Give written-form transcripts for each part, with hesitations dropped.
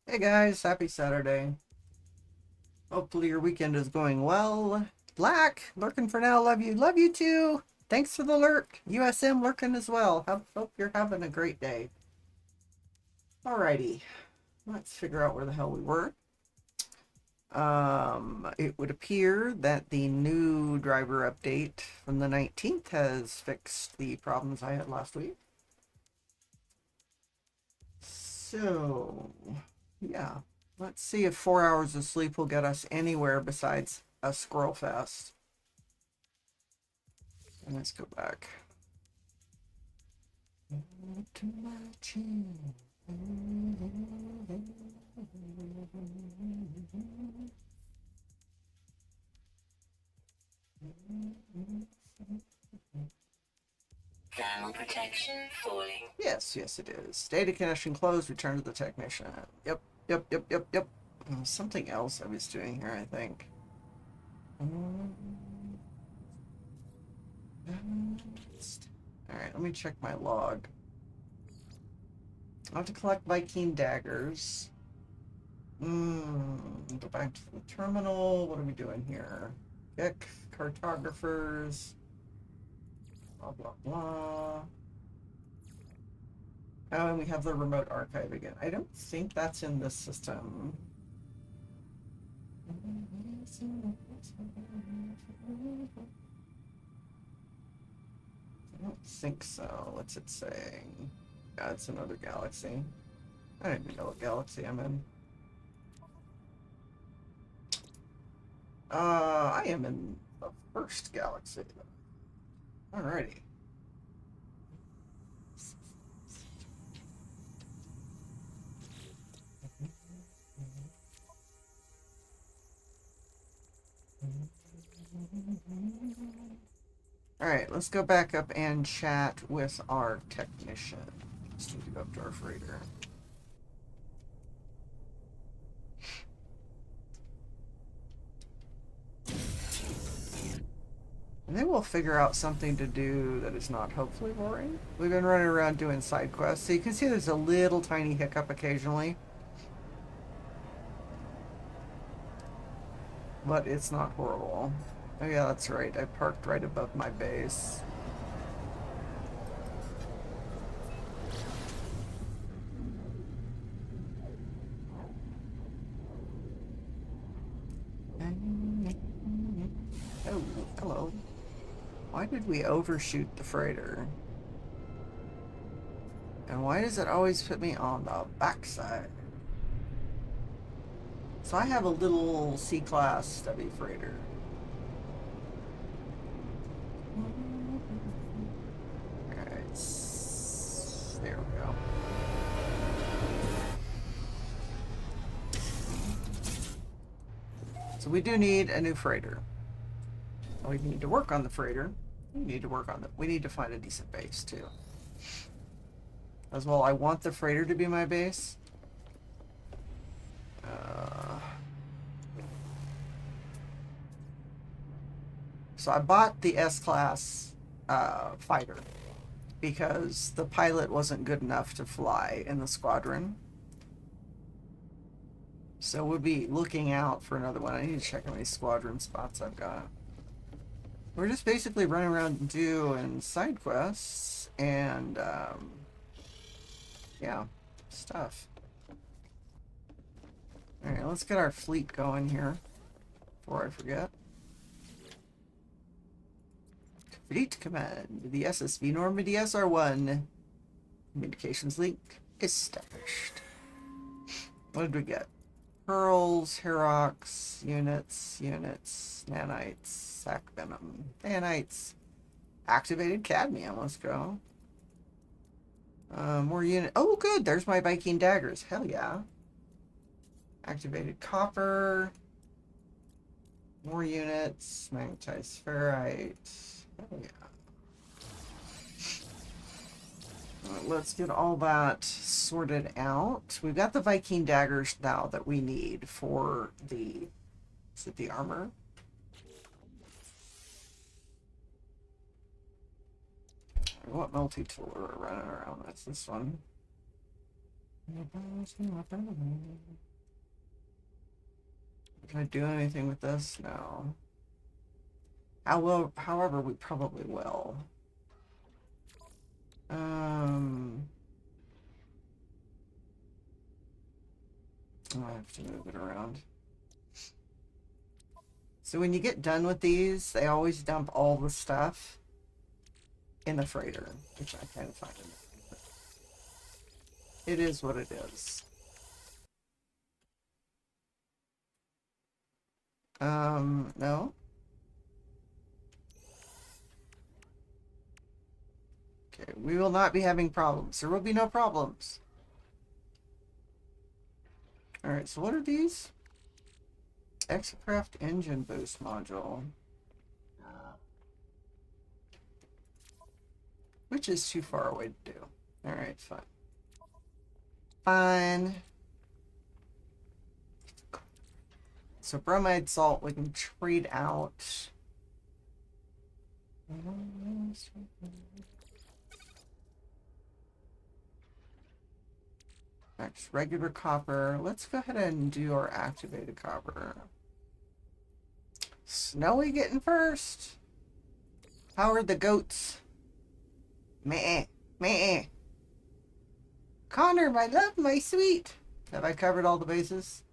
Hey guys, happy Saturday. Hopefully your weekend is going well. Black, lurking for now, love you. Love you too. Thanks for the lurk. USM lurking as well. Hope you're having a great day. Alrighty, let's figure out where the hell we were. It would appear that the new driver update from the 19th has fixed the problems I had last week. So, yeah. Let's see if 4 hours of sleep will get us anywhere besides a squirrel fest. And let's go back to my chin. Thermal protection falling. Yes, it is. Data connection closed. Return to the technician. Yep. Something else I was doing here, I think. Alright, let me check my log. I have to collect Viking daggers. Go back to the terminal. What are we doing here? Pick cartographers. Blah, blah, blah. Oh, and we have the remote archive again. I don't think that's in this system. I don't think so. What's it saying? Yeah, it's another galaxy. I don't even know what galaxy I'm in. I am in the first galaxy. Alrighty. Alright, let's go back up and chat with our technician. Let's need to go up to our freighter. And then we'll figure out something to do that is not hopefully boring. We've been running around doing side quests. So you can see there's a little tiny hiccup occasionally. But it's not horrible. Oh yeah, that's right. I parked right above my base. Oh, hello. Why did we overshoot the freighter? And why does it always put me on the backside? So I have a little C-class stubby freighter. Alright. There we go. So we do need a new freighter. We need to work on the freighter. We need to find a decent base too. As well, I want the freighter to be my base. So I bought the S-Class fighter because the pilot wasn't good enough to fly in the squadron. So we'll be looking out for another one. I need to check how many squadron spots I've got. We're just basically running around doing side quests and yeah, stuff. Alright, let's get our fleet going here before I forget. Fleet command, the SSV Normandy SR1. Communications link established. What did we get? Pearls, Herox, units, nanites, sac venom, nanites, activated cadmium. Let's go. More unit. Oh, good. There's my Viking daggers. Hell yeah. Activated copper. More units. Magnetized ferrite. Hell yeah. Let's get all that sorted out. We've got the Viking daggers now that we need for the, is it the armor? What multi-tool are we running around? That's this one. Can I do anything with this? No. However, we probably will. I have to move it around. So when you get done with these, they always dump all the stuff in the freighter, which I kind of find annoying. It is what it is. No. Okay, we will not be having problems. There will be no problems. Alright, so what are these? Exocraft engine boost module. Which is too far away to do. Alright, fine. Fine. So bromide salt we can trade out. Next, regular copper. Let's go ahead and do our activated copper. Snowy getting first. How are the goats? Meh. Meh. Connor, my love, my sweet. Have I covered all the bases?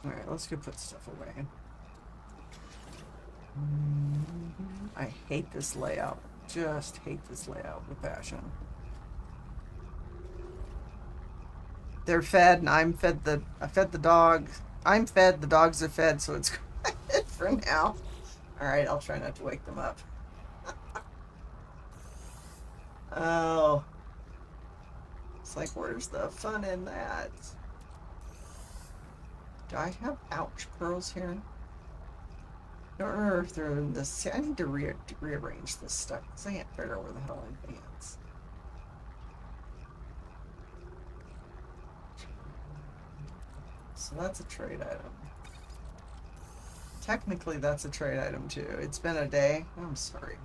Alright, let's go put stuff away. I hate this layout. Just hate this layout with passion. They're fed and I fed the dog. I'm fed, the dogs are fed, so it's good for now. Alright, I'll try not to wake them up. Oh. It's like, where's the fun in that? Do I have ouch pearls here? I don't remember if they're in this. I need to rearrange this stuff because I can't figure out where the hell anything is. So that's a trade item. Technically, that's a trade item too. It's been a day. I'm sorry.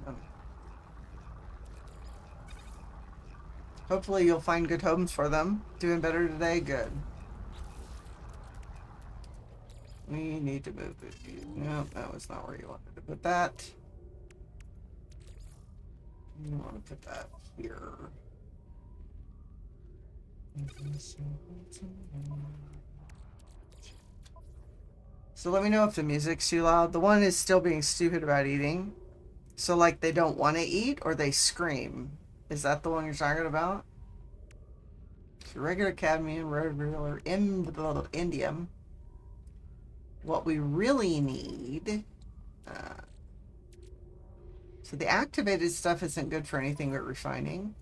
Hopefully, you'll find good homes for them. Doing better today? Good. We need to move it. Nope, that was not where you wanted to put that. You want to put that here. So let me know if the music's too loud. The one is still being stupid about eating. So like they don't want to eat or they scream. Is that the one you're talking about? So regular cadmium, regular indium. What we really need. So the activated stuff isn't good for anything but refining.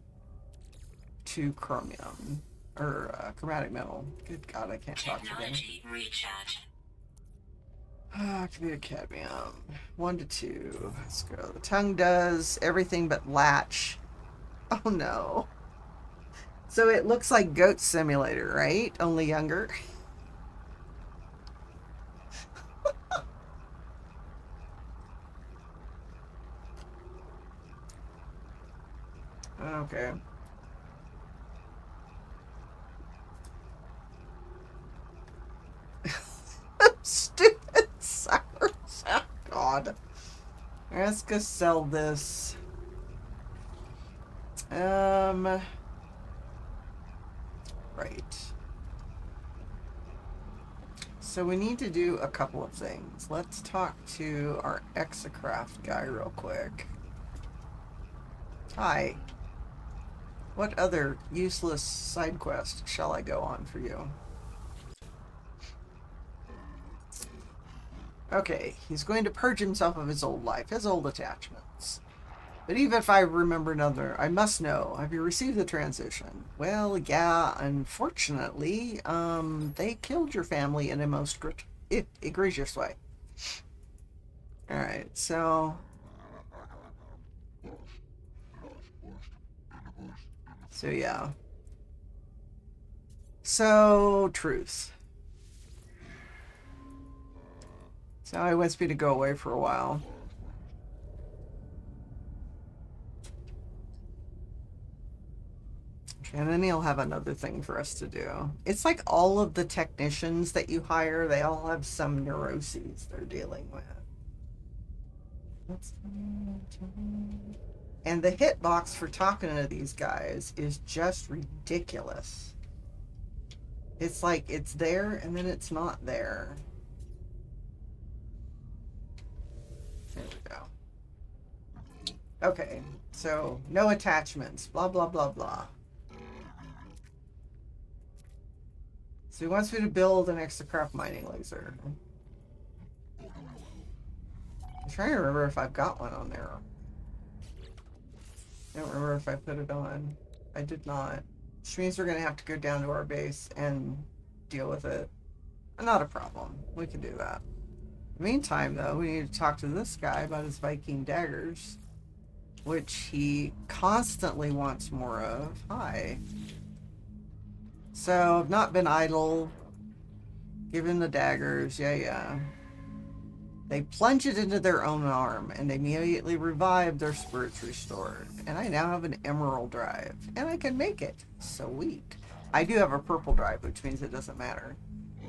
2 chromium. Or chromatic metal. Good God, I can't talk again. Activated cadmium. 1 to 2. Let's go. The tongue does everything but latch. Oh no. So it looks like Goat Simulator, right? Only younger. Okay. Stupid suckers. Oh, God. Let's go sell this. Right. So we need to do a couple of things. Let's talk to our Exocraft guy real quick. Hi. What other useless side quest shall I go on for you? Okay, he's going to purge himself of his old life, his old attachments. But even if I remember another, I must know, have you received the transition? Well, yeah, unfortunately, they killed your family in a most egregious way. Alright, so... So, yeah. So, truth. So now he wants me to go away for a while. And then he'll have another thing for us to do. It's like all of the technicians that you hire, they all have some neuroses they're dealing with. And the hitbox for talking to these guys is just ridiculous. It's like it's there and then it's not there. There we go. Okay, so no attachments, blah, blah, blah, blah. So he wants me to build an exocraft mining laser. I'm trying to remember if I've got one on there. I don't remember if I put it on. I did not. Which means we're going to have to go down to our base and deal with it. Not a problem. We can do that. In the meantime, though, we need to talk to this guy about his Viking daggers, which he constantly wants more of. Hi. So, I've not been idle. Give him the daggers. Yeah. They plunge it into their own arm, and they immediately revive. Their spirits restored. And I now have an emerald drive, and I can make it. Sweet. I do have a purple drive, which means it doesn't matter.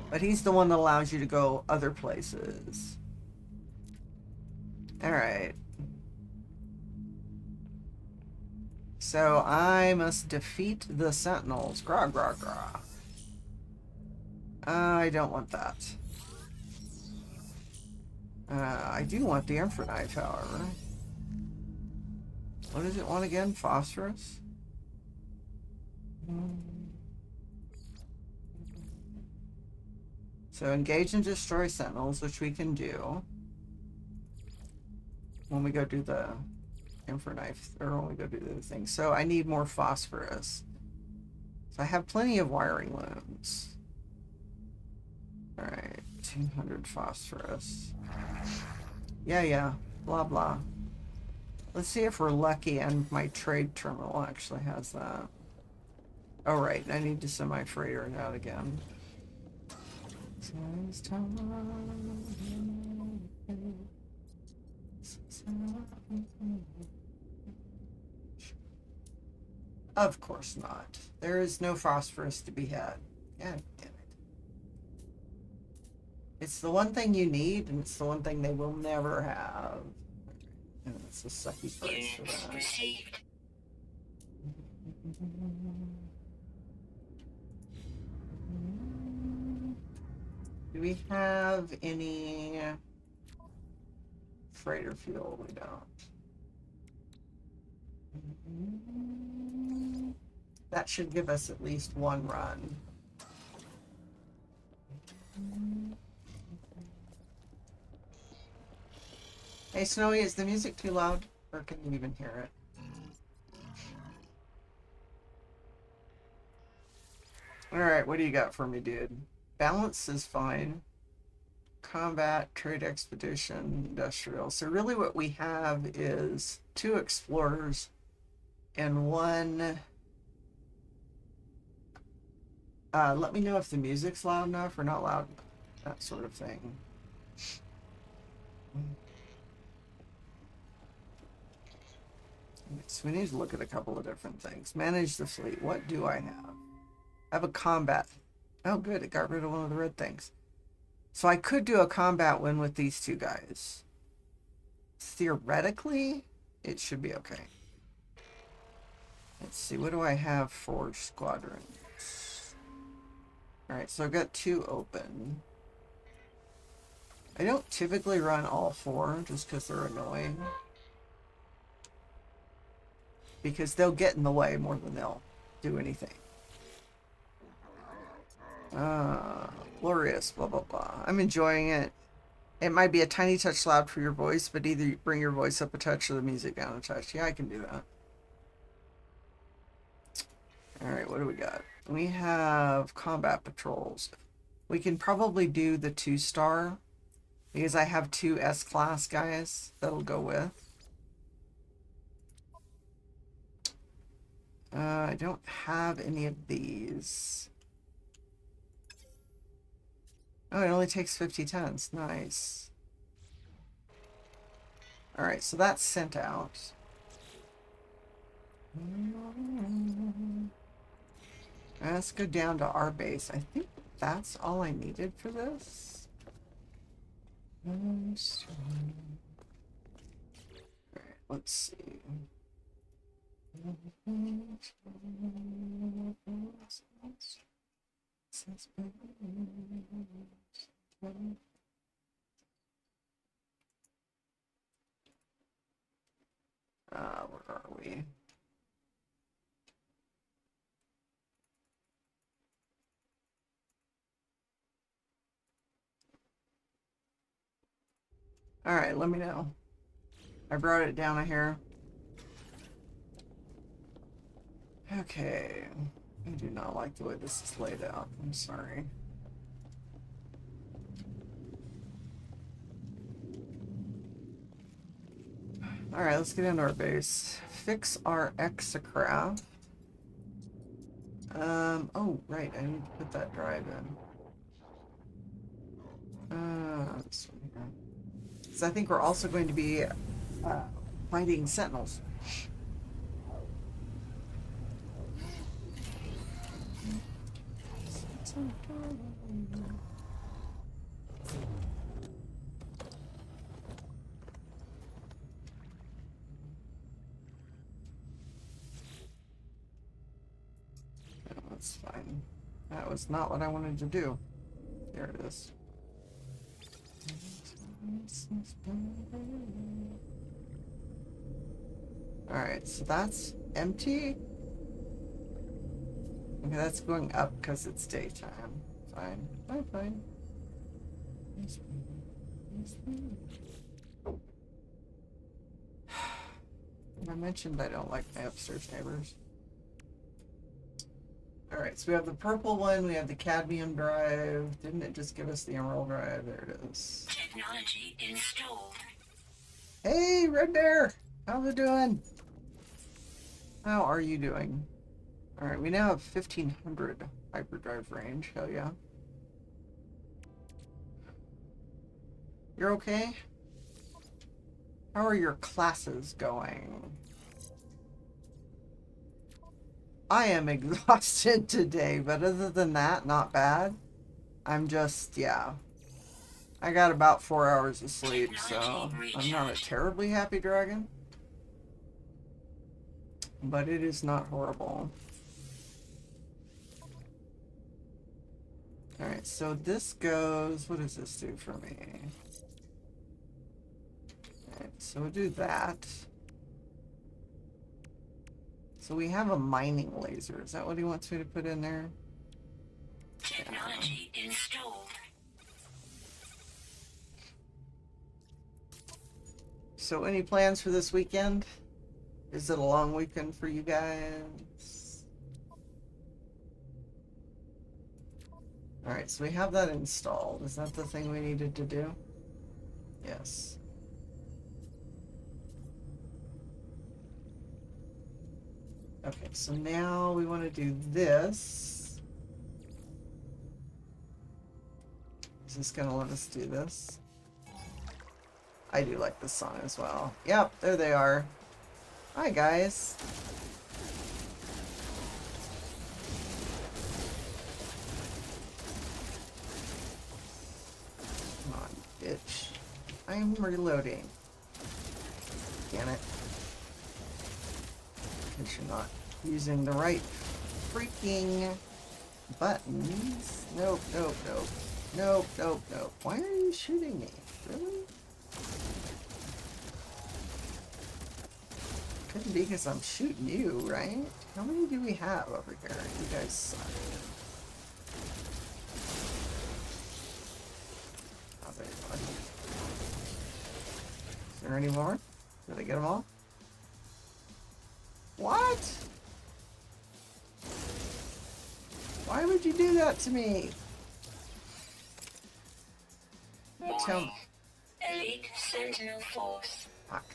But he's the one that allows you to go other places. Alright. So I must defeat the sentinels. Grah, grah, grah. I don't want that. I do want the Emperor Knife, however. What does it want again? Phosphorus? So engage and destroy sentinels, which we can do when we go do the Emperor Knife, or when we go do the thing. So I need more phosphorus. So I have plenty of wiring looms. Alright, 200 phosphorus. Yeah. Blah, blah. Let's see if we're lucky and my trade terminal actually has that. Oh, right. I need to send my freighter out again. Of course not. There is no phosphorus to be had. God damn it. It's the one thing you need, and it's the one thing they will never have. And it's a sucky price for that. Received. Do we have any freighter fuel? We don't. That should give us at least one run. Hey, Snowy, is the music too loud? Or can you even hear it? Alright, what do you got for me, dude? Balance is fine. Combat, trade expedition, industrial. So really what we have is 2 explorers and 1... let me know if the music's loud enough or not loud enough. That sort of thing. So we need to look at a couple of different things. Manage the fleet. What do I have? I have a combat. Oh, good. It got rid of one of the red things. So I could do a combat win with these 2 guys. Theoretically, it should be okay. Let's see. What do I have for squadrons? Alright, so I've got 2 open. I don't typically run all 4 just because they're annoying. Because they'll get in the way more than they'll do anything. Glorious, blah, blah, blah. I'm enjoying it. It might be a tiny touch loud for your voice, but either you bring your voice up a touch or the music down a touch. Yeah, I can do that. Alright, what do we got? We have combat patrols. We can probably do the 2-star because I have 2 S-class guys that'll go with. I don't have any of these. Oh, it only takes 50 tons. Nice. Alright, so that's sent out. Let's go down to our base. I think that's all I needed for this. Alright, let's see. Where are we? All right, let me know. I brought it down here. Okay. I do not like the way this is laid out. I'm sorry. All right, let's get into our base. Fix our exocraft. Oh, right, I need to put that drive in. This one here. So I think we're also going to be fighting sentinels. No, that's fine. That was not what I wanted to do. There it is. Alright, so that's empty. Okay, that's going up because it's daytime. Fine. Fine. I mentioned I don't like my upstairs neighbors. Alright, so we have the purple one, we have the cadmium drive. Didn't it just give us the emerald drive? There it is. Technology installed. Hey, Red Bear! How's it doing? How are you doing? Alright, we now have 1500 hyperdrive range. Hell yeah. You're okay? How are your classes going? I am exhausted today, but other than that, not bad. I'm just, yeah. I got about 4 hours of sleep, so I'm not a terribly happy dragon. But it is not horrible. Alright, so this goes... What does this do for me? Alright, so we'll do that. So we have a mining laser. Is that what he wants me to put in there? Technology installed. So any plans for this weekend? Is it a long weekend for you guys? Alright, so we have that installed. Is that the thing we needed to do? Yes. Okay, so now we want to do this. Is this going to let us do this? I do like this song as well. Yep, there they are. Hi, guys. Come on, bitch. I'm reloading. Damn it. Because you're not using the right freaking buttons. Nope. Why are you shooting me? Really? Couldn't be because I'm shooting you, right? How many do we have over here? You guys suck. Not very much. Is there any more? Did I get them all? What? Why would you do that to me? Tell me. Elite Sentinel Force. Fuck.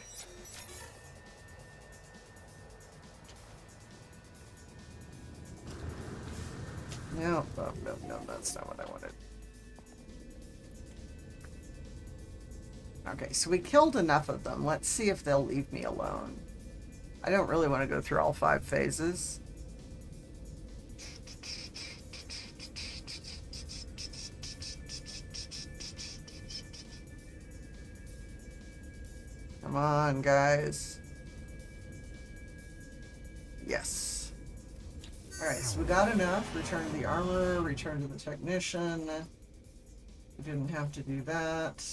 No, that's not what I wanted. Okay, so we killed enough of them. Let's see if they'll leave me alone. I don't really want to go through all 5 phases. Come on, guys. Yes. Alright, so we got enough. Return to the armor, return to the technician. We didn't have to do that.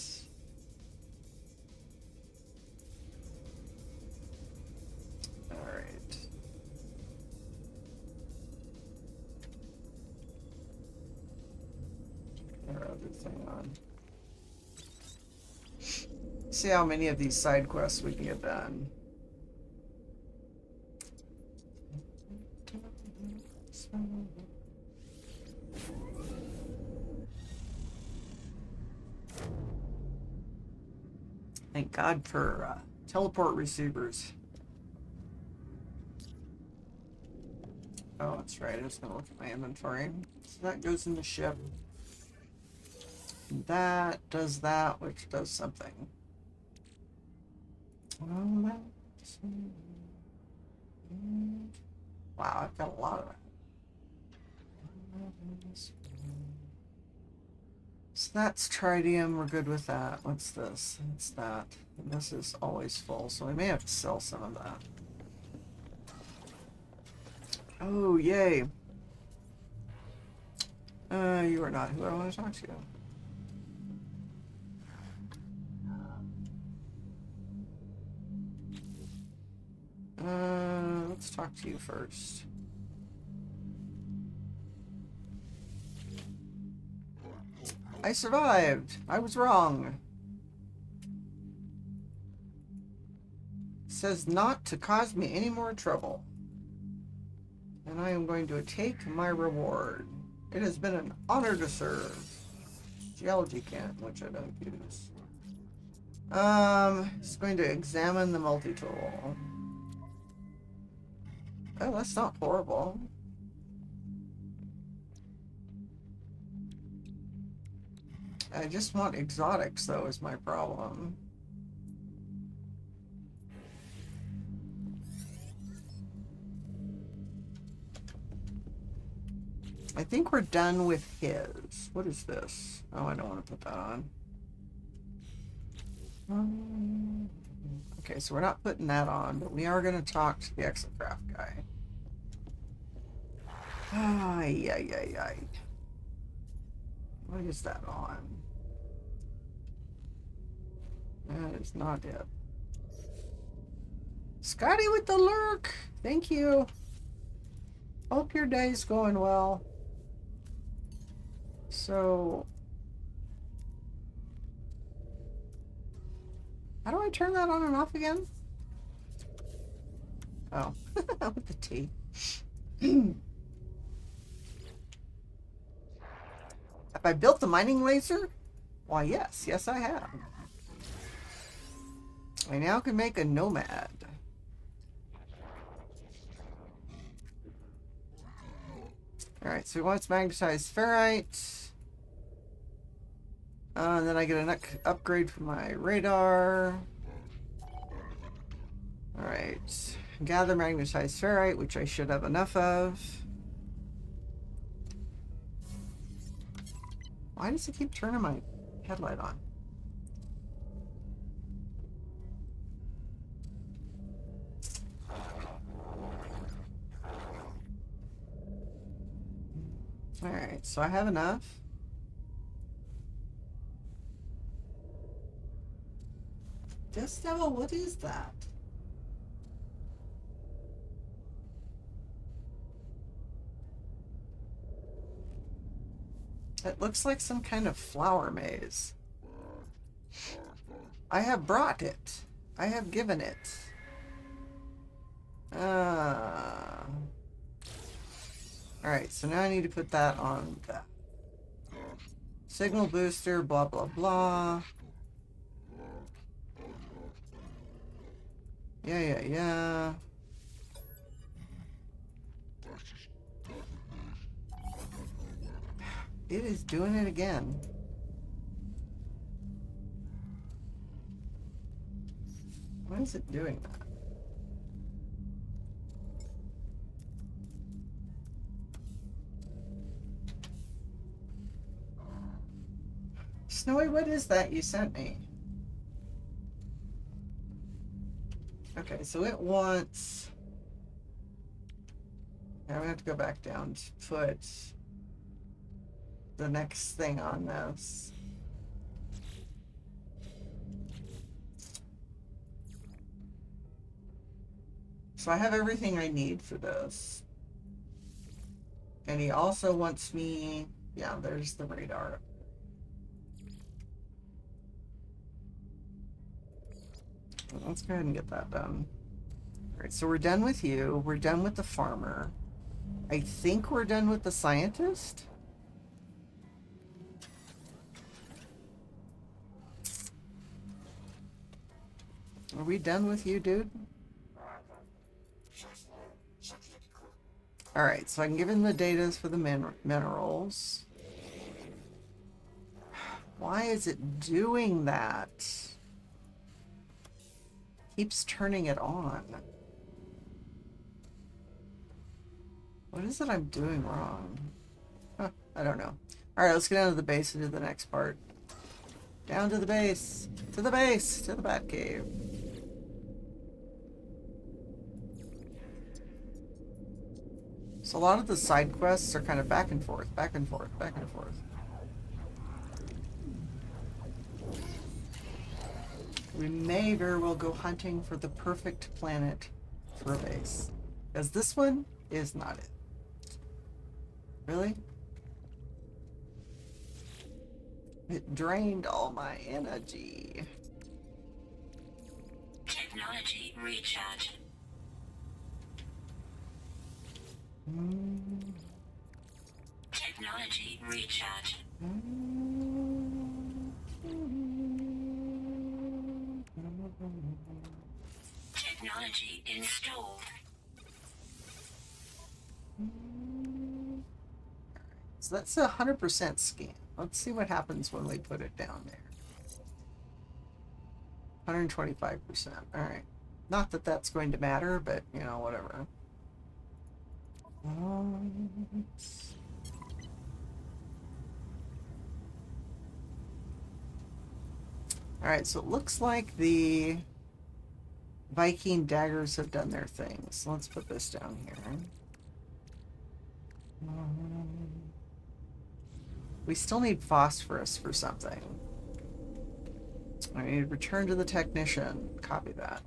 Alright. Our other thing on. See how many of these side quests we can get done. Thank God for teleport receivers. Oh, that's right. I was going to look at my inventory. So that goes in the ship. And that does that, which does something. Wow, I've got a lot of that. So that's tritium. We're good with that. What's this? It's that. And this is always full, so we may have to sell some of that. Oh, yay. You are not who I want to talk to. Let's talk to you first. I survived. I was wrong. It says not to cause me any more trouble. And I am going to take my reward. It has been an honor to serve. Geology can, which I don't use. It's going to examine the multi-tool. Oh, that's not horrible. I just want exotics, though, is my problem. I think we're done with his. What is this? Oh, I don't want to put that on. Okay, so we're not putting that on, but we are going to talk to the exocraft guy. Ay, ay, ay, ay. What is that on? That is not it. Scotty with the lurk! Thank you. Hope your day's going well. So... how do I turn that on and off again? Oh, with the T. Have I built the mining laser? Why, yes. Yes, I have. I now can make a nomad. Alright, so he wants magnetized ferrite. And then I get an upgrade for my radar. Alright. Gather magnetized ferrite, which I should have enough of. Why does it keep turning my headlight on? Alright, so I have enough. Dust Devil, what is that? It looks like some kind of flower maze. I have brought it. I have given it. Alright, so now I need to put that on that. Signal booster, blah, blah, blah. Yeah. It is doing it again. Why is it doing that? Snowy, what is that you sent me? Okay, so it wants... Now we have to go back down to put the next thing on this. So I have everything I need for this. And he also wants me... Yeah, there's the radar. Let's go ahead and get that done. Alright, so we're done with you. We're done with the farmer. I think we're done with the scientist. Are we done with you, dude? Alright, so I can give him the data for the minerals. Why is it doing that? Keeps turning it on. What is it I'm doing wrong? Huh, I don't know. Alright, let's get down to the base and do the next part. Down to the base! To the base! To the bat cave. So a lot of the side quests are kind of back and forth, back and forth, back and forth. We may very well go hunting for the perfect planet for a base. Because this one is not it. Really? It drained all my energy. Technology recharge. Technology recharge. Technology installed. So that's 100% scan. Let's see what happens when we put it down there. 125%. Alright. Not that that's going to matter, but, you know, whatever. Alright, so it looks like the Viking daggers have done their thing. So let's put this down here. We still need phosphorus for something. I need to return to the technician. Copy that.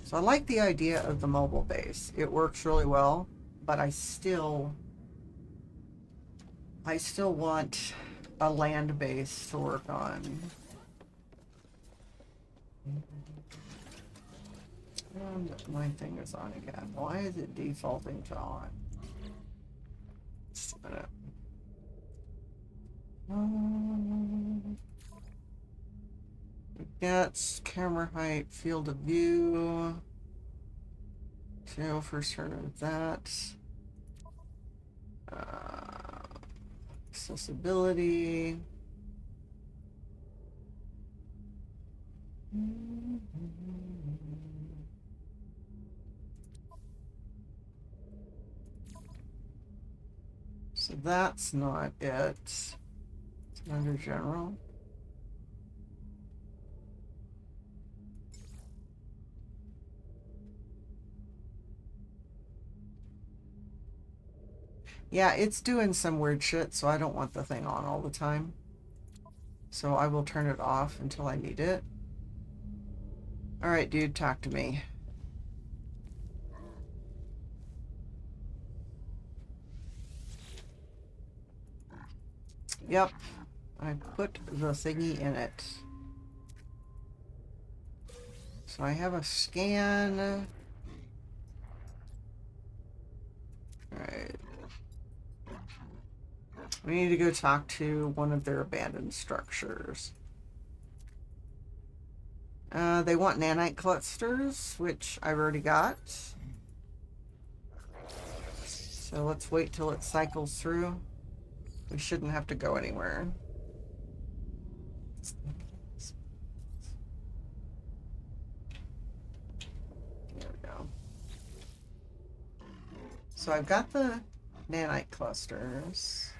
So I like the idea of the mobile base. It works really well, but I still want a land base to work on. And my thing is on again. Why is it defaulting to on? Just a minute. That's camera height, field of view. So first turn of that. Accessibility. So that's not it. It's under general. Yeah, it's doing some weird shit, so I don't want the thing on all the time. So I will turn it off until I need it. Alright, dude, talk to me. Yep, I put the thingy in it. So I have a scan. Alright. We need to go talk to one of their abandoned structures. They want nanite clusters, which I've already got. So let's wait till it cycles through. We shouldn't have to go anywhere. There we go. So I've got the nanite clusters.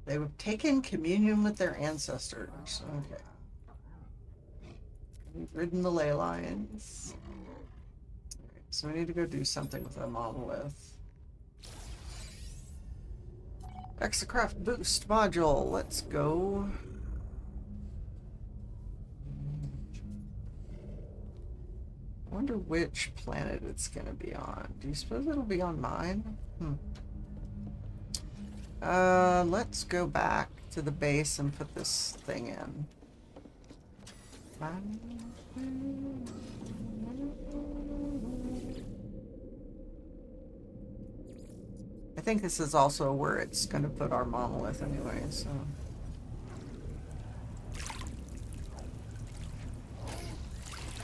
They would take in communion with their ancestors. Okay. We've ridden the ley lines. Right, so we need to go do something with a monolith. Exocraft boost module. Let's go. I wonder which planet it's going to be on. Do you suppose it'll be on mine? Let's go back to the base and put this thing in. I think this is also where it's going to put our monolith anyway, so...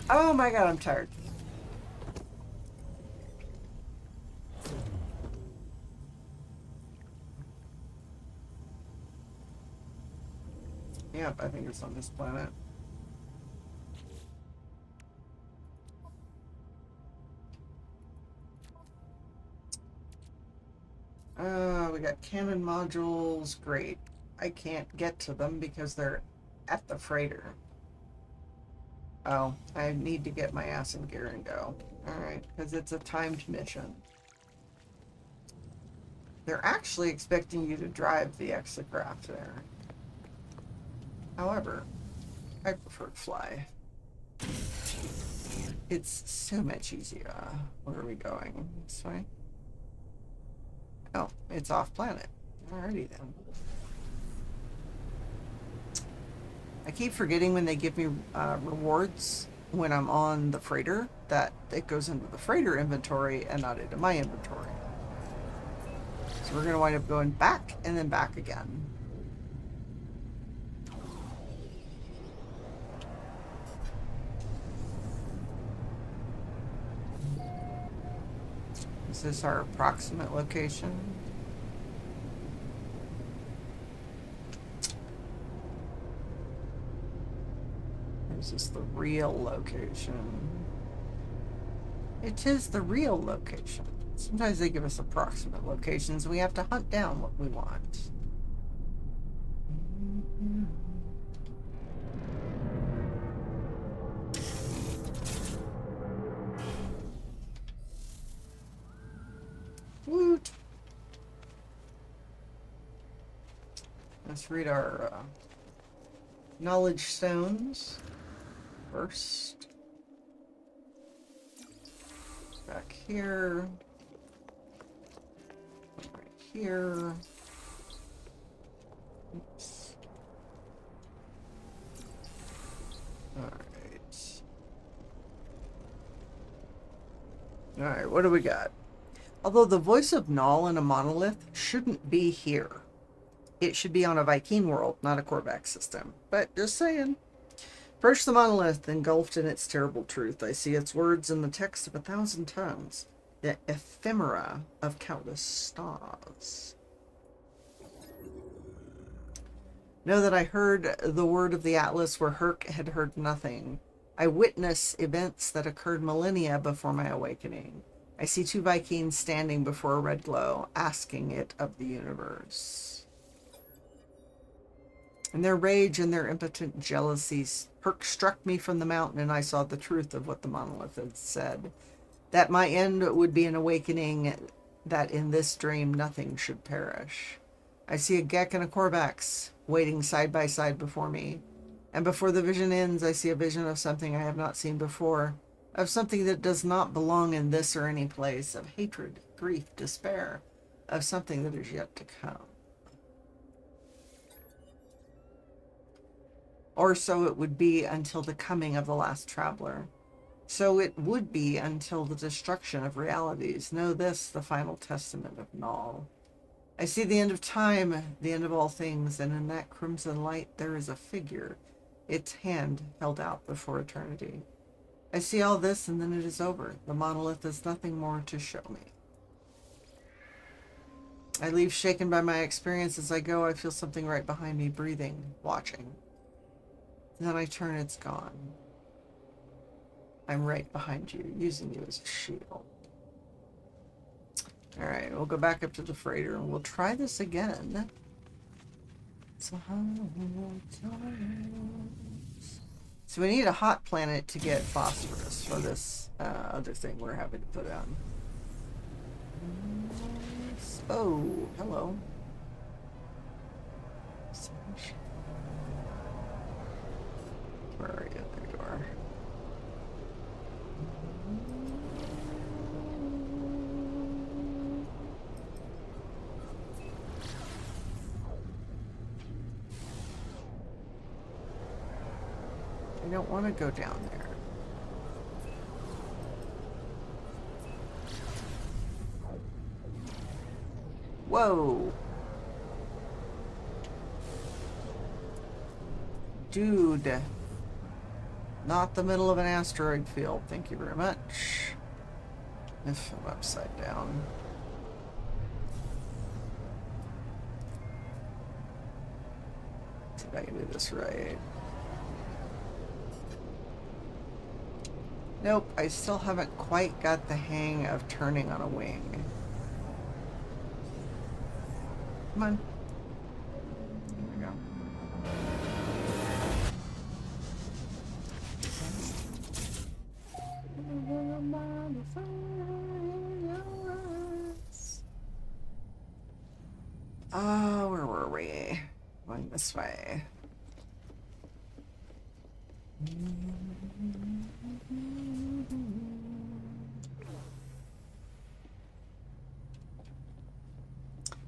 Oh my god, I'm tired. Yep, I think it's on this planet. We got cannon modules. Great. I can't get to them because they're at the freighter. Oh, I need to get my ass in gear and go. Alright, because it's a timed mission. They're actually expecting you to drive the exocraft there. However, I prefer to fly. It's so much easier. Where are we going? This way? Oh, it's off planet. Alrighty then. I keep forgetting when they give me rewards when I'm on the freighter that it goes into the freighter inventory and not into my inventory. So we're going to wind up going back and then back again. Is this our approximate location? Or is this the real location? It is the real location. Sometimes they give us approximate locations. We have to hunt down what we want. Woot! Let's read our knowledge stones first. Back here. Right here. Oops. Alright. Alright, what do we got? Although the voice of Null in a monolith shouldn't be here. It should be on a Viking world, not a Korvax system. But just saying. Approach the monolith, engulfed in its terrible truth. I see its words in the text of 1,000 tongues, the ephemera of countless stars. Know that I heard the word of the Atlas where Herc had heard nothing. I witness events that occurred millennia before my awakening. I see 2 Vikings standing before a red glow, asking it of the universe. In their rage and their impotent jealousies, Herc struck me from the mountain, and I saw the truth of what the monolith had said. That my end would be an awakening, that in this dream nothing should perish. I see a Gek and a Korvax waiting side by side before me. And before the vision ends, I see a vision of something I have not seen before, of something that does not belong in this or any place, of hatred, grief, despair, of something that is yet to come. Or so it would be until the coming of the last traveler. So it would be until the destruction of realities. Know this, the final testament of Null. I see the end of time, the end of all things, and in that crimson light there is a figure, its hand held out before eternity. I see all this and then it is over. The monolith has nothing more to show me. I leave shaken by my experience. As I go, I feel something right behind me, breathing, watching. And then I turn, it's gone. I'm right behind you, using you as a shield. Alright, we'll go back up to the freighter and we'll try this again. So we need a hot planet to get phosphorus for this other thing we're having to put on. Oh, hello. Where are you? There you are. I don't want to go down there. Whoa. Dude. Not the middle of an asteroid field. Thank you very much. If I'm upside down. See if I can do this right. Nope, I still haven't quite got the hang of turning on a wing. Come on. There we go. Oh, where were we? Going this way.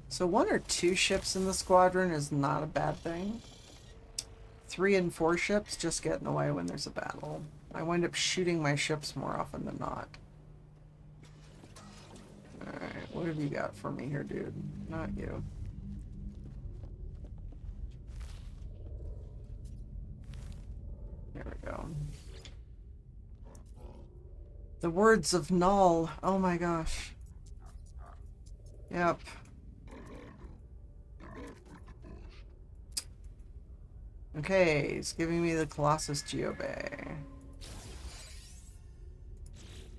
So 1 or 2 ships in the squadron is not a bad thing. 3 and 4 ships just get in the way when there's a battle. I wind up shooting my ships more often than not. Alright, what have you got for me here, dude? Not you. There we go. The words of Null. Oh my gosh. Yep. Okay, it's giving me the Colossus Geobay.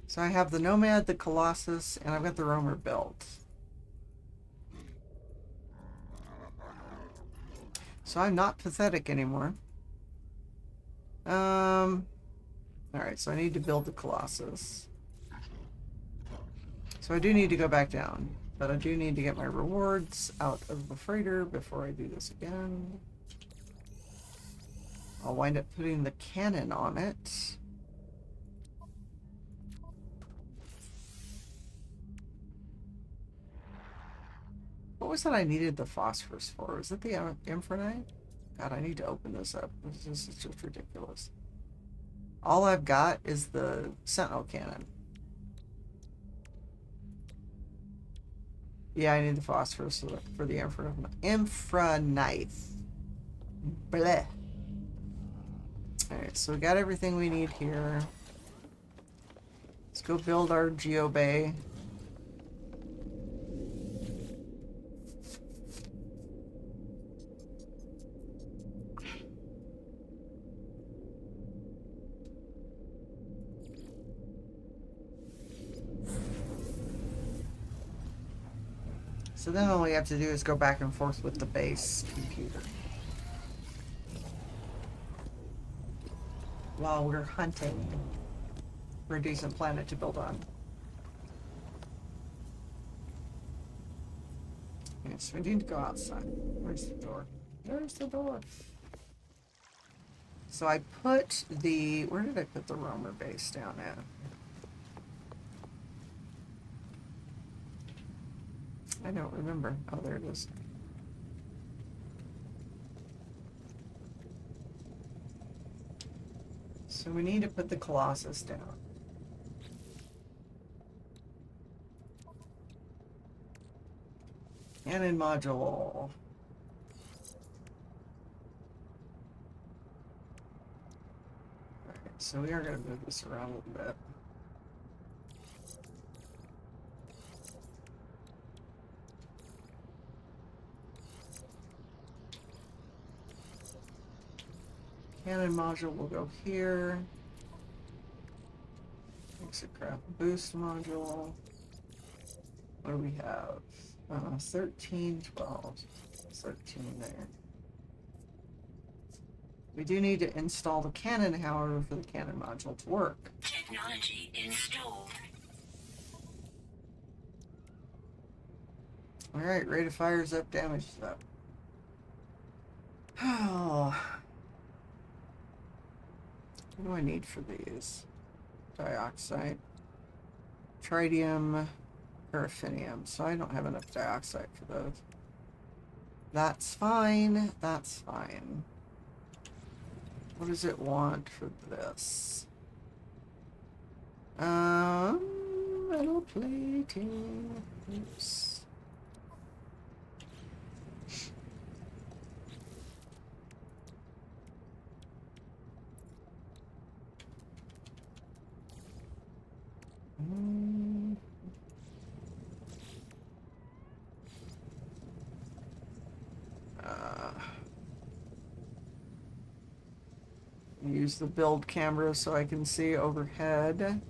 So I have the Nomad, the Colossus, and I've got the Roamer built. So I'm not pathetic anymore. Alright, so I need to build the Colossus. So I do need to go back down, but I do need to get my rewards out of the freighter before I do this again. I'll wind up putting the cannon on it. What was that I needed the phosphorus for? Was it the infranite? God, I need to open this up. This is just ridiculous. All I've got is the sentinel cannon. Yeah, I need the phosphorus for the infranite. Bleh. Alright, so we got everything we need here. Let's go build our geobay. So then all we have to do is go back and forth with the base computer while we're hunting for a decent planet to build on. Yes, we need to go outside. Where's the door? There's the door. So I put the... Where did I put the roamer base down at? I don't remember. Oh, there it is. So we need to put the Colossus down. Cannon module. Alright, so we are going to move this around a little bit. Cannon module will go here. Exocraft boost module. What do we have? 13, 12. 13 there. We do need to install the cannon, however, for the cannon module to work. Technology installed. Alright, rate of fire is up, damage is up. Oh. What do I need for these? Dioxide. Tritium. Paraffinium. So I don't have enough dioxide for those. That's fine. That's fine. What does it want for this? Metal plating. Oops. Use the build camera so I can see overhead.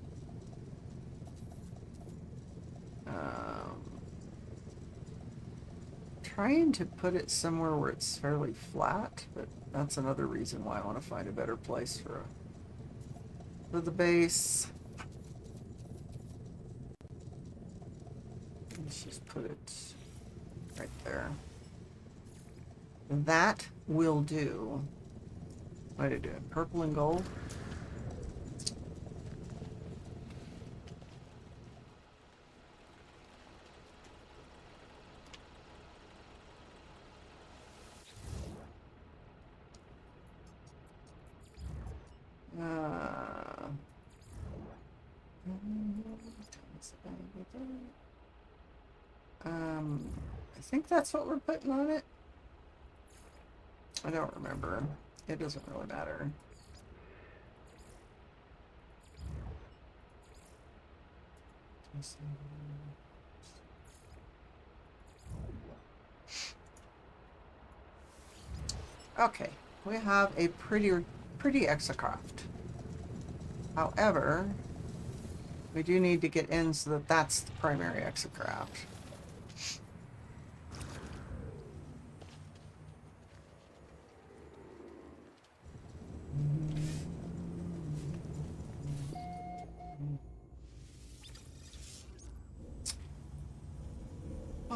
Trying to put it somewhere where it's fairly flat, but that's another reason why I want to find a better place for the base. Let's just put it right there. That will do. What did I do? Purple and gold? I think that's what we're putting on it. I don't remember. It doesn't really matter. Okay, we have a pretty exocraft. However, we do need to get in so that that's the primary exocraft.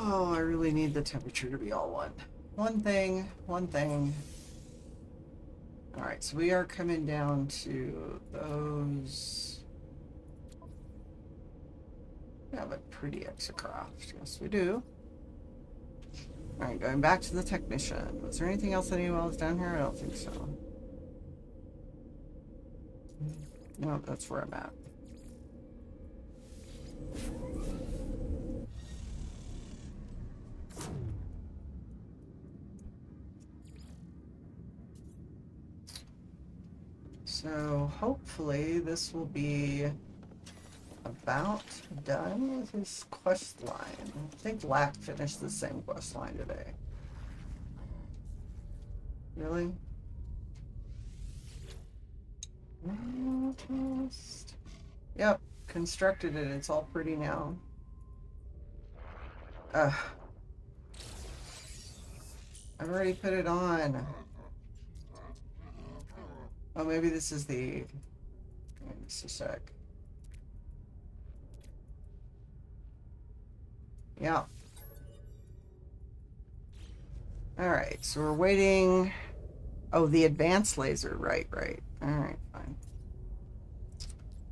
Oh, I really need the temperature to be all one. One thing. Alright, so we are coming down to those. We have a pretty exocraft. Yes, we do. Alright, going back to the technician. Was there anything else anyone else down here? I don't think so. No, that's where I'm at. So hopefully this will be about done with his quest line. I think Lack finished the same quest line today. Really? Yep, constructed it. It's all pretty now. I've already put it on. Oh, maybe this is the... Just a sec. Yeah. Alright, so we're waiting... Oh, the advanced laser. Right. Alright, fine.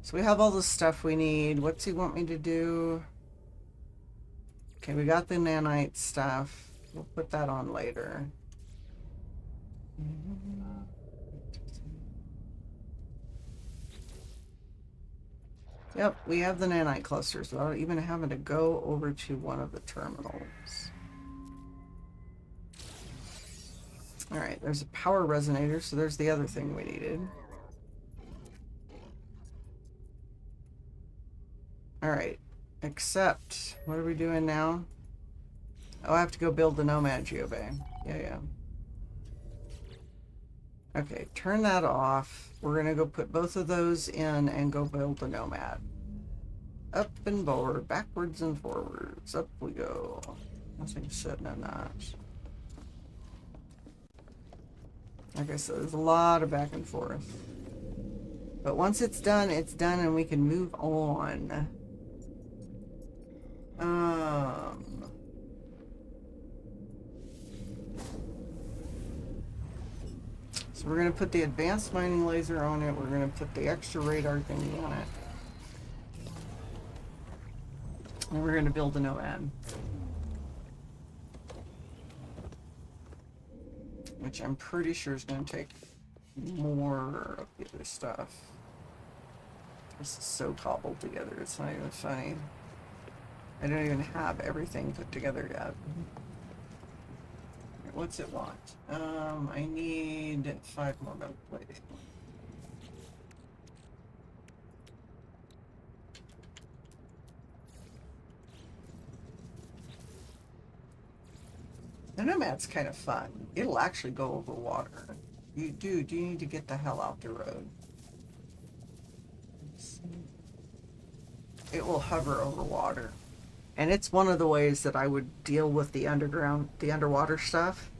So we have all the stuff we need. What's he want me to do? Okay, we got the nanite stuff. We'll put that on later. Yep, we have the nanite clusters without even having to go over to one of the terminals. Alright, there's a power resonator, so there's the other thing we needed. Alright, except, what are we doing now? Oh, I have to go build the Nomad Geobay. Yeah. Okay, turn that off. We're gonna go put both of those in and go build the Nomad. Up and forward, backwards and forwards. Up we go. Nothing sitting in that. Like I said, there's a lot of back and forth. But once it's done and we can move on. So we're going to put the advanced mining laser on it. We're going to put the extra radar thingy on it. And we're going to build a Nomad. Which I'm pretty sure is going to take more of the other stuff. This is so cobbled together, it's not even funny. I don't even have everything put together yet. What's it want? I need 5 more metal plating. The Nomad's kind of fun. It'll actually go over water. You need to get the hell out the road. It will hover over water. And it's one of the ways that I would deal with the underwater stuff.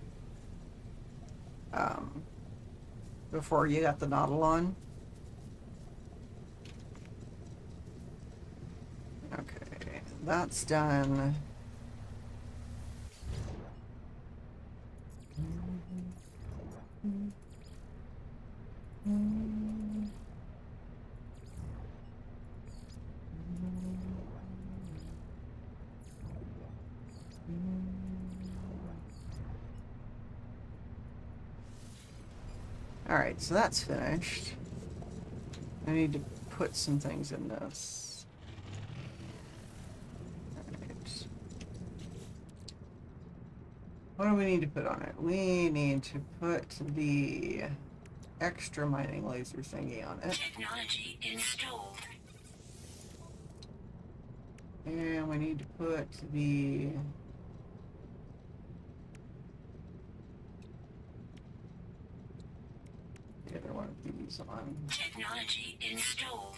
Before you got the Nautilon. Okay, that's done. Alright, so that's finished. I need to put some things in this. Alright. What do we need to put on it? We need to put the extra mining laser thingy on it. Technology installed. And we need to put the other one of these on. Technology installed.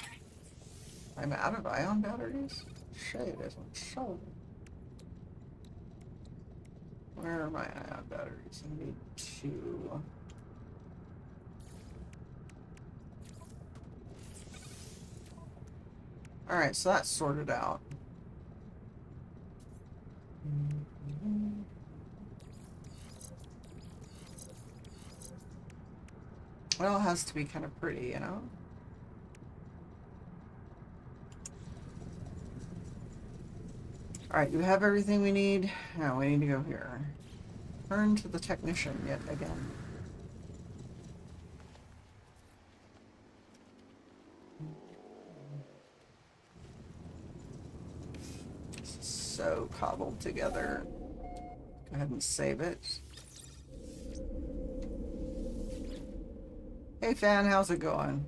I'm out of ion batteries? Shit, it isn't so. Where are my ion batteries? I need 2. Alright, so that's sorted out. Well, it has to be kind of pretty, you know? Alright, do we have everything we need? No, we need to go here. Turn to the technician yet again. This is so cobbled together. Go ahead and save it. Hey fan, how's it going?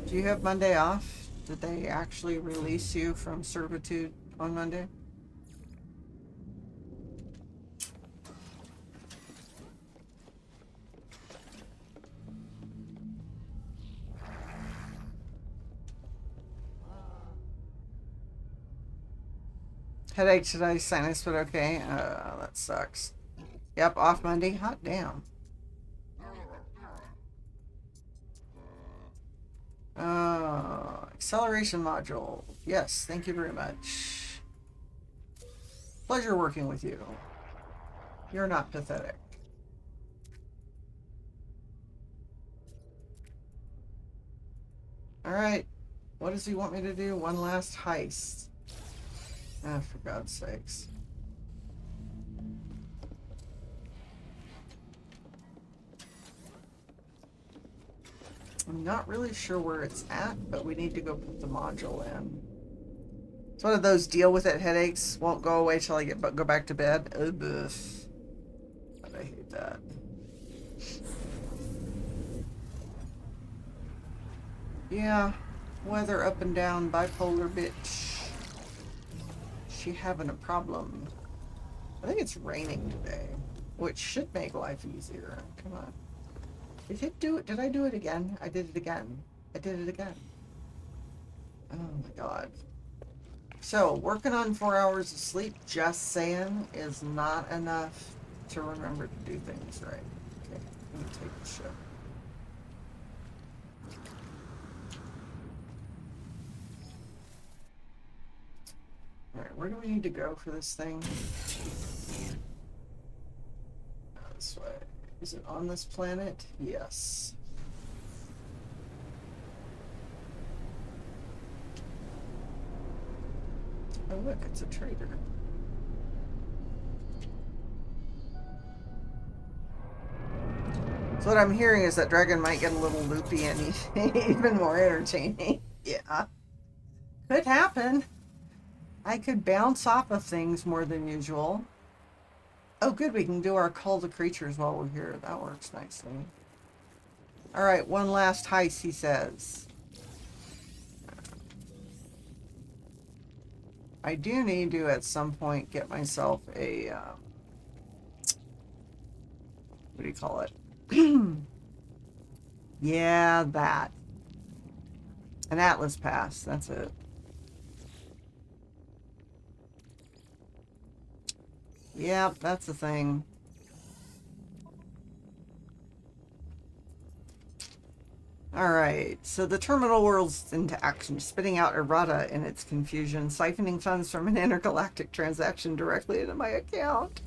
Do you have Monday off? Did they actually release you from servitude on Monday? Headache today, sinus, but okay. That sucks. Yep, off Monday. Hot damn. Acceleration module. Yes, thank you very much. Pleasure working with you. You're not pathetic. Alright. What does he want me to do? One last heist. Ah, for God's sakes. I'm not really sure where it's at, but we need to go put the module in. It's one of those deal with it headaches. Won't go away till I go back to bed. Ugh. God, I hate that. Yeah. Weather up and down, bipolar bitch. She having a problem. I think it's raining today, which should make life easier. Come on. Did it do it? Did I do it again? I did it again. I did it again. Oh my god. So, working on 4 hours of sleep, just saying, is not enough to remember to do things right. Okay, let me take the ship. Alright, where do we need to go for this thing? This way. Is it on this planet? Yes. Oh look, it's a trader. So what I'm hearing is that Dragon might get a little loopy and even more entertaining. Yeah. Could happen. I could bounce off of things more than usual. Oh good, we can do our call to creatures while we're here. That works nicely. Alright, one last heist, he says. I do need to, at some point, get myself a, what do you call it? Yeah, that. An Atlas Pass, that's it. Yep, that's the thing. Alright, so the terminal whirls into action, spitting out errata in its confusion, siphoning funds from an intergalactic transaction directly into my account.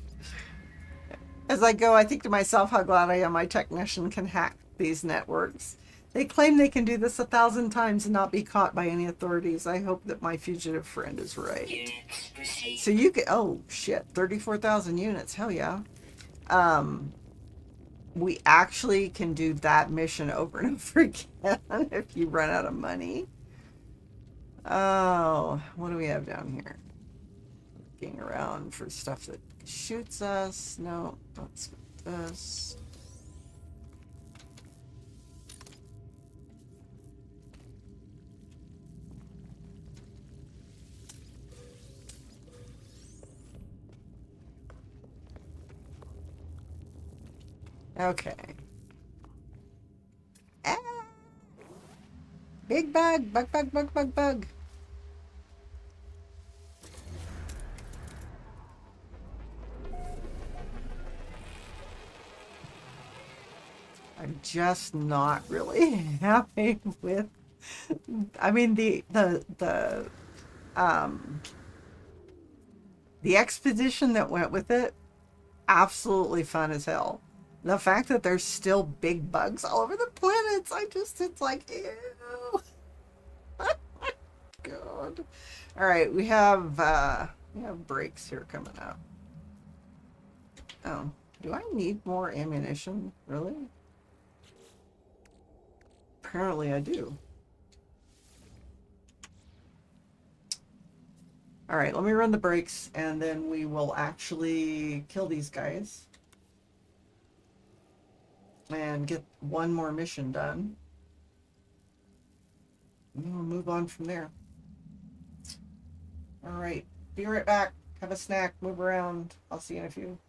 As I go, I think to myself how glad I am my technician can hack these networks. They claim they can do this 1,000 times and not be caught by any authorities. I hope that my fugitive friend is right. So you can, oh shit, 34,000 units, hell yeah. We actually can do that mission over and over again if you run out of money. Oh, what do we have down here? Looking around for stuff that shoots us. No, let's get this. Okay. Ah, big bug, bug, bug, bug, bug, bug. I'm just not really happy with. I mean um the expedition that went with it, absolutely fun as hell. The fact that there's still big bugs all over the planets, it's like ew. God. All right, we have breaks here coming up. Oh, do I need more ammunition? Really? Apparently I do. All right, let me run the brakes and then we will actually kill these guys and get one more mission done. And then we'll move on from there. All right, be right back. Have a snack, move around. I'll see you in a few.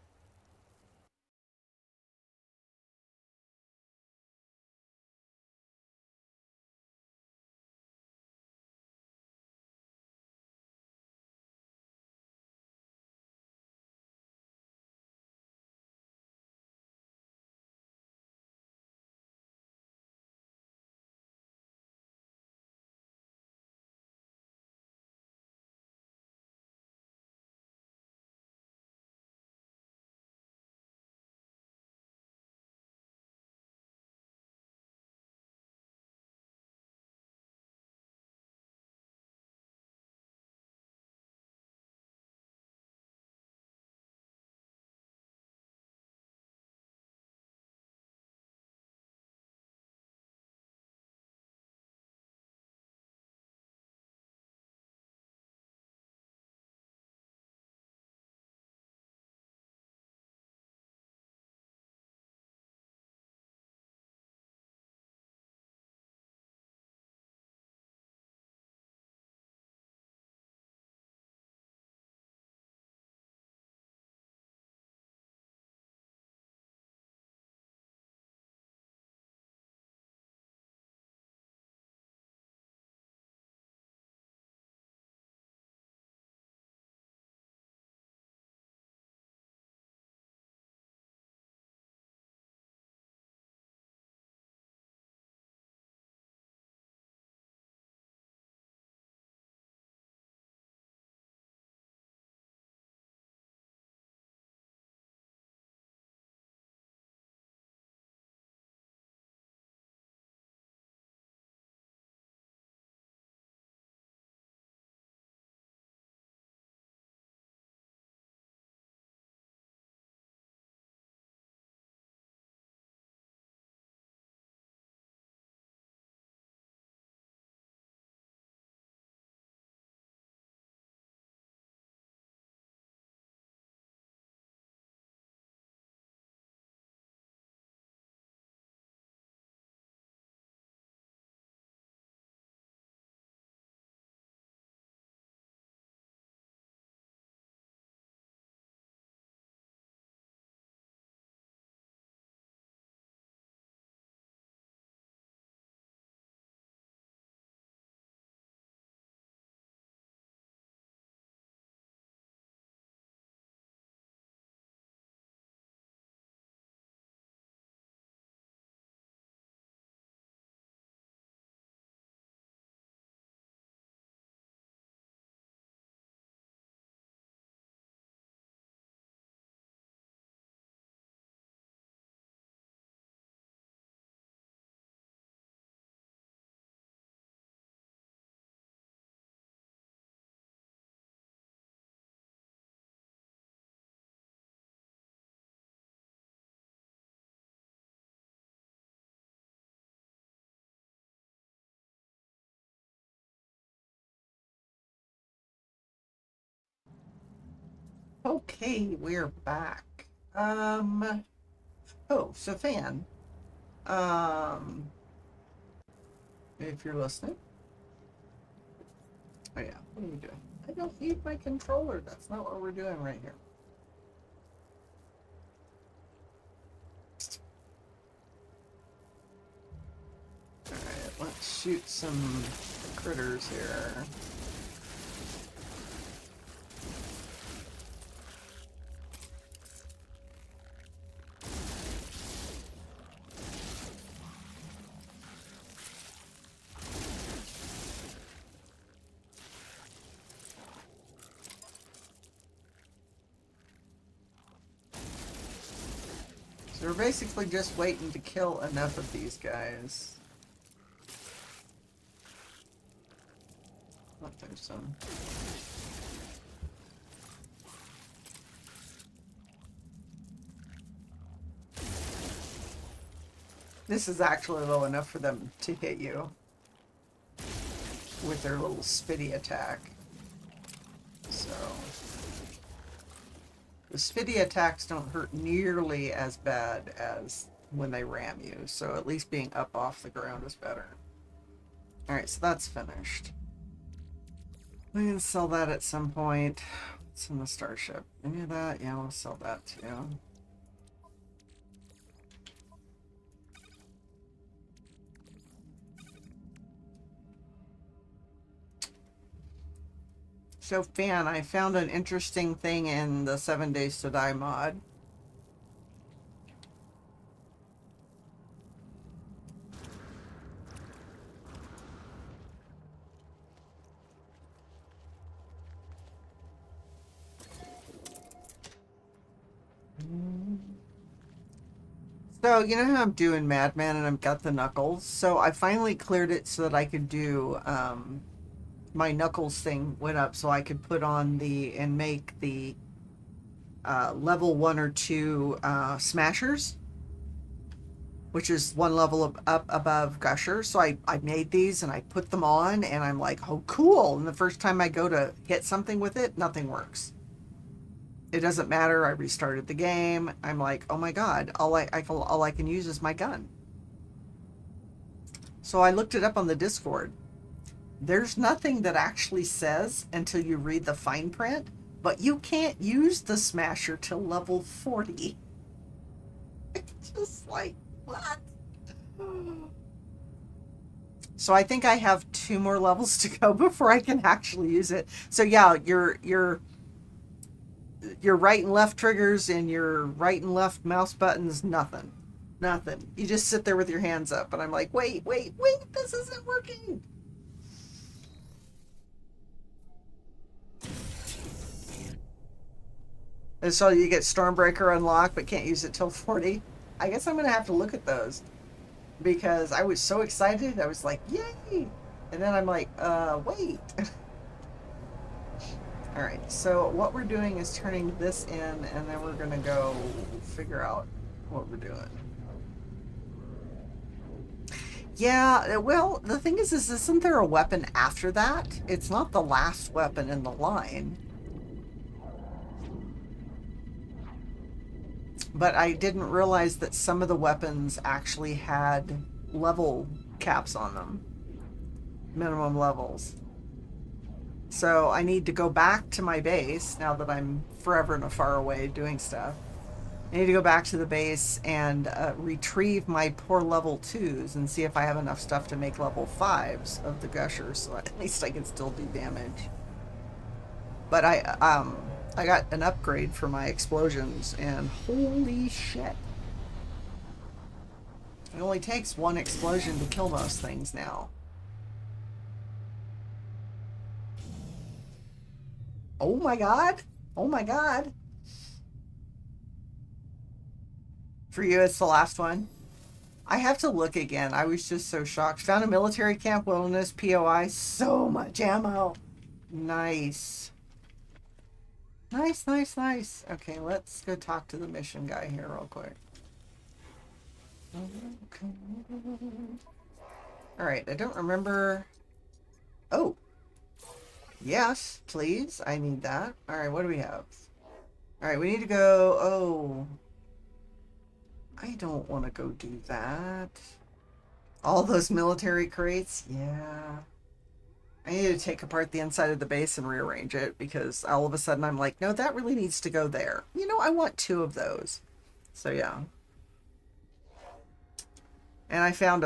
Okay, we're back. Oh, so Fan, um, if you're listening, oh yeah, what are you doing? I don't need my controller. That's not what we're doing right here. All right, let's shoot some critters here. So we're basically just waiting to kill enough of these guys. Oh, there's some. This is actually low enough for them to hit you with their little spitty attack. So the spitty attacks don't hurt nearly as bad as when they ram you. So at least being up off the ground is better. Alright, so that's finished. We can sell that at some point. What's in the starship? Any of that? Yeah, we'll sell that too. So, Fan, I found an interesting thing in the 7 Days to Die mod. So, you know how I'm doing Madman and I've got the Knuckles? So, I finally cleared it so that I could do, my Knuckles thing went up so I could put on the, and make the, level 1 or 2, Smashers, which is one level up above Gusher. So I made these and I put them on and I'm like, oh, cool. And the first time I go to hit something with it, nothing works. It doesn't matter. I restarted the game. I'm like, oh my God, all I can use is my gun. So I looked it up on the Discord. There's nothing that actually says until you read the fine print, but you can't use the Smasher till level 40. It's just like, what? So I think I have 2 more levels to go before I can actually use it. So yeah, your right and left triggers and your right and left mouse buttons, nothing. Nothing. You just sit there with your hands up and I'm like, wait, this isn't working. And so you get Stormbreaker unlocked but can't use it till 40. I guess I'm gonna have to look at those because I was so excited. I was like, yay! And then I'm like, wait. All right, so what we're doing is turning this in, and then we're gonna go figure out what we're doing. Yeah, well, the thing is isn't there a weapon after that? It's not the last weapon in the line. But I didn't realize that some of the weapons actually had level caps on them. Minimum levels. So I need to go back to my base now that I'm forever and far away doing stuff. I need to go back to the base and retrieve my poor level 2s and see if I have enough stuff to make level 5s of the gushers, so at least I can still do damage. But I got an upgrade for my explosions, and holy shit. It only takes 1 explosion to kill most things now. Oh my god! Oh my god! For you, it's the last one. I have to look again. I was just so shocked. Found a military camp, wilderness, POI. So much ammo. Nice. Nice. Okay, let's go talk to the mission guy here real quick. Okay. Alright, I don't remember. Oh. Yes, please. I need that. Alright, what do we have? Alright, we need to go. Oh. I don't want to go do that. All those military crates? Yeah. I need to take apart the inside of the base and rearrange it because all of a sudden I'm like, no, that really needs to go there. You know, I want 2 of those. So yeah. And I found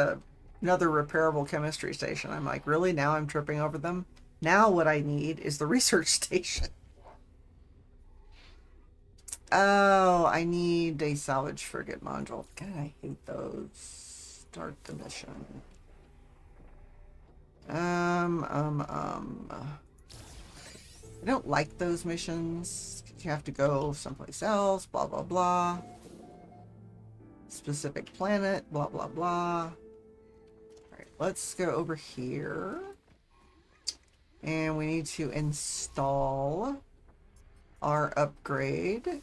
another repairable chemistry station. I'm like, really? Now I'm tripping over them? Now what I need is the research station. Oh, I need a salvage frigate module. God, I hate those. Start the mission. I don't like those missions. You have to go someplace else, blah, blah, blah. Specific planet, blah, blah, blah. Alright, let's go over here. And we need to install our upgrade.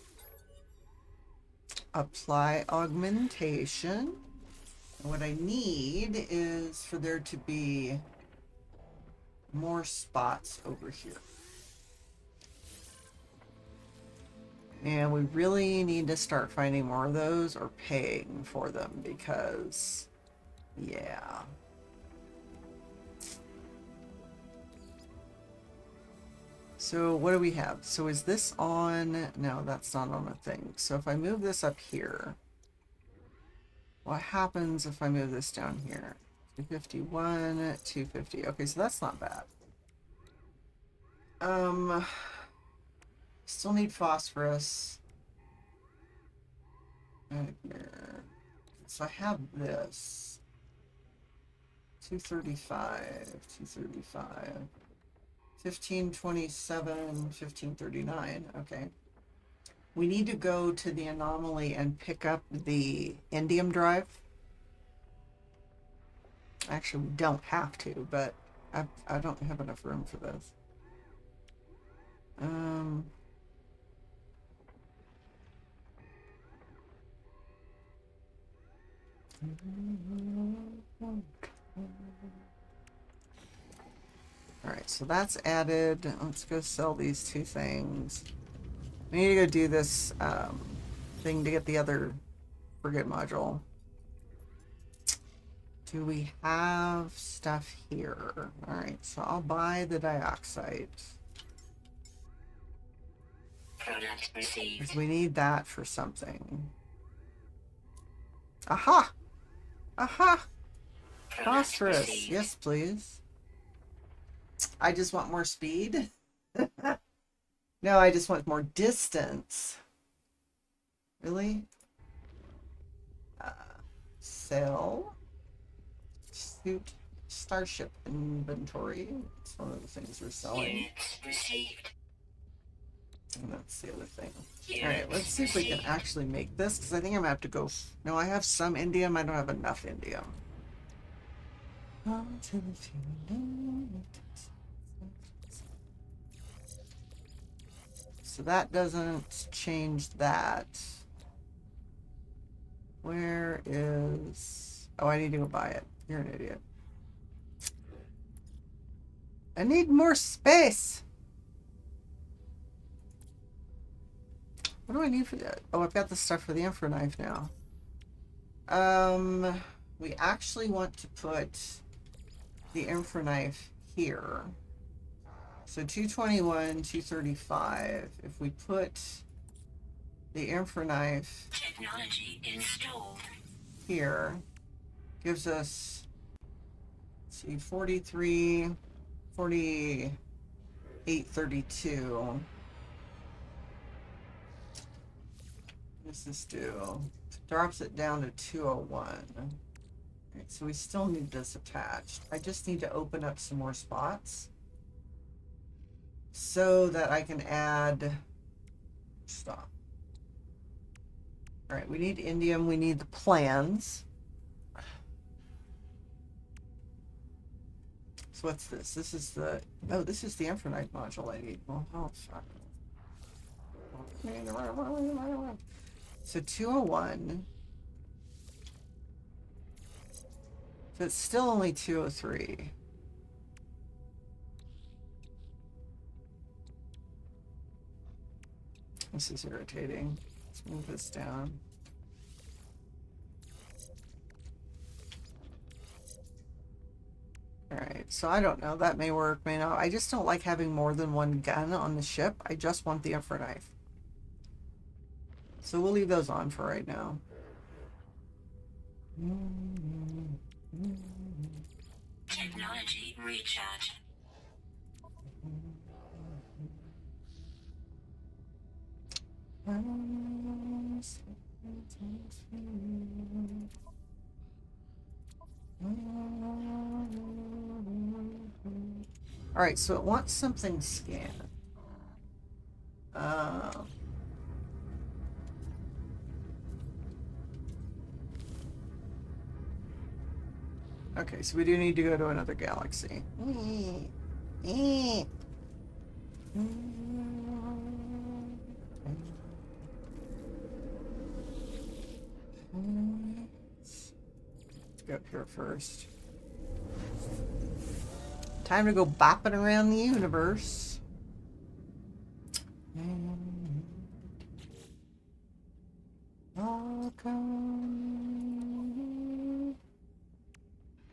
Apply augmentation. And what I need is for there to be more spots over here. And we really need to start finding more of those or paying for them because, yeah. So what do we have? So is this on? No, that's not on a thing. So if I move this up here, what happens if I move this down here? 251, 250. Okay, so that's not bad. Still need phosphorus. So I have this. 235, 235. 1527, 1539. Okay. We need to go to the anomaly and pick up the indium drive. Actually, we don't have to, but I don't have enough room for this. Alright, so that's added. Let's go sell these 2 things. We need to go do this thing to get the other frigate module. Do we have stuff here? Alright, so I'll buy the dioxide. Product received. Because we need that for something. Aha! Aha! Phosphorus! Yes, please. I just want more speed. No, I just want more distance. Really? Sell. Suit. Starship inventory. It's one of the things we're selling. Units received. And that's the other thing. Alright, let's see if we can actually make this, because I think I'm going to have to go... No, I have some indium. I don't have enough indium. So that doesn't change that. Where is... Oh, I need to go buy it. You're an idiot. I need more space! What do I need for that? Oh, I've got the stuff for the infra knife now. We actually want to put the infra knife here. So 221, 235. If we put the infra knife Technology installed. here, gives us, let's see, 43, 48, 32. What does this do? Drops it down to 201. Right, so we still need this attached. I just need to open up some more spots so that I can add stuff. All right, we need indium. We need the plans. So what's this? This is the... Oh, this is the infranite module I need. Well, oh, fuck. So 201. So it's still only 203. This is irritating. Let's move this down. Alright, so I don't know. That may work, may not. I just don't like having more than one gun on the ship. I just want the upper knife. So we'll leave those on for right now. Technology recharge. Alright, so it wants something scanned. Okay, so we do need to go to another galaxy. Let's go up here first. Time to go bopping around the universe.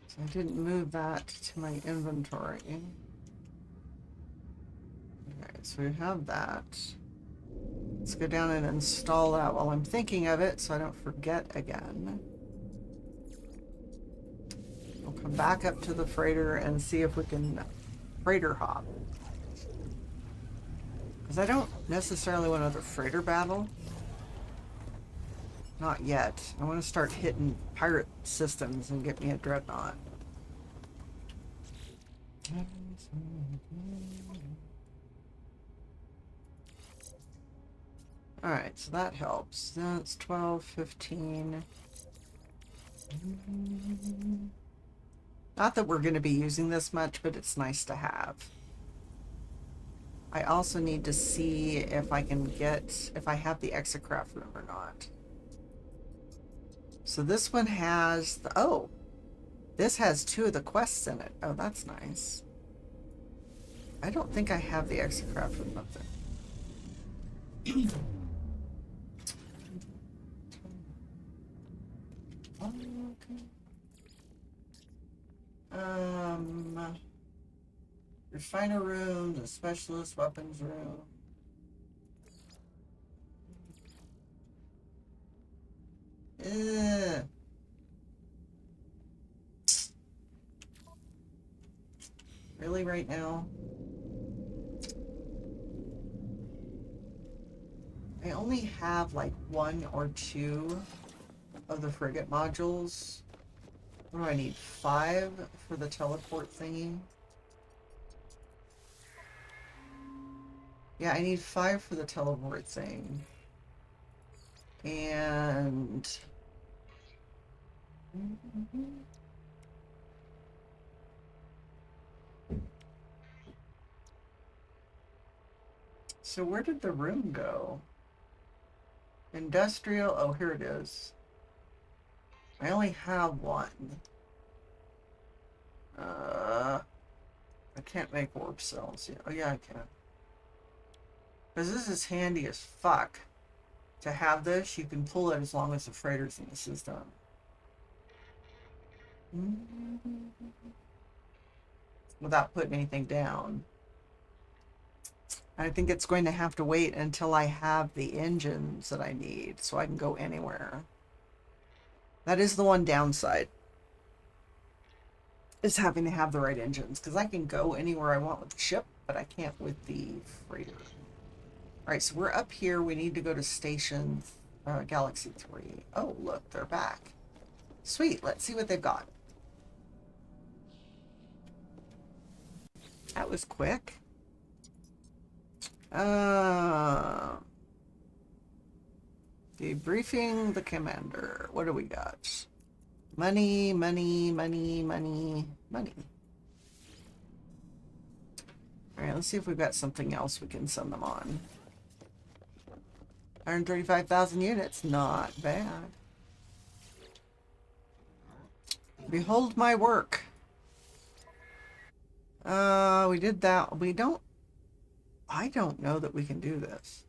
So I didn't move that to my inventory. Okay, so we have that. Let's go down and install that while I'm thinking of it so I don't forget again. We'll come back up to the freighter and see if we can freighter hop. Because I don't necessarily want another freighter battle. Not yet. I want to start hitting pirate systems and get me a dreadnought. Alright, so that helps. That's 12, 15. Not that we're going to be using this much, but it's nice to have. I also need to see if I can get, if I have the exocraft room or not. So this one has, oh, this has 2 of the quests in it. Oh, that's nice. I don't think I have the exocraft room up there. Refiner room, the specialist weapons room. Really, right now? I only have like 1 or 2 of the frigate modules. What do I need? 5 for the teleport thingy? Yeah, I need 5 for the teleport thing. And... So where did the room go? Industrial, oh, here it is. I only have 1. I can't make warp cells yet. Oh yeah, I can. Because this is handy as fuck. To have this, you can pull it as long as the freighter's in the system. Without putting anything down. I think it's going to have to wait until I have the engines that I need so I can go anywhere. That is the one downside. Is having to have the right engines. Because I can go anywhere I want with the ship, but I can't with the freighter. Alright, so we're up here. We need to go to Station Galaxy 3. Oh, look, they're back. Sweet, let's see what they've got. That was quick. Debriefing the commander. What do we got? Money, money, money, money, money. Alright, let's see if we've got something else we can send them on. 135,000 units. Not bad. Behold my work. We did that. We don't... I don't know that we can do this.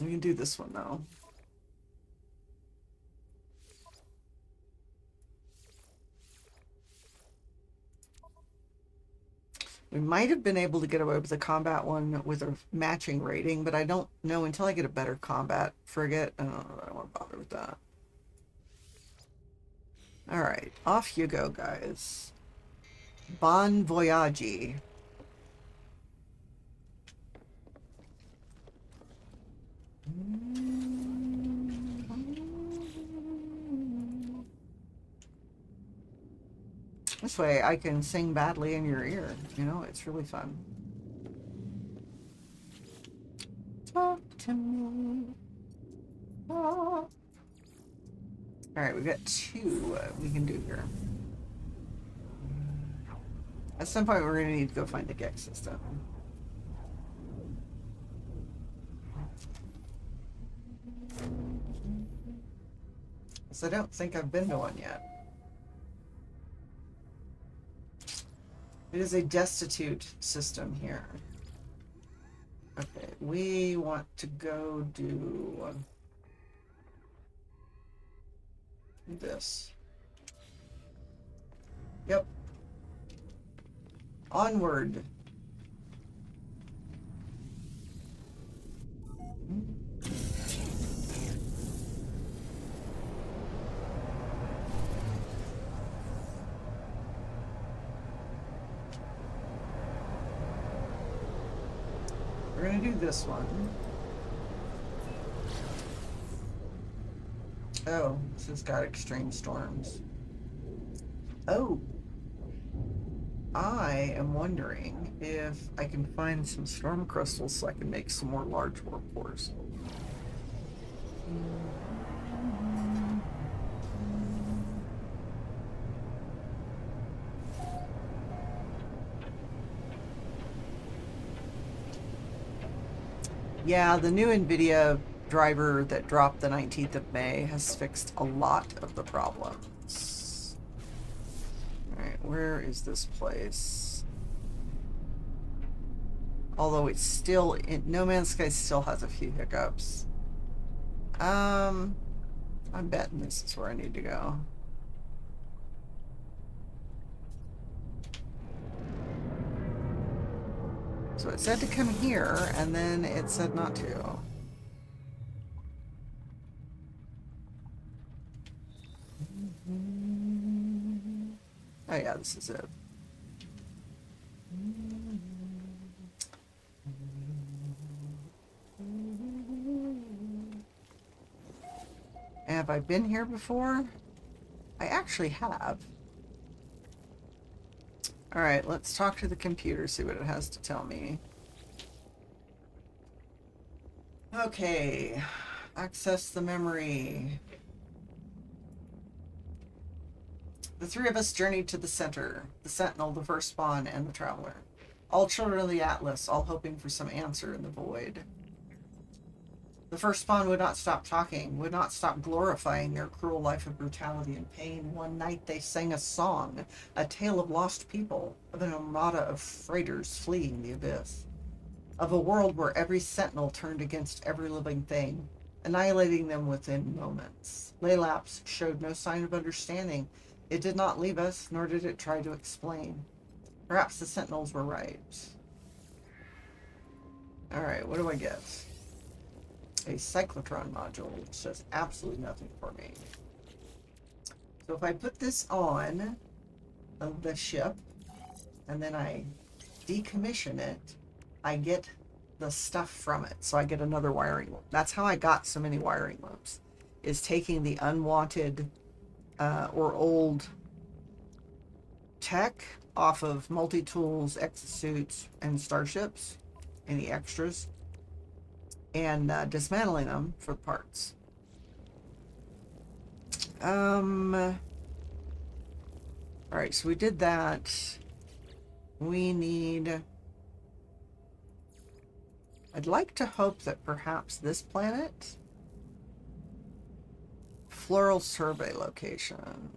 We can do this one though. We might have been able to get away with the combat one with a matching rating, but I don't know until I get a better combat frigate. I don't know that I want to bother with that. All right, off you go, guys. Bon voyage. This way I can sing badly in your ear. You know, it's really fun. Talk to me. Talk. All right, we've got two we can do here. At some point, we're going to need to go find the Gex system. So I don't think I've been to one yet. It is a destitute system here. Okay, we want to go do this. Yep. Onward. We're gonna do this one. Oh, this has got extreme storms. Oh. I am wondering if I can find some storm crystals so I can make some more large warp cores. Yeah, the new NVIDIA driver that dropped the 19th of May has fixed a lot of the problems. Alright, where is this place? Although it's still, No Man's Sky still has a few hiccups. I'm betting this is where I need to go. So it said to come here, and then it said not to. Oh yeah, this is it. Have I been here before? I actually have. Alright, let's talk to the computer, see what it has to tell me. Okay, access the memory. The three of us journeyed to the center, the Sentinel, the First Spawn, and the Traveler. All children of the Atlas, all hoping for some answer in the void. The First Spawn would not stop talking, would not stop glorifying their cruel life of brutality and pain. One night they sang a song, a tale of lost people, of an armada of freighters fleeing the abyss. Of a world where every sentinel turned against every living thing, annihilating them within moments. Laylapse showed no sign of understanding. It did not leave us, nor did it try to explain. Perhaps the sentinels were right. Alright, what do I get? A cyclotron module, which does absolutely nothing for me. So if I put this on the ship, and then I decommission it, I get the stuff from it. So I get another wiring loop. That's how I got so many wiring loops, is taking the unwanted or old tech off of multi-tools, exosuits, and starships, any extras, and dismantling them for parts. Alright, so we did that. We need... I'd like to hope that perhaps this planet... Floral survey location.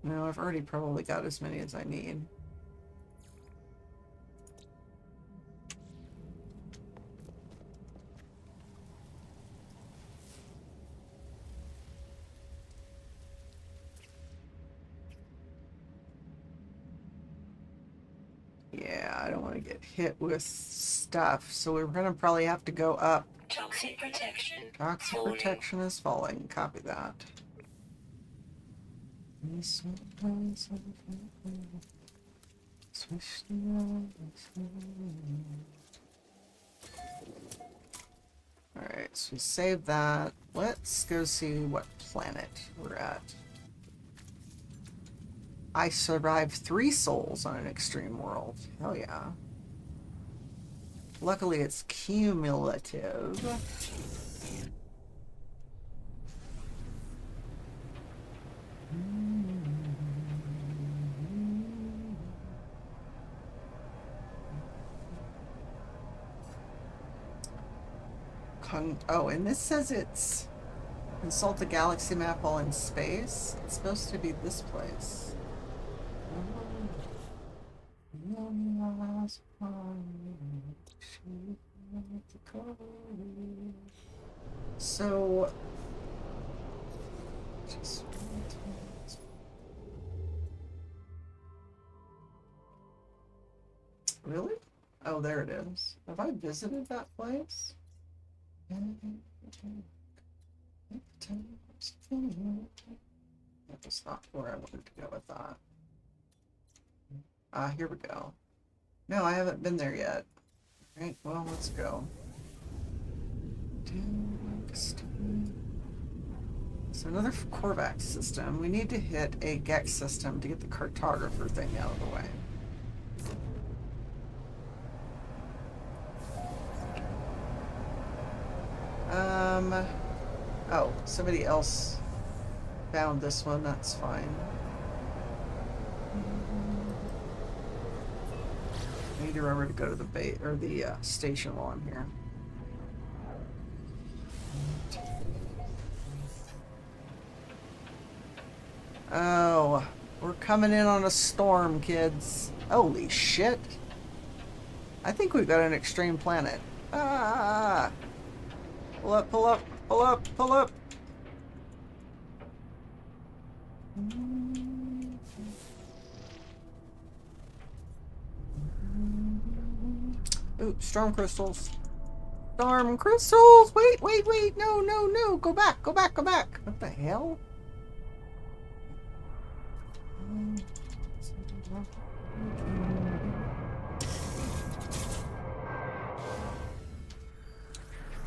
No, I've already probably got as many as I need. to get hit with stuff, so we're going to probably have to go up. Toxic protection. Toxic falling. protection is falling. Copy that. Alright, so we save that. Let's go see what planet we're at. I survived 3 souls on an extreme world. Hell yeah. Luckily it's cumulative. Oh, and this says it's consult the galaxy map while in space. It's supposed to be this place. So really? Oh, there it is. Have I visited that place? That was not where I wanted to go with that. Here we go. No, I haven't been there yet. Right, well, let's go. So another Korvax system. We need to hit a Gex system to get the cartographer thing out of the way. Oh, somebody else found this one. That's fine. I need to remember to go to the bait or the station while I'm here. Oh, we're coming in on a storm, kids. Holy shit. I think we've got an extreme planet. Ah! Pull up, pull up, pull up, pull up. Ooh, storm crystals. Storm crystals! Wait, wait, wait! No, no, no! Go back, go back, go back! What the hell?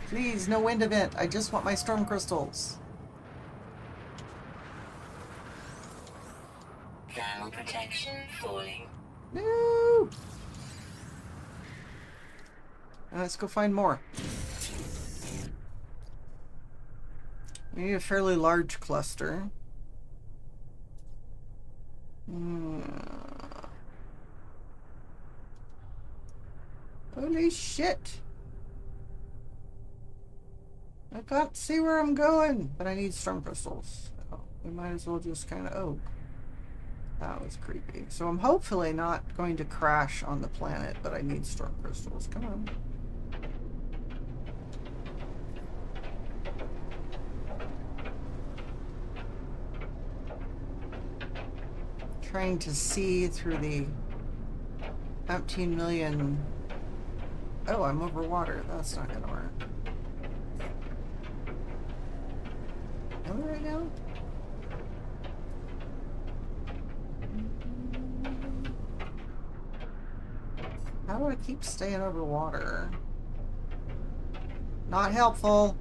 Please, no wind event. I just want my storm crystals. Thermal protection falling. No! Let's go find more. We need a fairly large cluster. Holy shit! I can't see where I'm going, but I need storm crystals. So we might as well just kind of... Oh. That was creepy. So I'm hopefully not going to crash on the planet, but I need storm crystals. Come on. Trying to see through the 15 million... Oh, I'm over water. That's not gonna work. Am I right now? How do I keep staying over water? Not helpful.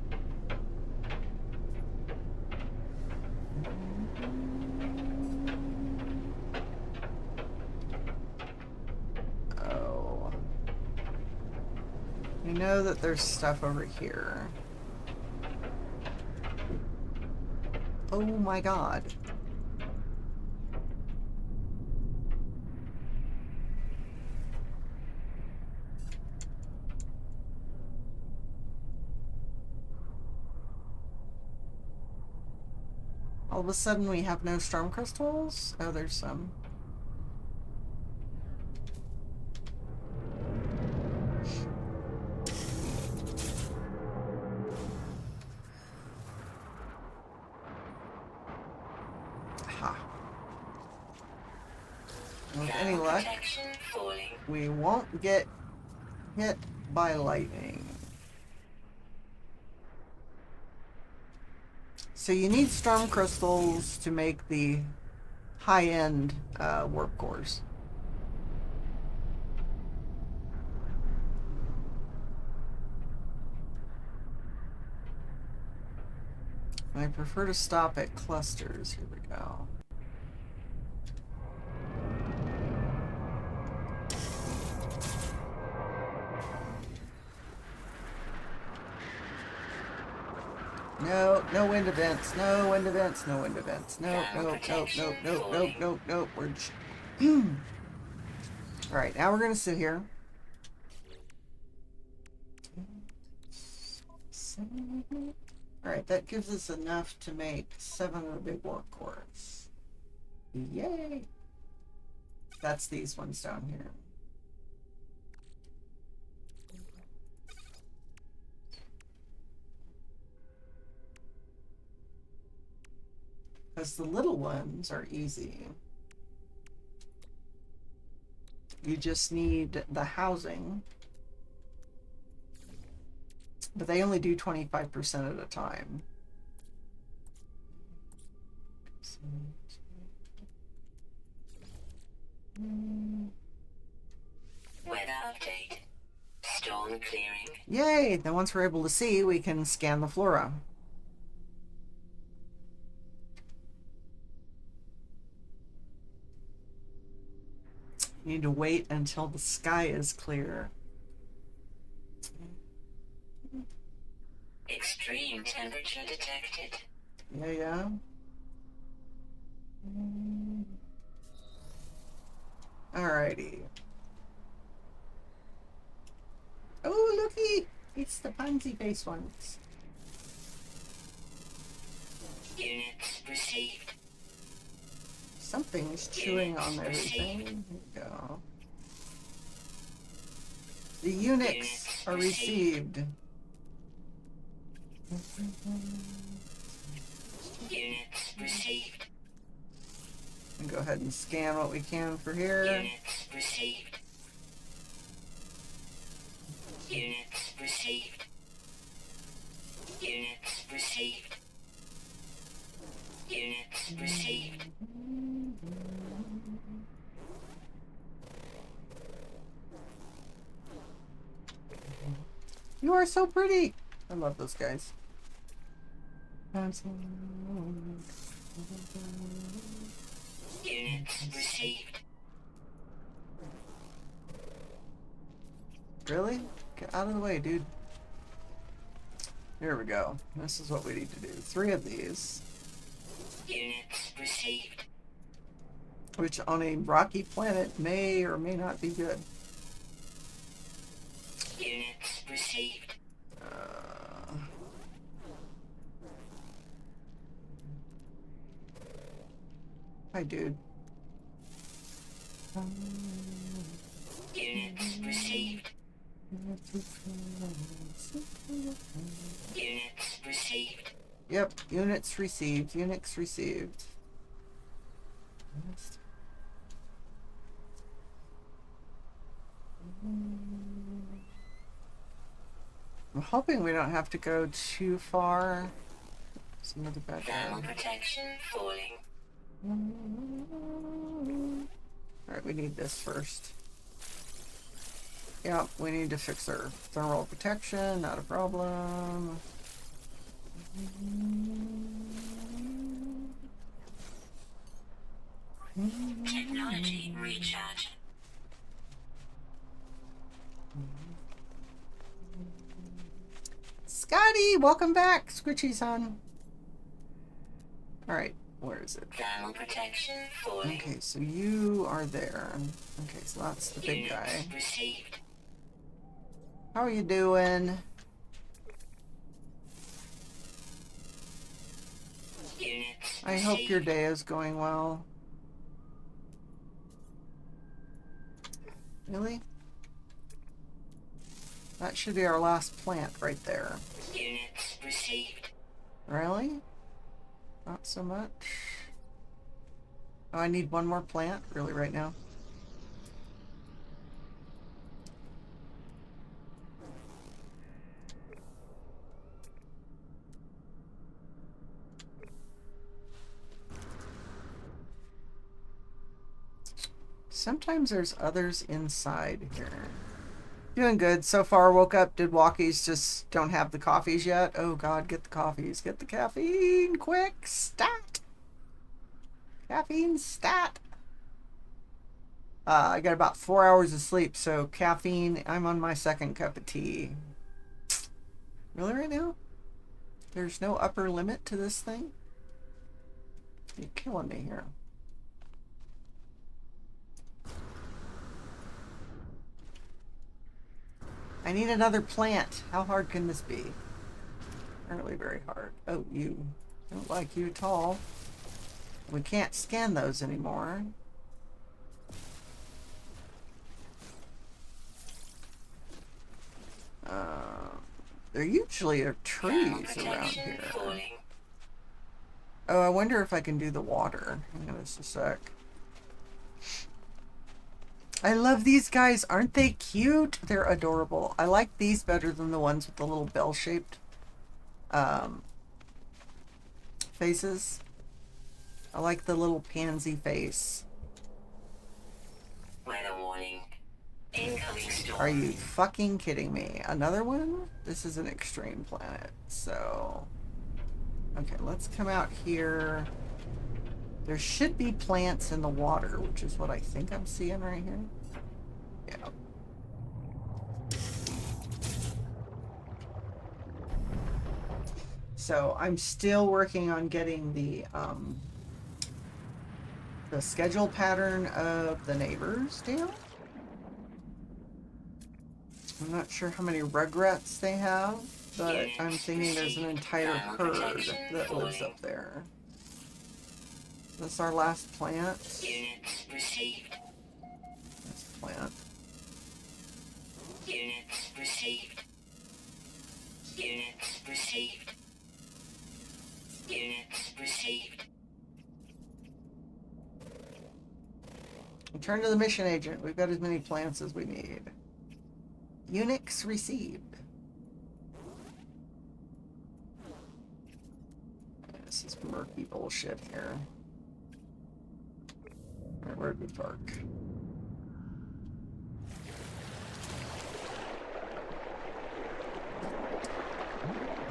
Oh. I know that there's stuff over here. Oh my god. All of a sudden we have no storm crystals? Oh, there's some. Ha. With any luck, Protection falling. we won't get hit by lightning. So you need storm crystals to make the high-end warp cores. I prefer to stop at clusters. Here we go. No, no wind events. No wind events. No wind events. No, no, no, no, no, no, no, no. We're just... All right, now we're gonna sit here. All right, that gives us enough to make 7 of the big warp cores. Yay! That's these ones down here. Because the little ones are easy. You just need the housing. But they only do 25% at a time. Weather update. Storm clearing. Yay! Then once we're able to see, we can scan the flora. You need to wait until the sky is clear. Extreme temperature detected. Yeah, yeah. Alrighty. Oh, looky! It's the pansy face ones. Units received. Something's chewing on everything. Here we go. The Unix are received. Units received. And go ahead and scan what we can for here. Units received. Units received. Units received. Units received. You are so pretty. I love those guys. Units received. Really? Get out of the way, dude. Here we go. This is what we need to do. 3 of these. Units received. Which on a rocky planet may or may not be good. Units received. Hi, dude. Units received. Units received. Yep, units received. Unix received. I'm hoping we don't have to go too far. Some of the Thermal background. protection falling. Alright, we need this first. Yeah, we need to fix our thermal protection, not a problem. Technology recharge. Scotty, welcome back, Squishy-san. Alright, where is it? Thermal protection falling. Okay, so you are there. Okay, so that's the big guy. Units received. How are you doing? Units I hope your received. day is going well. Really? That should be our last plant right there. Units received. Really? Not so much. Oh, I need one more plant? Really, right now? Sometimes there's others inside here. Doing good. So far, woke up, did walkies, just don't have the coffees yet. Oh god, get the coffees. Get the caffeine, quick, stat. Caffeine, stat. I got about 4 hours of sleep, so caffeine, I'm on my second cup of tea. Really right now? There's no upper limit to this thing? You're killing me here. I need another plant. How hard can this be? Apparently very hard. Oh, you. I don't like you at all. We can't scan those anymore. There usually are trees around here. Oh, I wonder if I can do the water. Hang on just a sec. I love these guys. Aren't they cute? They're adorable. I like these better than the ones with the little bell-shaped faces. I like the little pansy face. Weather warning. Incoming storm. Are you fucking kidding me? Another one? This is an extreme planet, so... Okay, let's come out here. There should be plants in the water, which is what I think I'm seeing right here. Yeah. So I'm still working on getting the schedule pattern of the neighbors down. I'm not sure how many rugrats they have, but I'm thinking there's an entire herd that lives up there. This is our last plant. Units received. This plant. Units received. Units received. Units received. Return to the mission agent. We've got as many plants as we need. Unix received. This is murky bullshit here. Alright, where'd we park?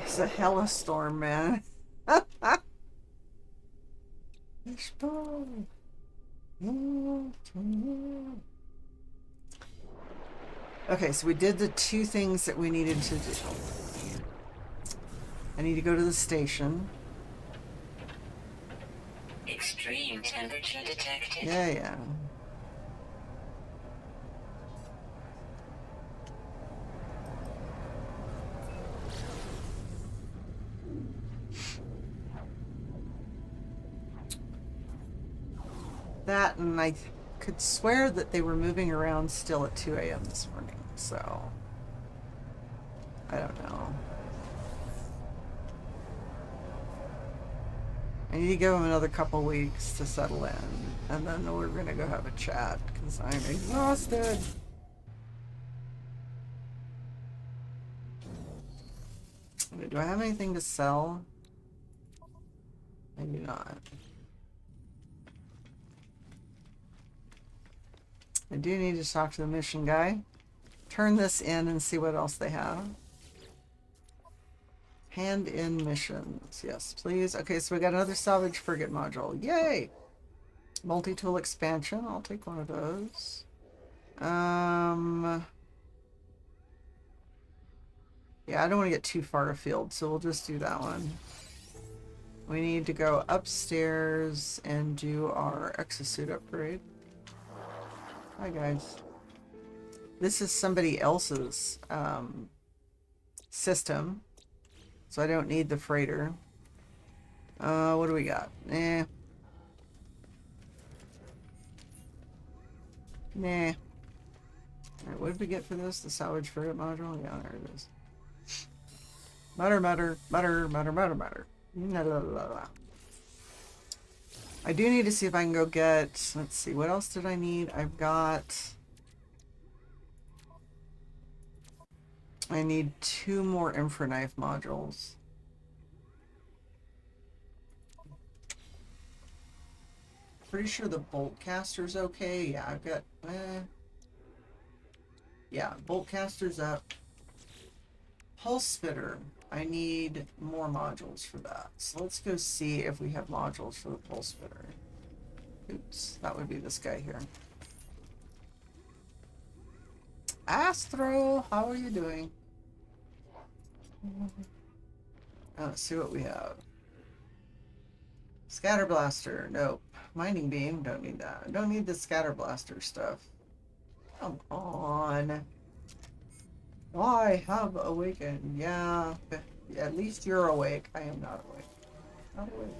It's a hella storm, man. Okay, so we did the two things that we needed to do. I need to go to the station. Extreme temperature detected. Yeah. That, and I could swear that they were moving around still at 2 a.m. this morning, so I don't know. I need to give them another couple weeks to settle in, and then we're gonna go have a chat, because I'm exhausted. Do I have anything to sell? Maybe not. I do need to talk to the mission guy. Turn this in and see what else they have. Hand in missions. Yes, please. Okay, so we got another salvage frigate module. Yay! Multi-tool expansion. I'll take one of those. Yeah, I don't want to get too far afield, so we'll just do that one. We need to go upstairs and do our exosuit upgrade. Hi, guys. This is somebody else's system, so I don't need the freighter. What do we got? Nah. Alright, what did we get for this? The salvage frigate module? Yeah, there it is. Mutter. I do need to see if I can go get... Let's see, what else did I need? I need 2 more infraknife modules. Pretty sure the bolt caster's okay. Yeah, I've got, yeah, bolt caster's up. Pulse spitter. I need more modules for that. So let's go see if we have modules for the pulse spitter. Oops, that would be this guy here. Astro, how are you doing? Let's see what we have. Scatter blaster, nope. Mining beam, don't need that. Don't need the scatter blaster stuff. Come on. I have awakened. Yeah, at least you're awake. I am not awake. Not awake.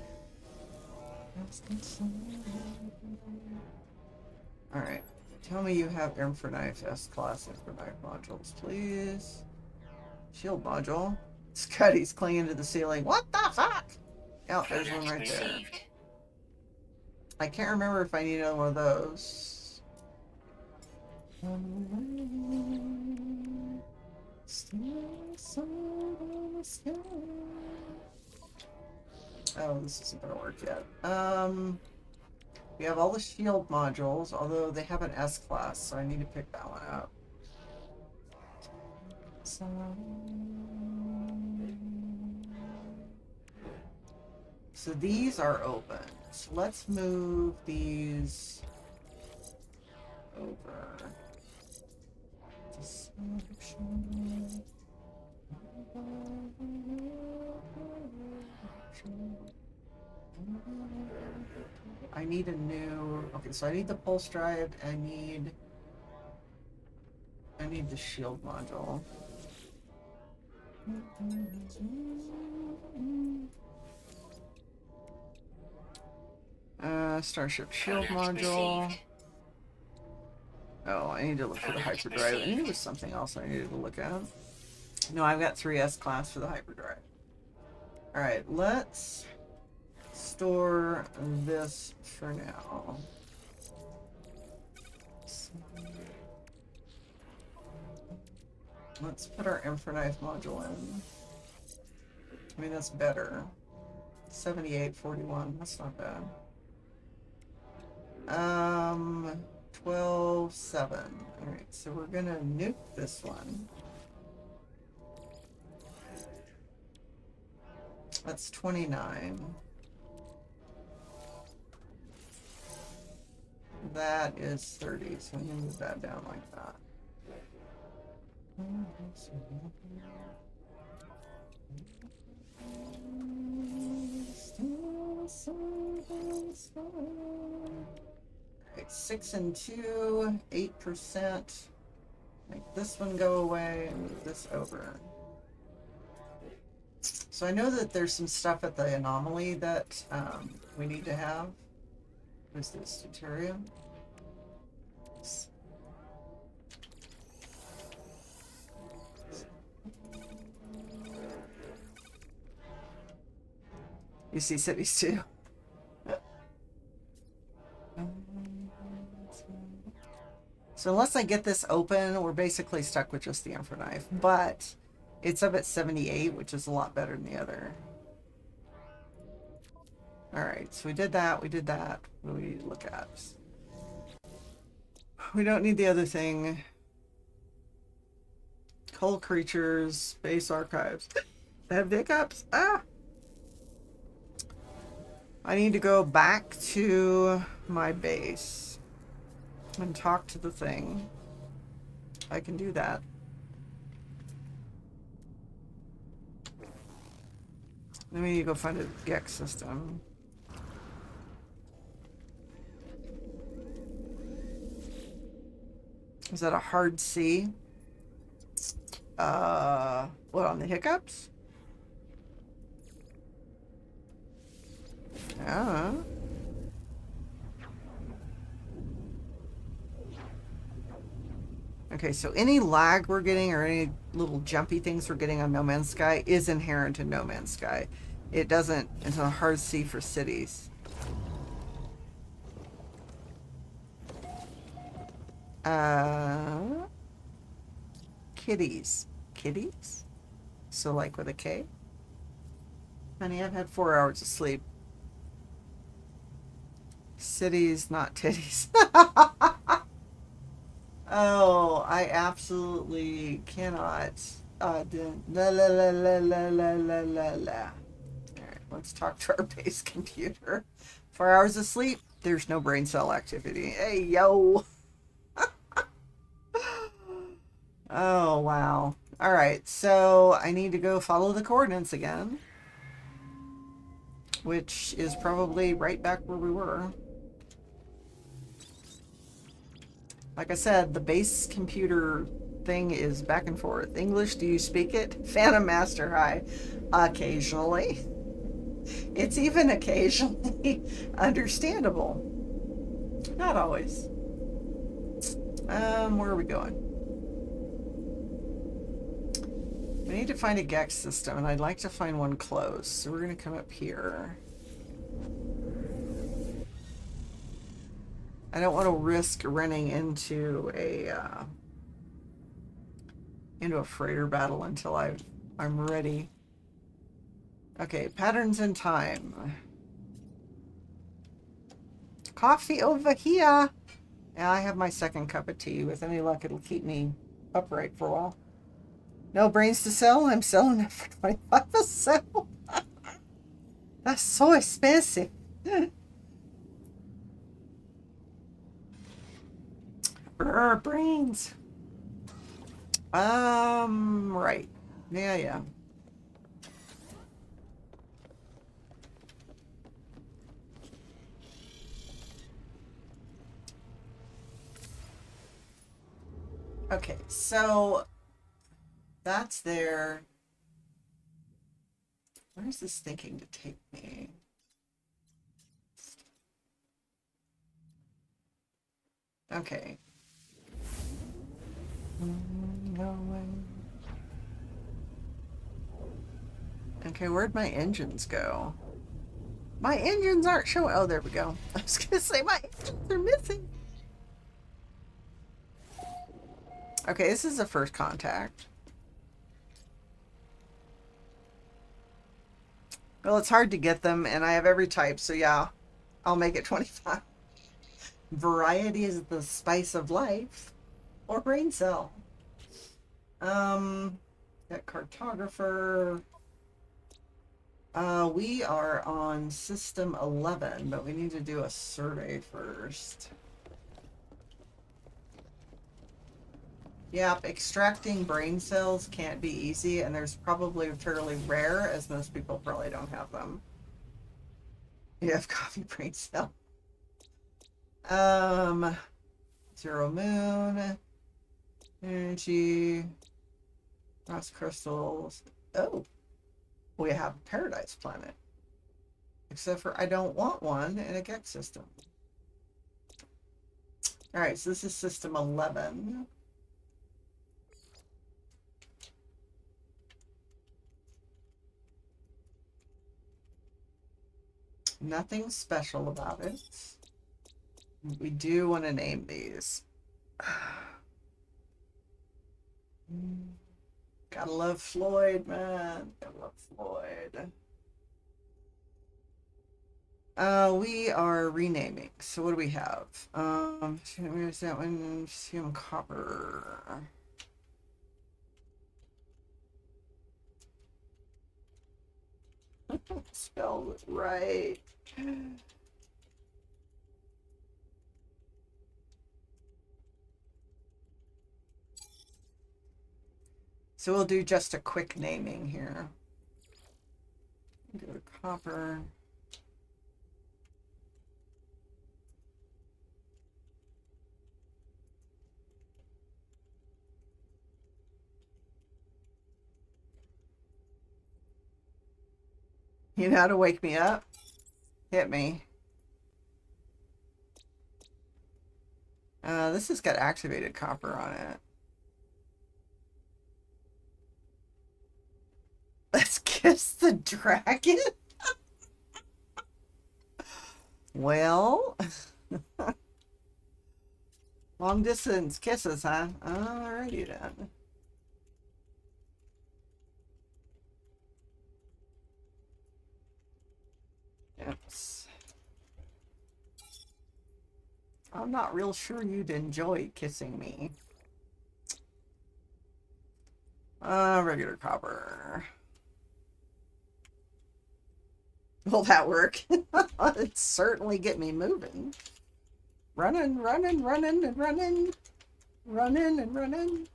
Alright. Tell me you have Inferknife S-Class Inferknife modules, please. Shield module. Scuddy's clinging to the ceiling. What the fuck? Oh, there's one right there. I can't remember if I need another one of those. Oh, this isn't gonna work yet. We have all the shield modules, although they have an S-Class, so I need to pick that one up. So these are open. So let's move these over. I need a new. Okay, so I need the pulse drive. I need the shield module. Starship shield module. Oh, I need to look for the hyperdrive. I knew there was something else I needed to look at. No, I've got 3 S-Class for the hyperdrive. Alright, let's store this for now. Let's put our Inferknife module in. I mean, that's better. 7841, that's not bad. 12.7. Alright, so we're gonna nuke this one. That's 29. That is 30, so I'm gonna move that down like that. Alright, 6 and 2, 8%. Make this one go away and move this over. So I know that there's some stuff at the anomaly that we need to have. What is this? Deuterium? You see cities too. So unless I get this open, we're basically stuck with just the Inferknife. But it's up at 78, which is a lot better than the other. Alright, so we did that, we did that. What do we need to look at? We don't need the other thing. Cold creatures, space archives. They have hiccups. Ah! I need to go back to my base and talk to the thing. I can do that. Then we need to go find a Gex system. Is that a hard C? What, on the hiccups? Yeah. Okay, so any lag we're getting or any little jumpy things we're getting on No Man's Sky is inherent in No Man's Sky. It doesn't, it's a hard C for cities. Kitties. Kitties? So like with a K? Honey, I've had 4 hours of sleep. Cities, not titties. Oh, I absolutely cannot. La la la la la la la la la. All right, let's talk to our base computer. 4 hours of sleep, there's no brain cell activity. Hey, yo. Oh, wow. All right, so I need to go follow the coordinates again, which is probably right back where we were. Like I said, the base computer thing is back and forth. English, do you speak it? Phantom Master, hi. Occasionally. It's even occasionally understandable. Not always. Where are we going? We need to find a GEX system, and I'd like to find one close. So we're going to come up here. I don't want to risk running into a freighter battle until I'm ready. Okay, patterns in time. Coffee over here. Yeah, I have my second cup of tea. With any luck, it'll keep me upright for a while. No brains to sell? I'm selling it for 25 a cell. That's so expensive. Brains. Right. Yeah, yeah. Okay, so that's there. Where's this thinking to take me? Okay. No way. Okay, where'd my engines go? My engines aren't showing. Oh, there we go. I was gonna say my engines are missing. Okay, this is the first contact. Well, it's hard to get them, and I have every type, so yeah, I'll make it 25. Variety is the spice of life. Or brain cell. Got cartographer. We are on system 11, but we need to do a survey first. Yep, extracting brain cells can't be easy, and there's probably fairly rare, as most people probably don't have them. You have coffee brain cell. Zero moon, energy, frost crystals. Oh, we have paradise planet. Except for I don't want one in a GEX system. All right, so this is system 11. Nothing special about it. We do want to name these. Gotta love Floyd, man. Gotta love Floyd. We are renaming. So what do we have? Where's that one? Museum copper. Spelled it right. So we'll do just a quick naming here. Go to copper. You know how to wake me up? Hit me. This has got activated copper on it. Let's kiss the dragon? Well, long distance kisses, huh? Alrighty then. Yes. I'm not real sure you'd enjoy kissing me. Regular copper. Will that work? It'd certainly get me moving. Running, running, running, and running. Running and running.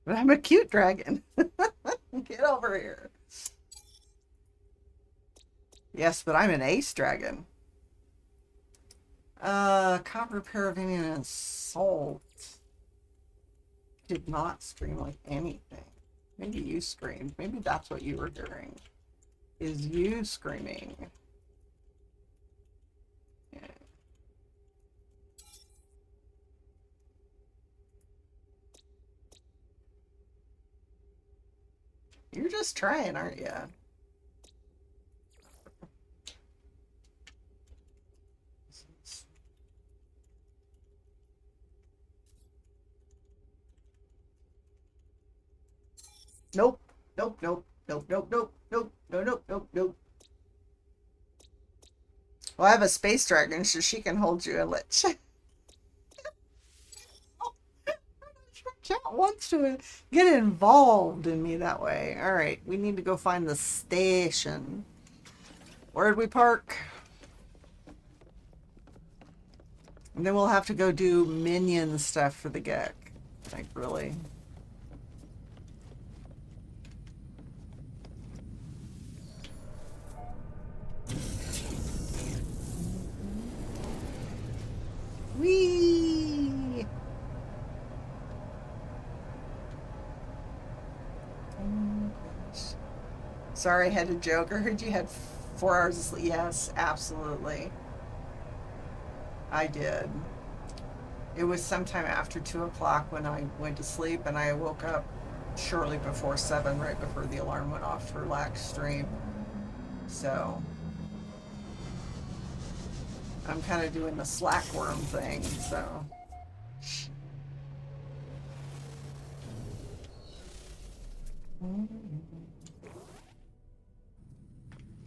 But I'm a cute dragon. Get over here. Yes, but I'm an ace dragon. Copper, Paravinian, and Salt. Did not scream like anything. Maybe you screamed. Maybe that's what you were hearing. Is you screaming. Yeah. You're just trying, aren't you? Nope. Nope, nope, nope, nope, nope, nope, no, nope, nope, nope. Well, I have a space dragon, so she can hold you a lich. Chat wants to get involved in me that way. All right, we need to go find the station. Where'd we park? And then we'll have to go do minion stuff for the Gek. Like, really? Whee! Sorry, I had a joke. I heard you had 4 hours of sleep. Yes, absolutely. I did. It was sometime after 2 o'clock when I went to sleep, and I woke up shortly before 7, right before the alarm went off for Lack's stream. So I'm kind of doing the slack worm thing, so.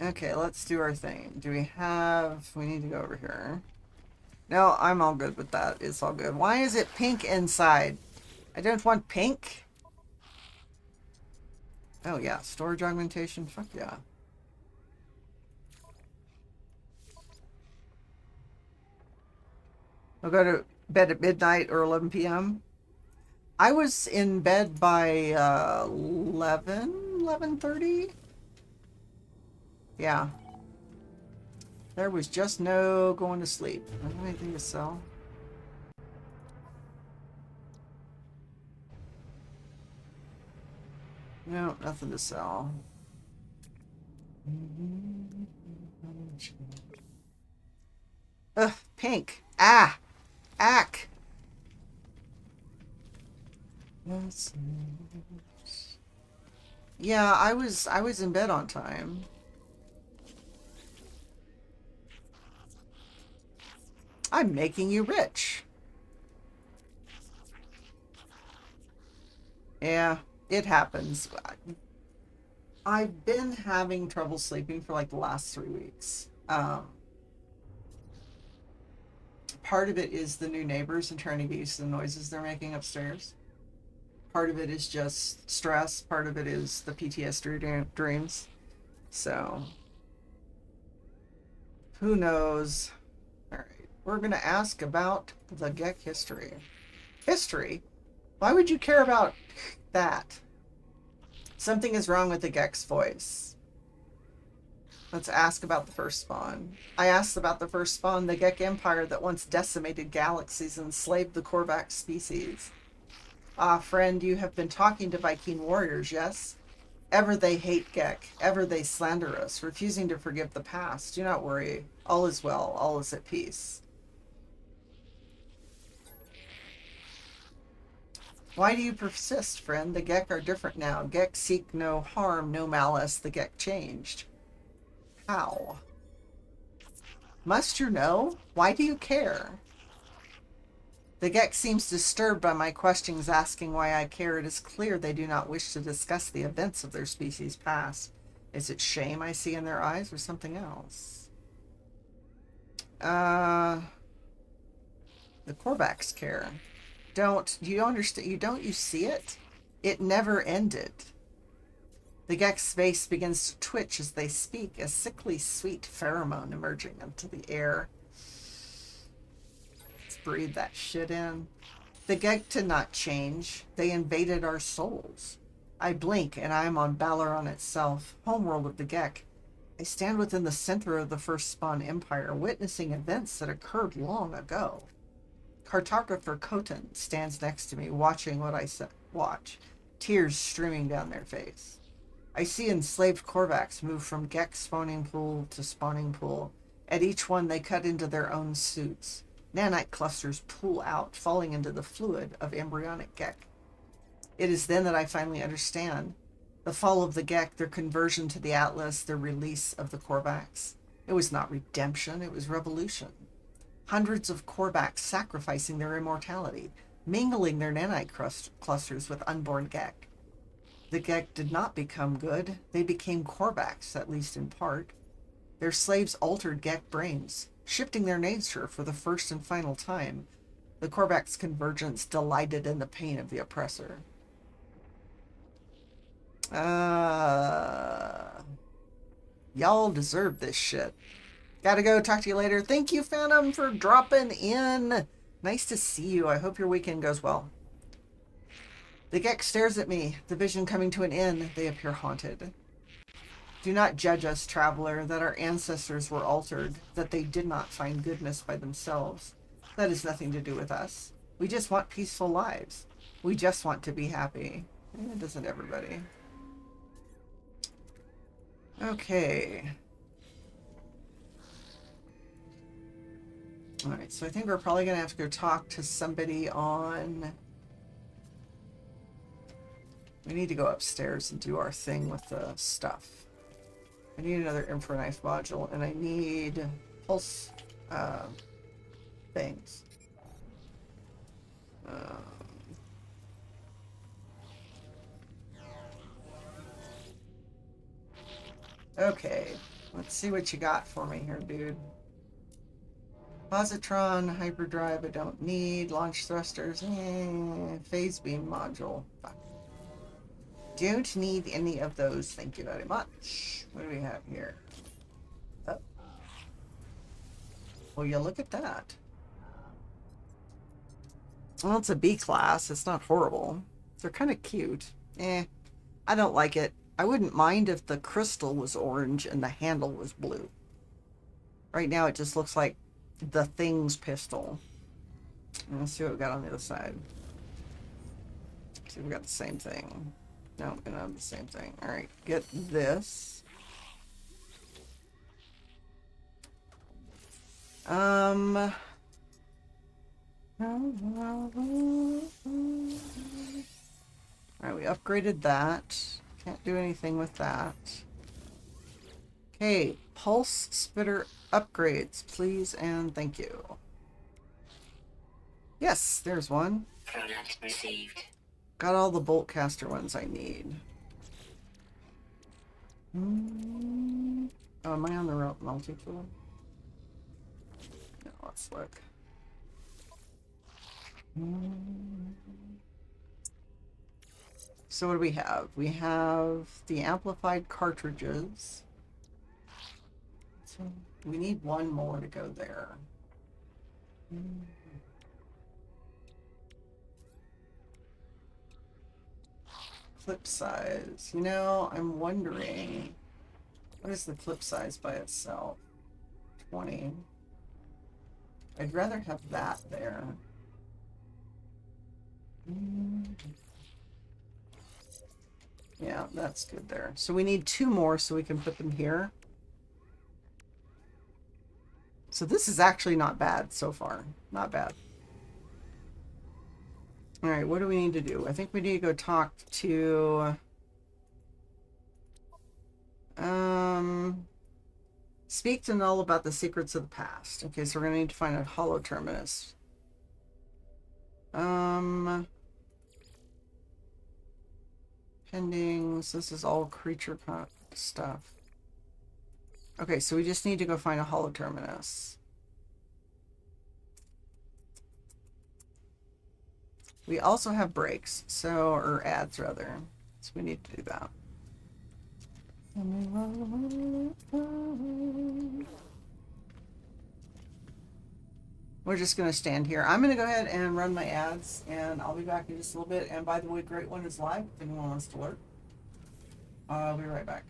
Okay, let's do our thing. Do we need to go over here. No, I'm all good with that. It's all good. Why is it pink inside? I don't want pink. Oh yeah, storage augmentation. Fuck yeah. I'll go to bed at midnight or 11 p.m. I was in bed by 11:30. Yeah. There was just no going to sleep. I don't have anything to sell. No, nothing to sell. Ugh, pink. Ah! Ack! Yeah, I was in bed on time. I'm making you rich. Yeah, it happens. I've been having trouble sleeping for like the last 3 weeks. Part of it is the new neighbors and trying to get used to the noises they're making upstairs. Part of it is just stress. Part of it is the PTSD dreams. So, who knows? All right, we're going to ask about the Gek history. History? Why would you care about that? Something is wrong with the Gek's voice. Let's ask about the first spawn. I asked about the first spawn, the Gek Empire that once decimated galaxies and enslaved the Korvax species. Ah, friend, you have been talking to Viking warriors, yes? Ever they hate Gek, ever they slander us, refusing to forgive the past. Do not worry. All is well, all is at peace. Why do you persist, friend? The Gek are different now. Gek seek no harm, no malice. The Gek changed. How? Must you know? Why do you care? The Gek seems disturbed by my questions, asking why I care. It is clear they do not wish to discuss the events of their species' past. Is it shame I see in their eyes or something else? The Korvax care. You understand? You see it? It never ended. The Gek's face begins to twitch as they speak, a sickly sweet pheromone emerging into the air. Let's breathe that shit in. The Gek did not change. They invaded our souls. I blink and I am on Balaron itself, homeworld of the Gek. I stand within the center of the first Spawn Empire, witnessing events that occurred long ago. Cartographer Khotan stands next to me, watching what I watch, tears streaming down their face. I see enslaved Korvax move from Gek spawning pool to spawning pool. At each one, they cut into their own suits. Nanite clusters pool out, falling into the fluid of embryonic Gek. It is then that I finally understand. The fall of the Gek, their conversion to the Atlas, their release of the Korvax. It was not redemption, it was revolution. Hundreds of Korvax sacrificing their immortality, mingling their nanite clusters with unborn Gek. The Gek did not become good, they became Korvax, at least in part. Their slaves altered Gek brains, shifting their nature for the first and final time. The Korvax convergence delighted in the pain of the oppressor. Y'all deserve this shit. Gotta go. Talk to you later. Thank you, Phantom, for dropping in. Nice to see you. I hope your weekend goes well. The Gek stares at me, the vision coming to an end. They appear haunted. Do not judge us, traveler, that our ancestors were altered, that they did not find goodness by themselves. That has nothing to do with us. We just want peaceful lives. We just want to be happy. Doesn't everybody? Okay. Alright, so I think we're probably going to have to go talk to somebody on... We need to go upstairs and do our thing with the stuff. I need another Infraknife module, and I need pulse things. Okay, let's see what you got for me here, dude. Positron, hyperdrive I don't need, launch thrusters, phase beam module. Fuck. Don't need any of those, thank you very much. What do we have here? Oh. Well, you look at that. Well, it's a B class, it's not horrible. They're kind of cute. I don't like it. I wouldn't mind if the crystal was orange and the handle was blue. Right now it just looks like the Thing's pistol. Let's see what we got on the other side. See if we got the same thing. No, we don't have the same thing. Alright, get this. Alright, we upgraded that. Can't do anything with that. Okay, pulse spitter upgrades, please and thank you. Yes, there's one. Product received. Got all the bolt caster ones I need. Oh, am I on the multi-tool? No, let's look. So what do we have? We have the amplified cartridges. So we need one more to go there. Clip size. You know, I'm wondering, what is the clip size by itself? 20. I'd rather have that there. Yeah, that's good there. So we need two more so we can put them here. So this is actually not bad so far. Not bad. Alright, what do we need to do? I think we need to go talk to... Speak to Null about the secrets of the past. Okay, so we're going to need to find a hollow terminus. Pendings. This is all creature... stuff. Okay, so we just need to go find a holo terminus. We also have brakes, so, or ads rather. So we need to do that. We're just going to stand here. I'm going to go ahead and run my ads, and I'll be back in just a little bit. And by the way, Great One is live if anyone wants to lurk. I'll be right back.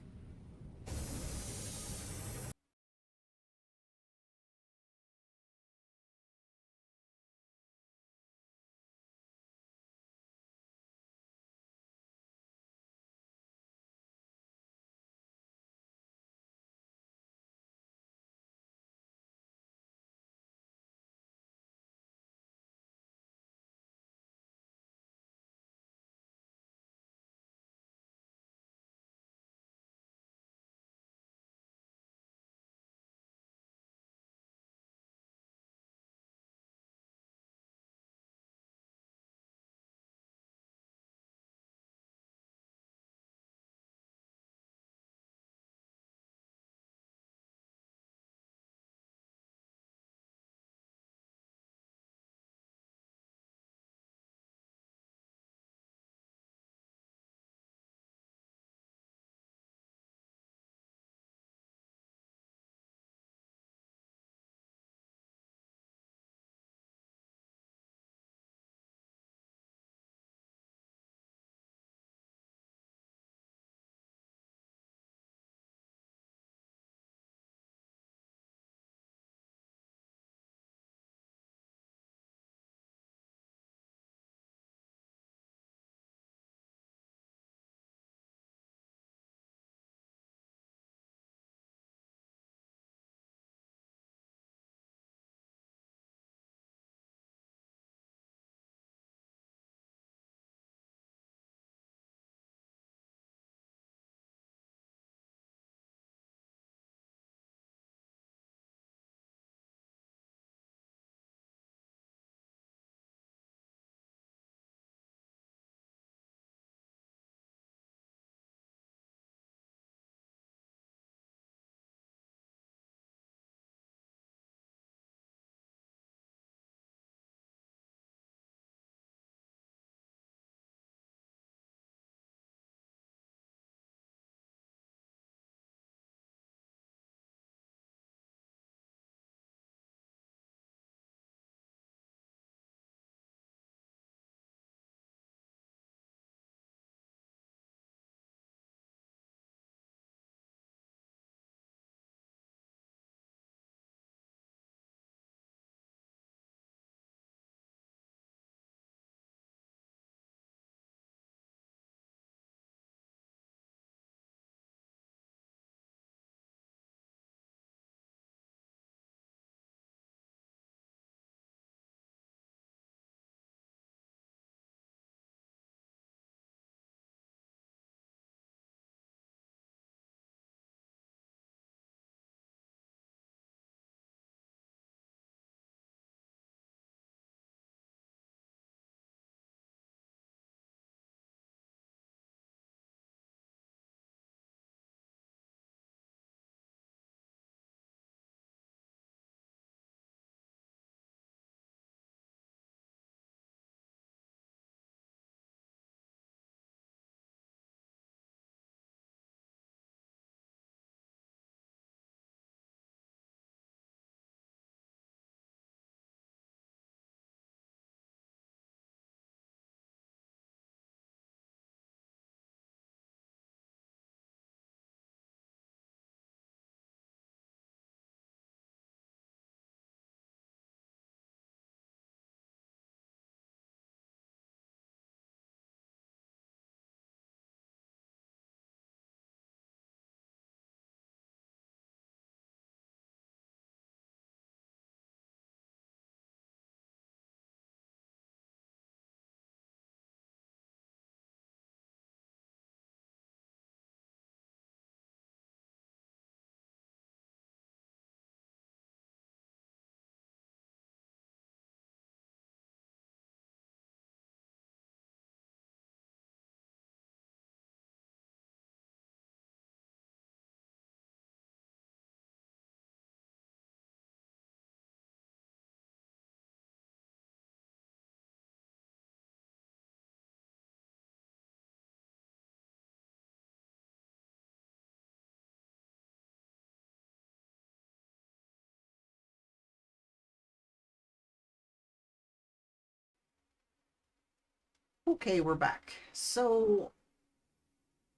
Okay, we're back. So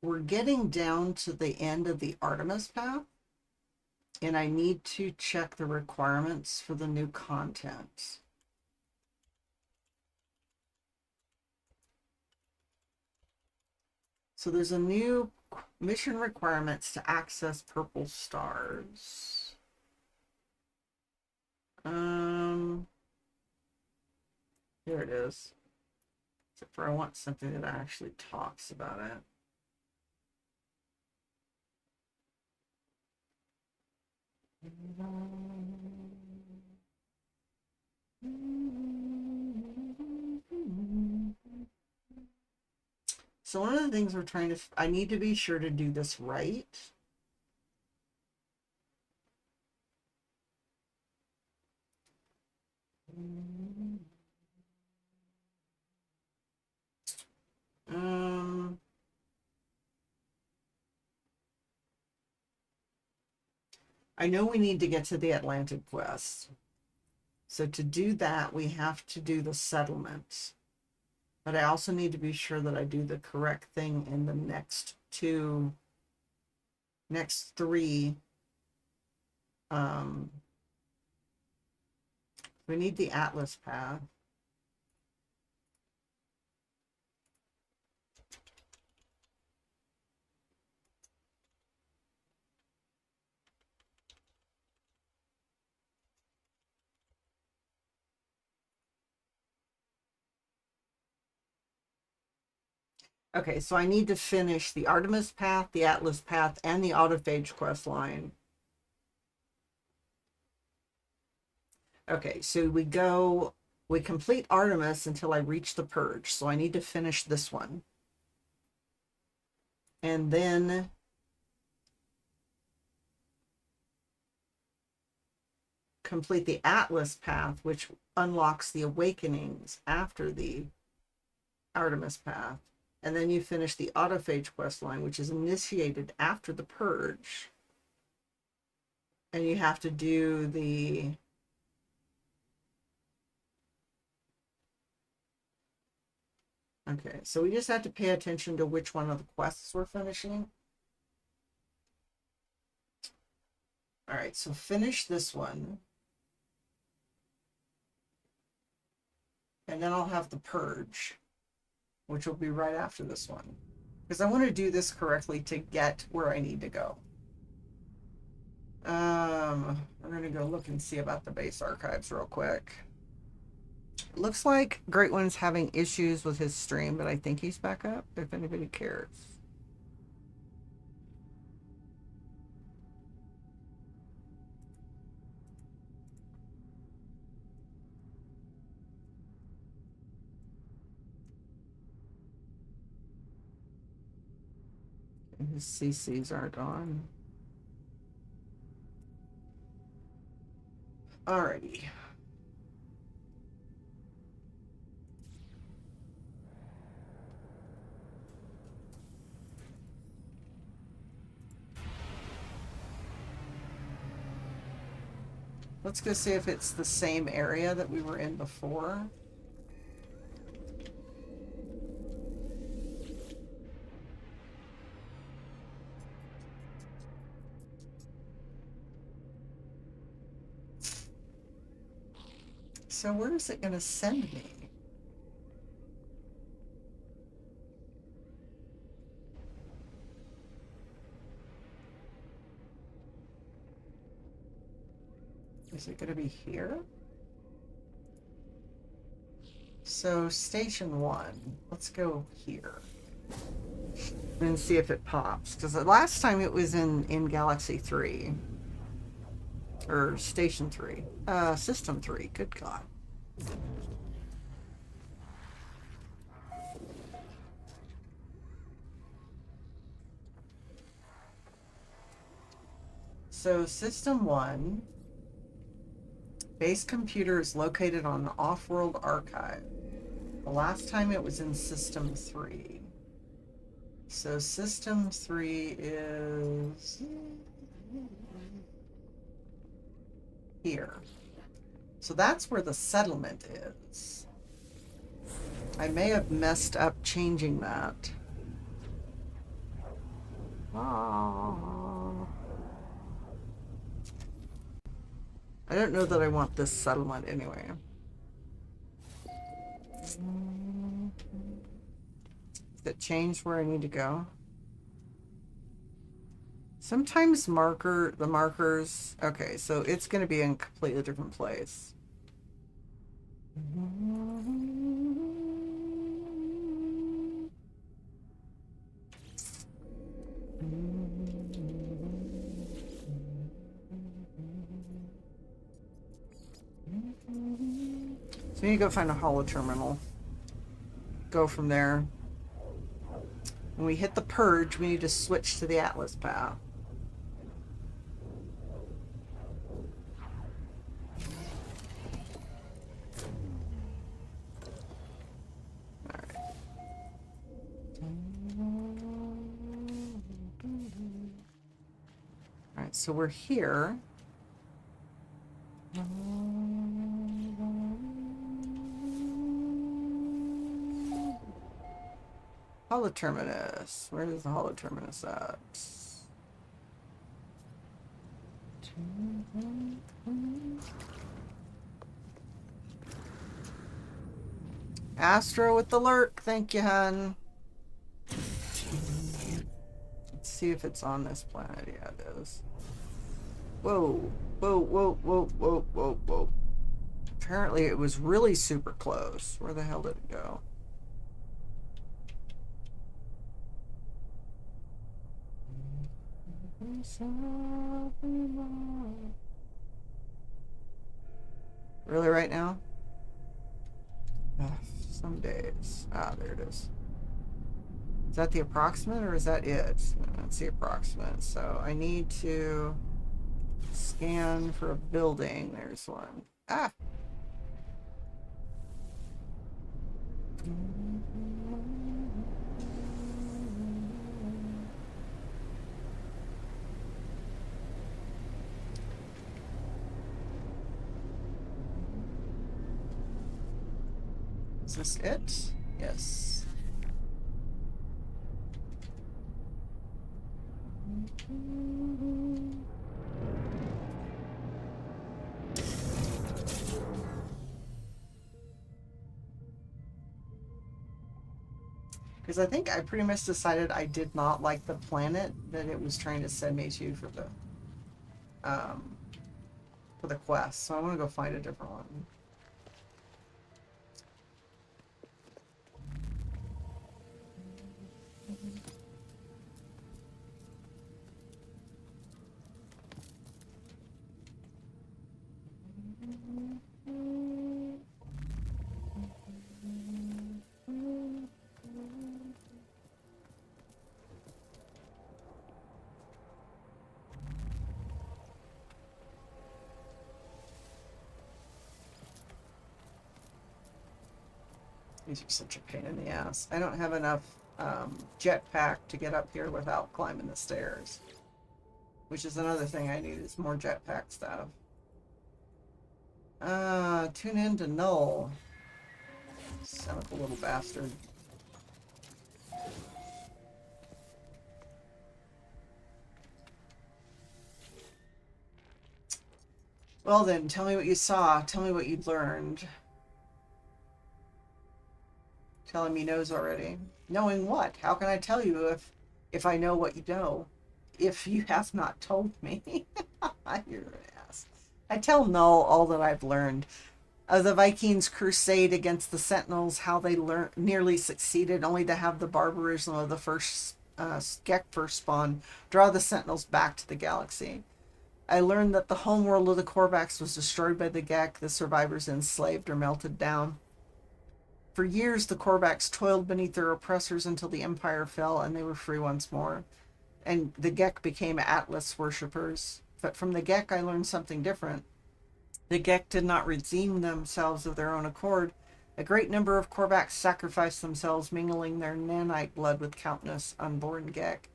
we're getting down to the end of the Artemis path, and I need to check the requirements for the new content. So there's a new mission requirements to access purple stars. Here it is. Except for I want something that actually talks about it. So one of the things we're trying to, I need to be sure to do this right. I know we need to get to the Atlantic quest. So to do that, we have to do the settlement. But I also need to be sure that I do the correct thing in the next three. We need the Atlas path. Okay, so I need to finish the Artemis path, the Atlas path, and the autophage quest line. Okay, so we complete Artemis until I reach the purge. So I need to finish this one. And then complete the Atlas path, which unlocks the awakenings after the Artemis path. And then you finish the autophage quest line, which is initiated after the purge. And you have to do the okay, so we just have to pay attention to which one of the quests we're finishing. All right, so finish this one. And then I'll have the purge, which will be right after this one. Because I want to do this correctly to get where I need to go. We're going to go look and see about the base archives real quick. Looks like Great One's having issues with his stream, but I think he's back up, if anybody cares. And his CCs aren't on. Alrighty. Let's go see if it's the same area that we were in before. So where is it going to send me? Is it going to be here? So station 1, let's go here and see if it pops. Because the last time it was in Galaxy 3 or Station 3, System 3. Good God. So System 1, base computer is located on an off-world archive. The last time it was in System 3. So System 3 is here. So that's where the settlement is. I may have messed up changing that. Ah. I don't know that I want this settlement anyway. Does it change where I need to go? Sometimes the markers, okay, so it's going to be in a completely different place. So we need to go find a holo terminal. Go from there. When we hit the purge, we need to switch to the Atlas path. Alright, so we're here. Holoterminus. Where is the holoterminus at? Astro with the lurk. Thank you, hun. Let's see if it's on this planet. Yeah, it is. Whoa. Whoa, whoa, whoa, whoa, whoa, whoa. Apparently it was really super close. Where the hell did it go? Really right now? Some days. Ah, there it is. Is that the approximate or is that it? That's the approximate. So I need to scan for a building. There's one. Ah! Is this it? Yes. Because I think I pretty much decided I did not like the planet that it was trying to send me to for the quest. So I want to go find a different one. These are such a pain in the ass. I don't have enough jetpack to get up here without climbing the stairs. Which is another thing I need is more jetpack stuff. Tune in to Null. Son of a little bastard. Well then, tell me what you saw. Tell me what you learned. Tell him he knows already. Knowing what? How can I tell you if I know what you know? If you have not told me. You're an ass. I tell Null all that I've learned. Of the Vikings' crusade against the Sentinels, how they nearly succeeded, only to have the barbarism of the first Gek first spawn draw the Sentinels back to the galaxy. I learned that the homeworld of the Korvax was destroyed by the Gek, the survivors enslaved or melted down. For years, the Korvax toiled beneath their oppressors until the Empire fell and they were free once more. And the Gek became Atlas worshippers. But from the Gek, I learned something different. The Gek did not redeem themselves of their own accord. A great number of Korvax sacrificed themselves, mingling their nanite blood with countless unborn Gek.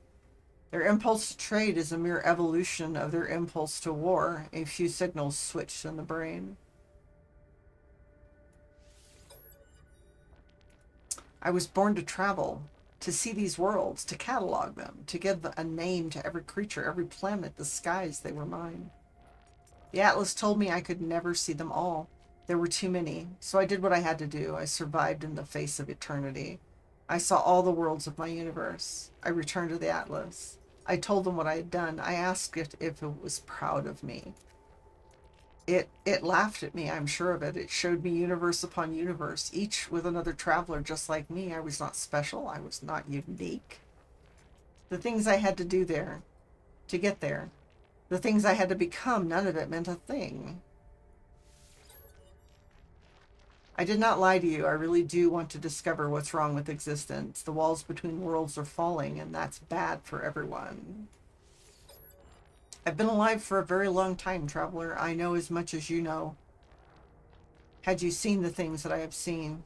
Their impulse to trade is a mere evolution of their impulse to war, a few signals switched in the brain. I was born to travel, to see these worlds, to catalog them, to give a name to every creature, every planet, the skies, they were mine. The Atlas told me I could never see them all. There were too many, so I did what I had to do. I survived in the face of eternity. I saw all the worlds of my universe. I returned to the Atlas. I told them what I had done. I asked it if it was proud of me. It laughed at me, I'm sure of it. It showed me universe upon universe, each with another traveler just like me. I was not special. I was not unique. The things I had to do there, to get there, the things I had to become, none of it meant a thing. I did not lie to you. I really do want to discover what's wrong with existence. The walls between worlds are falling, and that's bad for everyone. I've been alive for a very long time, traveler. I know as much as you know. Had you seen the things that I have seen?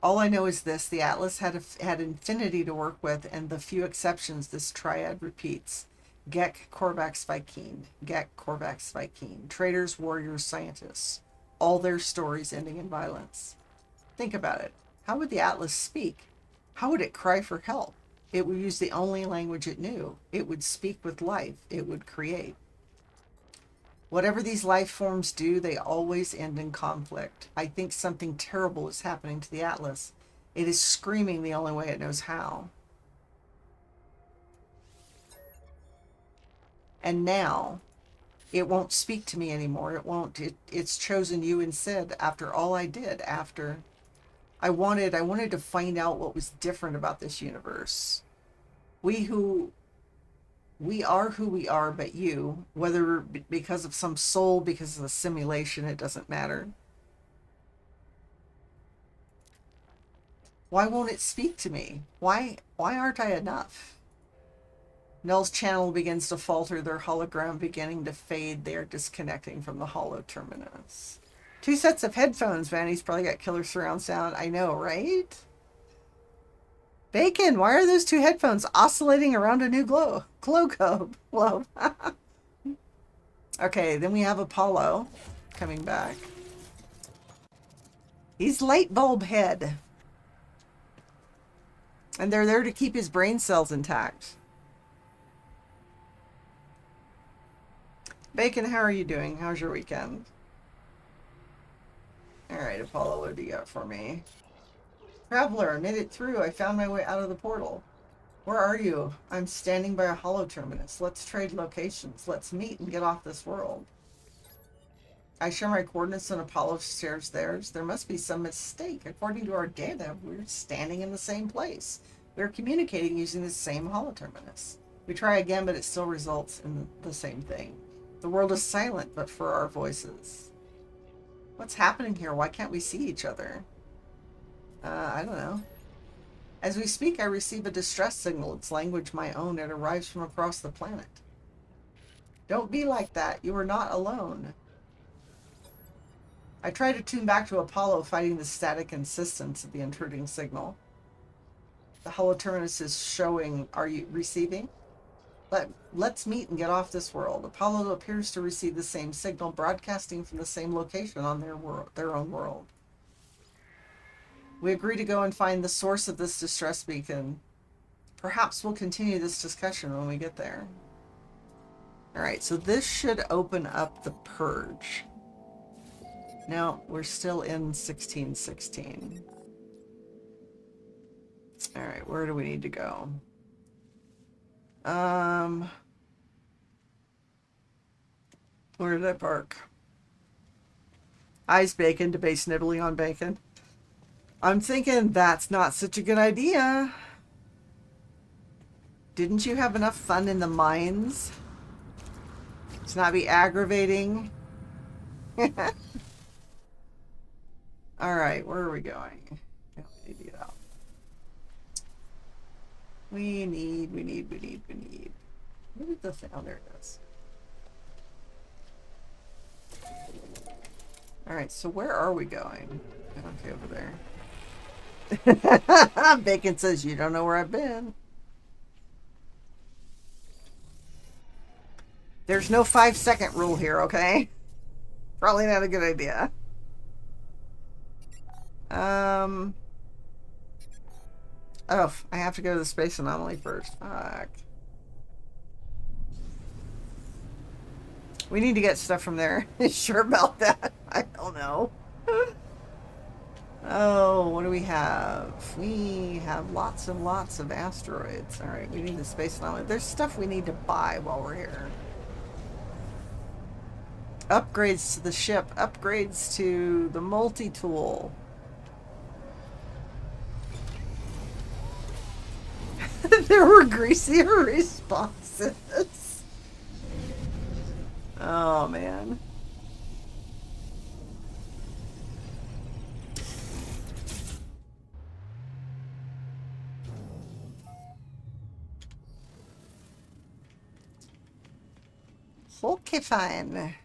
All I know is this. The Atlas had infinity to work with, and the few exceptions this triad repeats. Gek, Korvax, Vy'keen. Gek, Korvax, Vy'keen. Traitors, warriors, scientists. All their stories ending in violence. Think about it. How would the Atlas speak? How would it cry for help? It would use the only language it knew. It would speak with life. It would create. Whatever these life forms do, they always end in conflict. I think something terrible is happening to the Atlas. It is screaming the only way it knows how. And now, it won't speak to me anymore. It won't. It's chosen you instead after all I did. After I wanted to find out what was different about this universe. We are who we are, but you, whether because of some soul, because of a simulation, it doesn't matter. Why won't it speak to me? Why aren't I enough? Nell's channel begins to falter, their hologram beginning to fade. They are disconnecting from the hollow terminus. 2 sets of headphones. Vanny's probably got killer surround sound. I know, right? Bacon, why are those 2 headphones oscillating around a new globe? Okay, then we have Apollo coming back. He's light bulb head. And they're there to keep his brain cells intact. Bacon, how are you doing? How's your weekend? Alright, Apollo, what do you got for me? Traveler, I made it through. I found my way out of the portal. Where are you? I'm standing by a hollow terminus. Let's trade locations. Let's meet and get off this world. I share my coordinates and Apollo shares theirs. There must be some mistake. According to our data, we're standing in the same place. We're communicating using the same hollow terminus. We try again, but it still results in the same thing. The world is silent, but for our voices. What's happening here? Why can't we see each other? I don't know. As we speak, I receive a distress signal. It's language my own. It arrives from across the planet. Don't be like that. You are not alone. I try to tune back to Apollo, fighting the static insistence of the intruding signal. The hollow terminus is showing, are you receiving? Let's meet and get off this world. Apollo appears to receive the same signal, broadcasting from the same location on their own world. We agree to go and find the source of this distress beacon. Perhaps we'll continue this discussion when we get there. Alright, so this should open up the purge. No, we're still in 1616. Alright, where do we need to go? Where did I park? Eyes bacon, debate nibbling on bacon. I'm thinking that's not such a good idea. Didn't you have enough fun in the mines to not be aggravating? Alright, where are we going? We need to get out. We need. Where did the thing? Oh, there it is. Alright, so where are we going? Okay, over there. Bacon says you don't know where I've been. There's no 5-second rule here, okay? Probably not a good idea. Oh, I have to go to the space anomaly first. Fuck. We need to get stuff from there. Sure about that. I don't know. Oh, what do we have? We have lots and lots of asteroids. Alright, we need the space anomaly. There's stuff we need to buy while we're here. Upgrades to the ship. Upgrades to the multi-tool. There were greasier responses. Oh, man. Okay, fine. I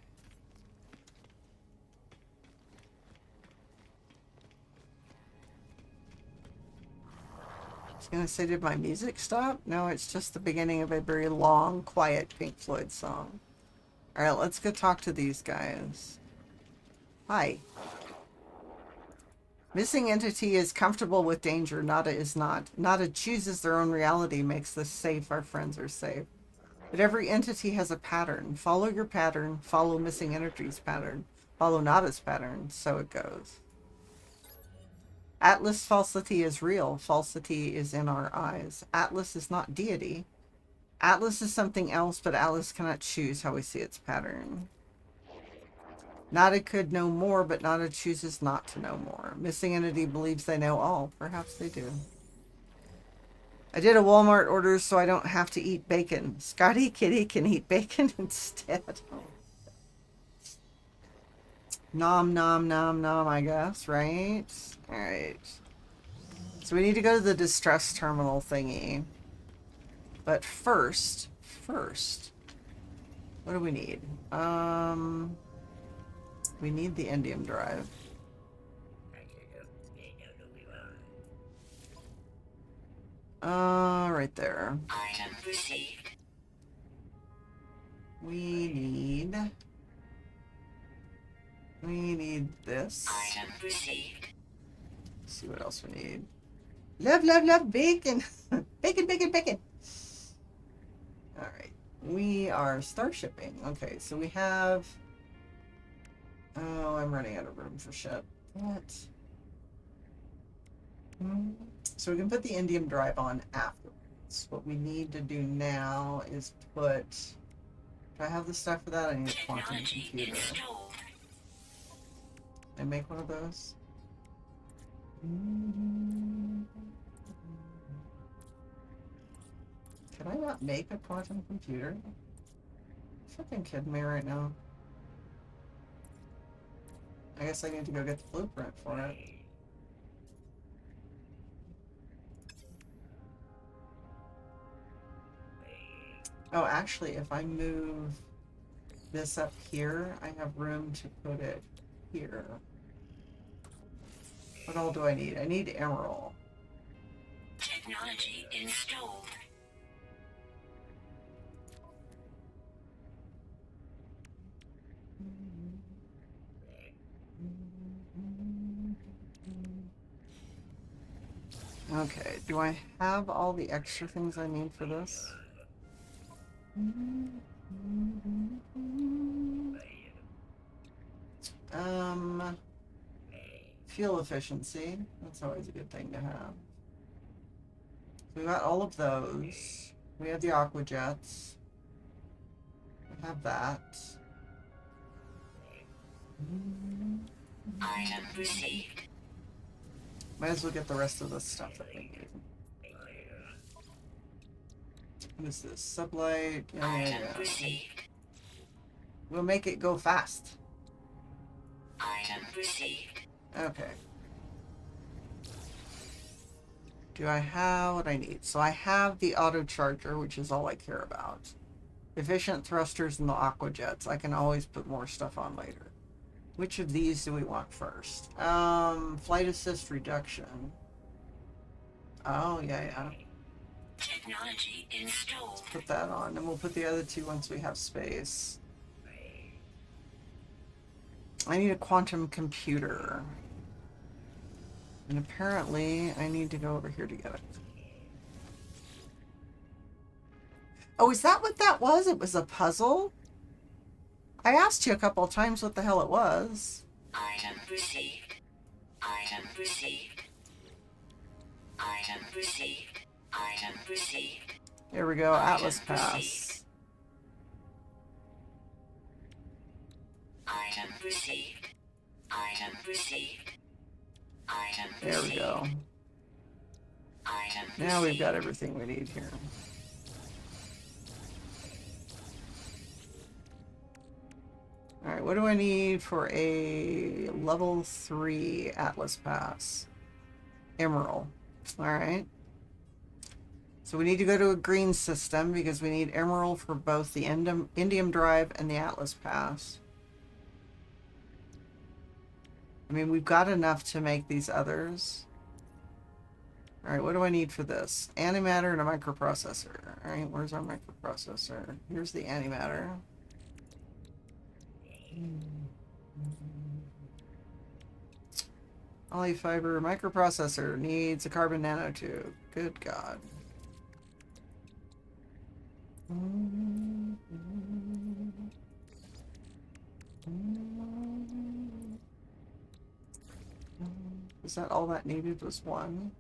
was gonna say, did my music stop? No, it's just the beginning of a very long, quiet Pink Floyd song. Alright, let's go talk to these guys. Hi. Missing entity is comfortable with danger. Nada is not. Nada chooses their own reality, makes this safe. Our friends are safe. But every entity has a pattern. Follow your pattern. Follow missing entity's pattern. Follow Nada's pattern. So it goes. Atlas falsity is real. Falsity is in our eyes. Atlas is not deity. Atlas is something else, but Atlas cannot choose how we see its pattern. Nada could know more, but Nada chooses not to know more. Missing entity believes they know all. Perhaps they do. I did a Walmart order so I don't have to eat bacon. Scotty Kitty can eat bacon instead. Nom nom nom nom, I guess, right? Alright. So we need to go to the distress terminal thingy. But first, what do we need? We need the indium drive. Right there. Item received. We need this. Item received. Let's see what else we need. Love, love, love bacon. Bacon, bacon, bacon. All right. We are starshipping. Okay, so we have... Oh, I'm running out of room for shit. What? So we can put the indium drive on afterwards. What we need to do now is put... Do I have the stuff for that? I need a quantum computer. Can I make one of those? Can I not make a quantum computer? Fucking kidding me right now. I guess I need to go get the blueprint for it. Oh, actually, if I move this up here, I have room to put it here. What all do I need? I need emerald. Technology installed. Okay, do I have all the extra things I need for this? Fuel efficiency. That's always a good thing to have. So we got all of those. We have the aqua jets. We have that. Item received. Might as well get the rest of the stuff that we need. What is this? Sublight. Item received. We'll make it go fast. Item received. Okay. Do I have what I need? So I have the auto charger, which is all I care about. Efficient thrusters and the aqua jets. I can always put more stuff on later. Which of these do we want first? Flight assist reduction. Oh, yeah. Technology installed. Let's put that on, and we'll put the other two once we have space. I need a quantum computer. And apparently, I need to go over here to get it. Oh, is that what that was? It was a puzzle? I asked you a couple of times what the hell it was. Item received. Item received. Item received. Item received. Here we go, Atlas Item Pass. received. Item received. Item received. Item There we go. received. Item Now we've got received. everything we need here. Alright, what do I need for a level 3 Atlas Pass? Emerald. Alright. So we need to go to a green system because we need Emerald for both the Indium Drive and the Atlas Pass. I mean, we've got enough to make these others. Alright, what do I need for this? Antimatter and a microprocessor. Alright, where's our microprocessor? Here's the antimatter. Polyfiber microprocessor needs a carbon nanotube. Good God. Is that all that needed was one?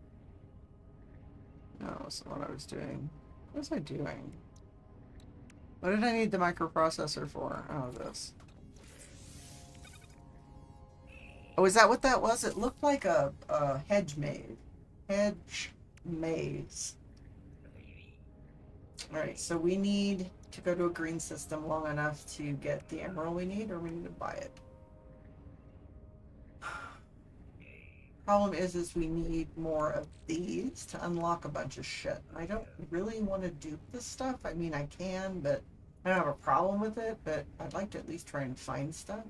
No, that's not what I was doing. What was I doing? What did I need the microprocessor for? Oh, this. Oh, is that what that was? It looked like a hedge maze. Hedge maze. Alright, so we need to go to a green system long enough to get the emerald we need, or we need to buy it. Problem is we need more of these to unlock a bunch of shit. I don't really want to dupe this stuff. I mean, I can, but I don't have a problem with it, but I'd like to at least try and find stuff.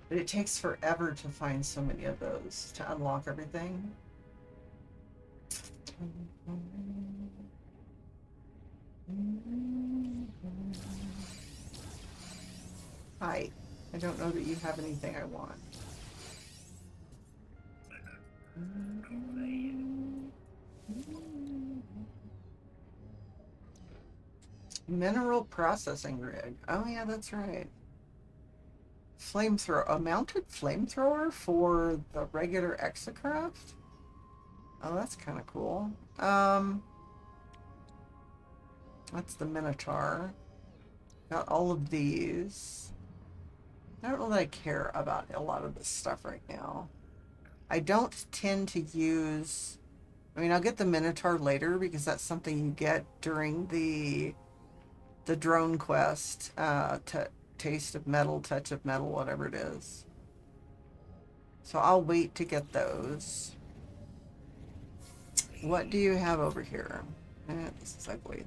But it takes forever to find so many of those to unlock everything. Hi. I don't know that you have anything I want. Mineral processing rig. Oh yeah, that's right. Flamethrower. A mounted flamethrower for the regular exocraft? Oh, that's kind of cool. That's the Minotaur. Got all of these. I don't know that I care about a lot of this stuff right now. I don't tend to use... I mean, I'll get the Minotaur later because that's something you get during the drone quest. Taste of metal, touch of metal, whatever it is. So I'll wait to get those. What do you have over here? This is ugly.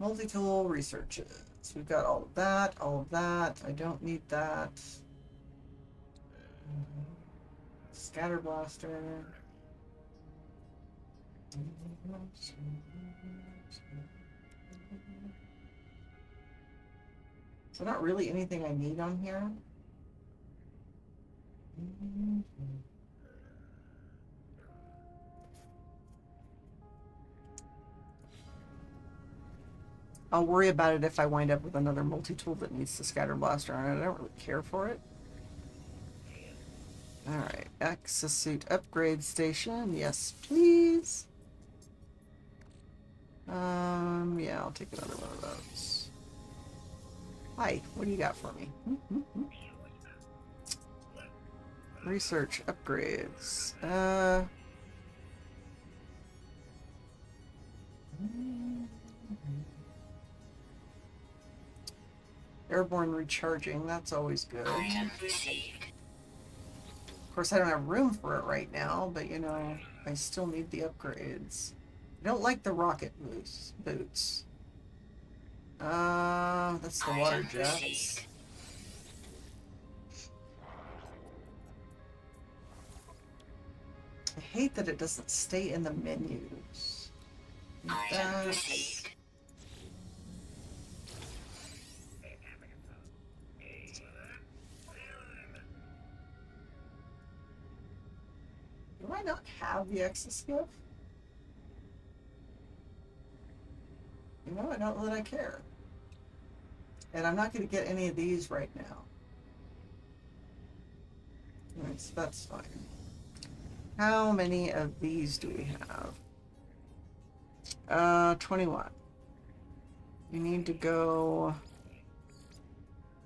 Multi-tool researches. We've got all of that, all of that. I don't need that. Scatter blaster. So not really anything I need on here. I'll worry about it if I wind up with another multi-tool that needs the scatter blaster on it. I don't really care for it. Alright, exosuit upgrade station. Yes, please. Yeah, I'll take another one of those. Hi, what do you got for me? Research upgrades. Airborne recharging, that's always good. Item received. Of course, I don't have room for it right now, but you know, I still need the upgrades. I don't like the rocket boots. That's the water jets. I hate that it doesn't stay in the menus. Item received. I not have the exoskip? You know, I don't know that I care. And I'm not going to get any of these right now. Right, so that's fine. How many of these do we have? 21. We need to go...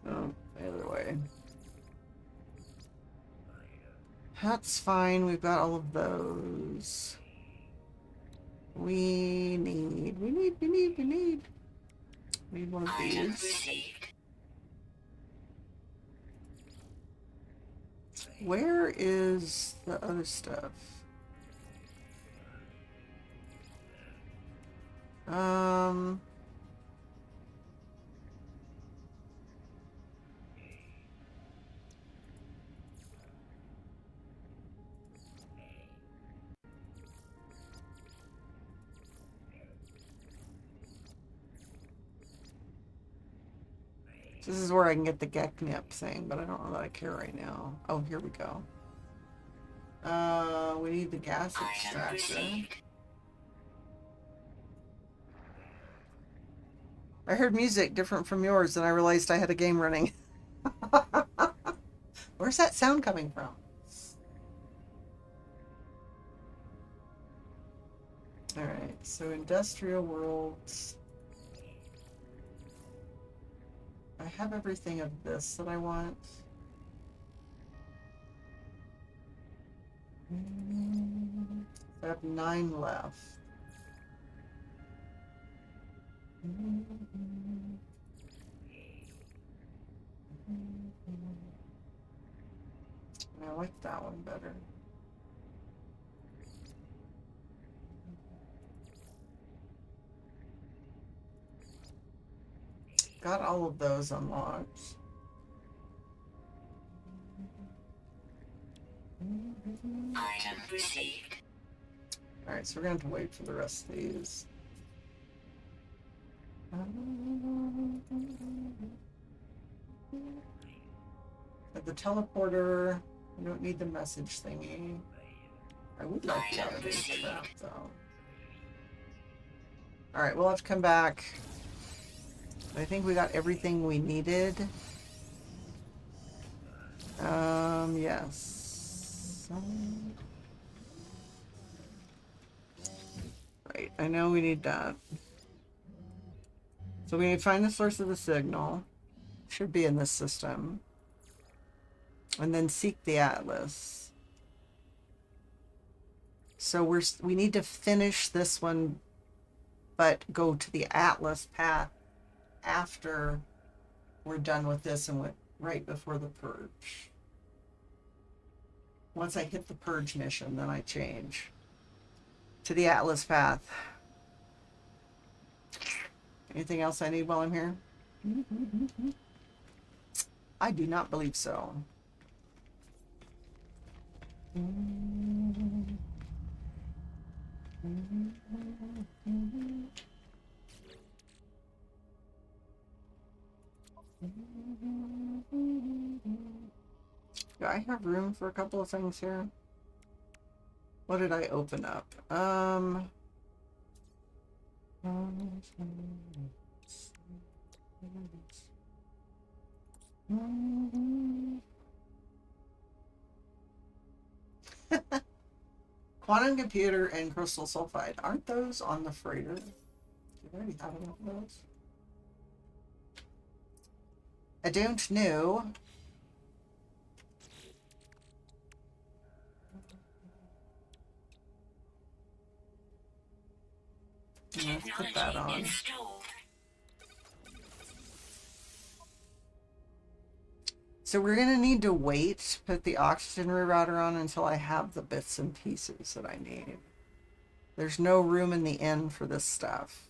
Oh, the other way. That's fine. We've got all of those. We need one of Item these. received. Where is the other stuff? This is where I can get the Geknip thing, but I don't know that I care right now. Oh, here we go. We need the gas Item extractor. received. I heard music different from yours, and I realized I had a game running. Where's that sound coming from? Alright, so Industrial Worlds. I have everything of this that I want. I have 9 left. I like that one better. Got all of those unlocked. Item received. Alright, so we're going to have to wait for the rest of these. At the teleporter, I don't need the message thingy. I would like the automated trap, though. Alright, we'll have to come back. I think we got everything we needed. Yes. Right, I know we need that. So we need to find the source of the signal. Should be in this system. And then seek the atlas. So we need to finish this one, but go to the atlas path after we're done with this and went right before the purge. Once I hit the purge mission, then I change to the atlas path. Anything else I need while I'm here? I do not believe so. Do I have room for a couple of things here? What did I open up? Quantum computer and crystal sulfide. Aren't those on the freighter? Do you already have enough of those? I don't know. Let's put that on. Installed. So we're going to need to wait, put the oxygen rerouter on until I have the bits and pieces that I need. There's no room in the inn for this stuff.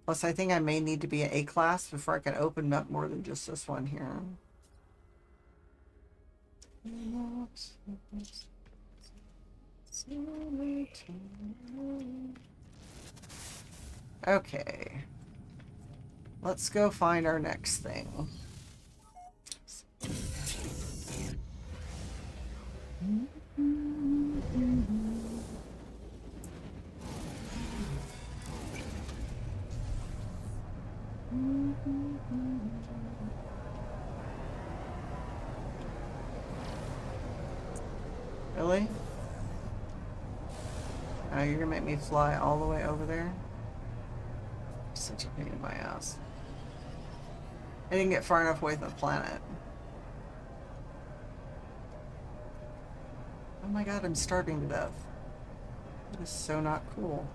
Plus, I think I may need to be an A-class before I can open up more than just this one here. Okay. Let's go find our next thing. Oh, you're gonna make me fly all the way over there? Such a pain in my ass. I didn't get far enough away from the planet. Oh my god, I'm starving to death. That is so not cool.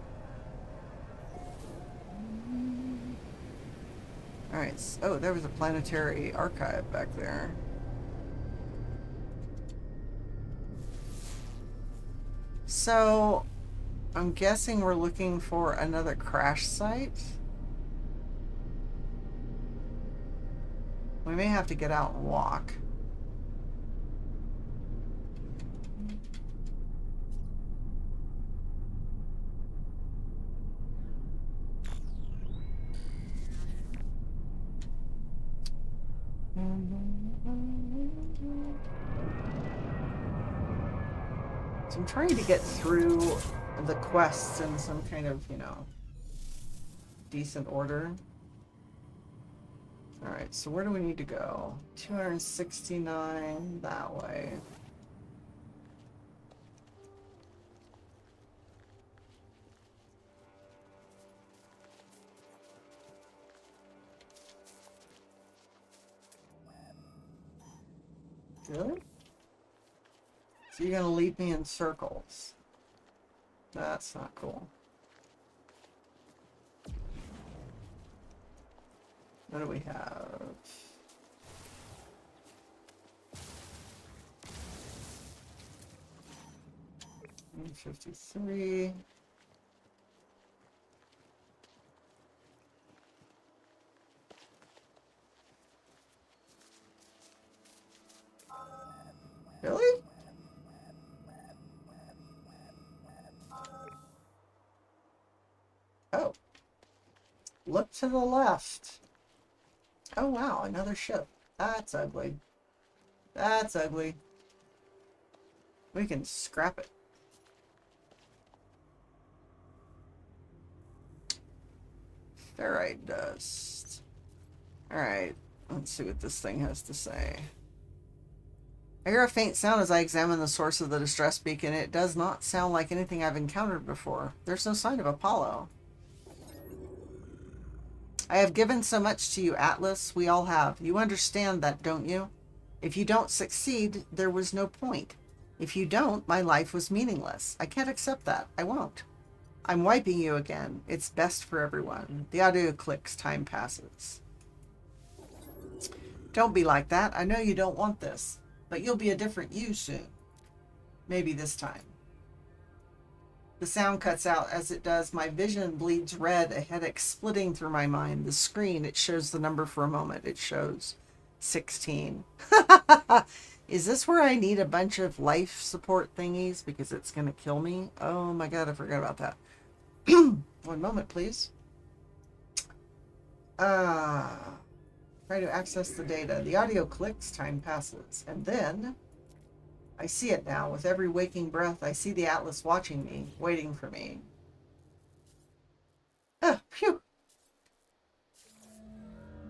Alright, oh, there was a planetary archive back there. So, I'm guessing we're looking for another crash site. We may have to get out and walk. So I'm trying to get through the quests in some kind of, you know, decent order. Alright, so where do we need to go? 269 that way. Really? So you're gonna lead me in circles? That's not cool. What do we have? $53. Really? Oh. Look to the left. Oh wow, another ship. That's ugly. That's ugly. We can scrap it. Ferrite dust. Alright, let's see what this thing has to say. I hear a faint sound as I examine the source of the distress beacon. It does not sound like anything I've encountered before. There's no sign of Apollo. I have given so much to you, Atlas. We all have. You understand that, don't you? If you don't succeed, there was no point. If you don't, my life was meaningless. I can't accept that. I won't. I'm wiping you again. It's best for everyone. The audio clicks. Time passes. Don't be like that. I know you don't want this. But you'll be a different you soon. Maybe this time. The sound cuts out. As it does, my vision bleeds red, a headache splitting through my mind. The screen, it shows the number for a moment. It shows 16. Is this where I need a bunch of life support thingies because it's going to kill me? Oh my god, I forgot about that. One moment, please. Try to access the data. The audio clicks, time passes. And then, I see it now. With every waking breath, I see the Atlas watching me, waiting for me. Ah, phew.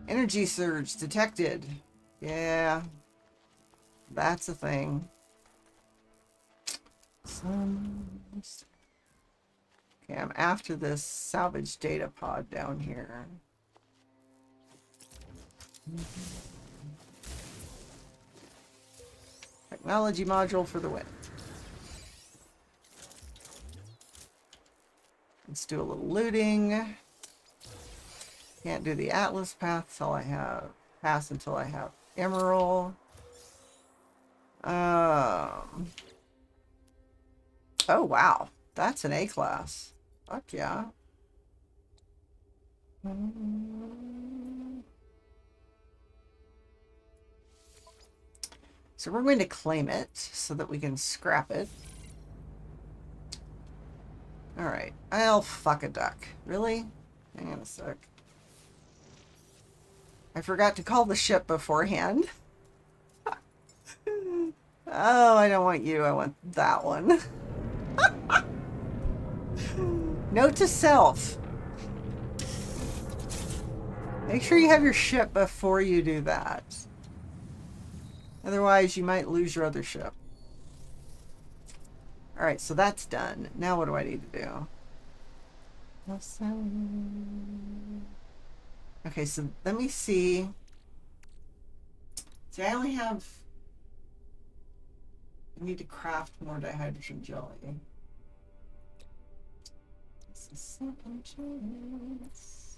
Energy surge detected. Yeah. That's a thing. Okay, I'm after this salvage data pod down here. Technology module for the win. Let's do a little looting. Can't do the Atlas path till I have pass until I have Emerald. Oh wow, that's an A class. Fuck yeah. So we're going to claim it so that we can scrap it. Alright. I'll fuck a duck. Really? Hang on a sec. I forgot to call the ship beforehand. Oh, I don't want you. I want that one. Note to self. Make sure you have your ship before you do that. Otherwise, you might lose your other ship. All right, so that's done. Now what do I need to do? Okay, so let me see. See, I only have. I need to craft more dihydrogen jelly. This is second chance.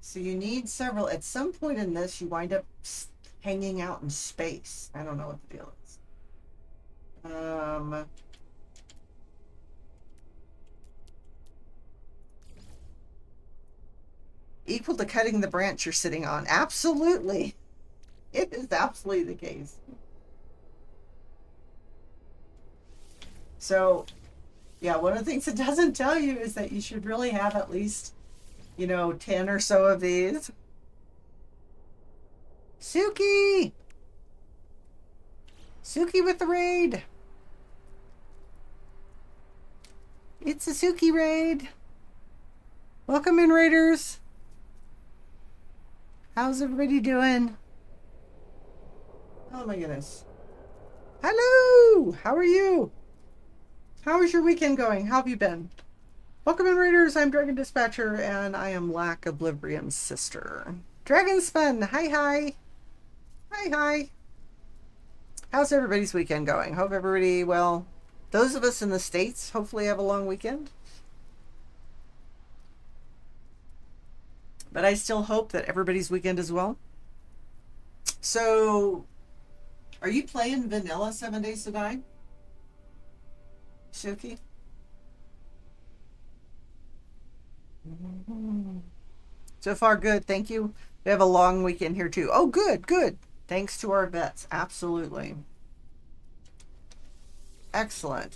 So you need several. At some point in this, you wind up hanging out in space. I don't know what the deal is. Equal to cutting the branch you're sitting on. Absolutely. It is absolutely the case. So, yeah, one of the things it doesn't tell you is that you should really have at least, 10 or so of these. Suki! Suki with the raid. It's a Suki raid. Welcome in, raiders. How's everybody doing? Oh my goodness. Hello! How are you? How is your weekend going? How have you been? Welcome in, raiders. I'm Dragon Dispatcher, and I am Lack Oblivium's sister. Dragonspun, hi. Hi. How's everybody's weekend going? Hope everybody, well, those of us in the States hopefully have a long weekend. But I still hope that everybody's weekend is well. So, are you playing vanilla 7 Days to Die? Suki? So far, good. Thank you. We have a long weekend here, too. Oh, good. Thanks to our vets. Absolutely. Excellent.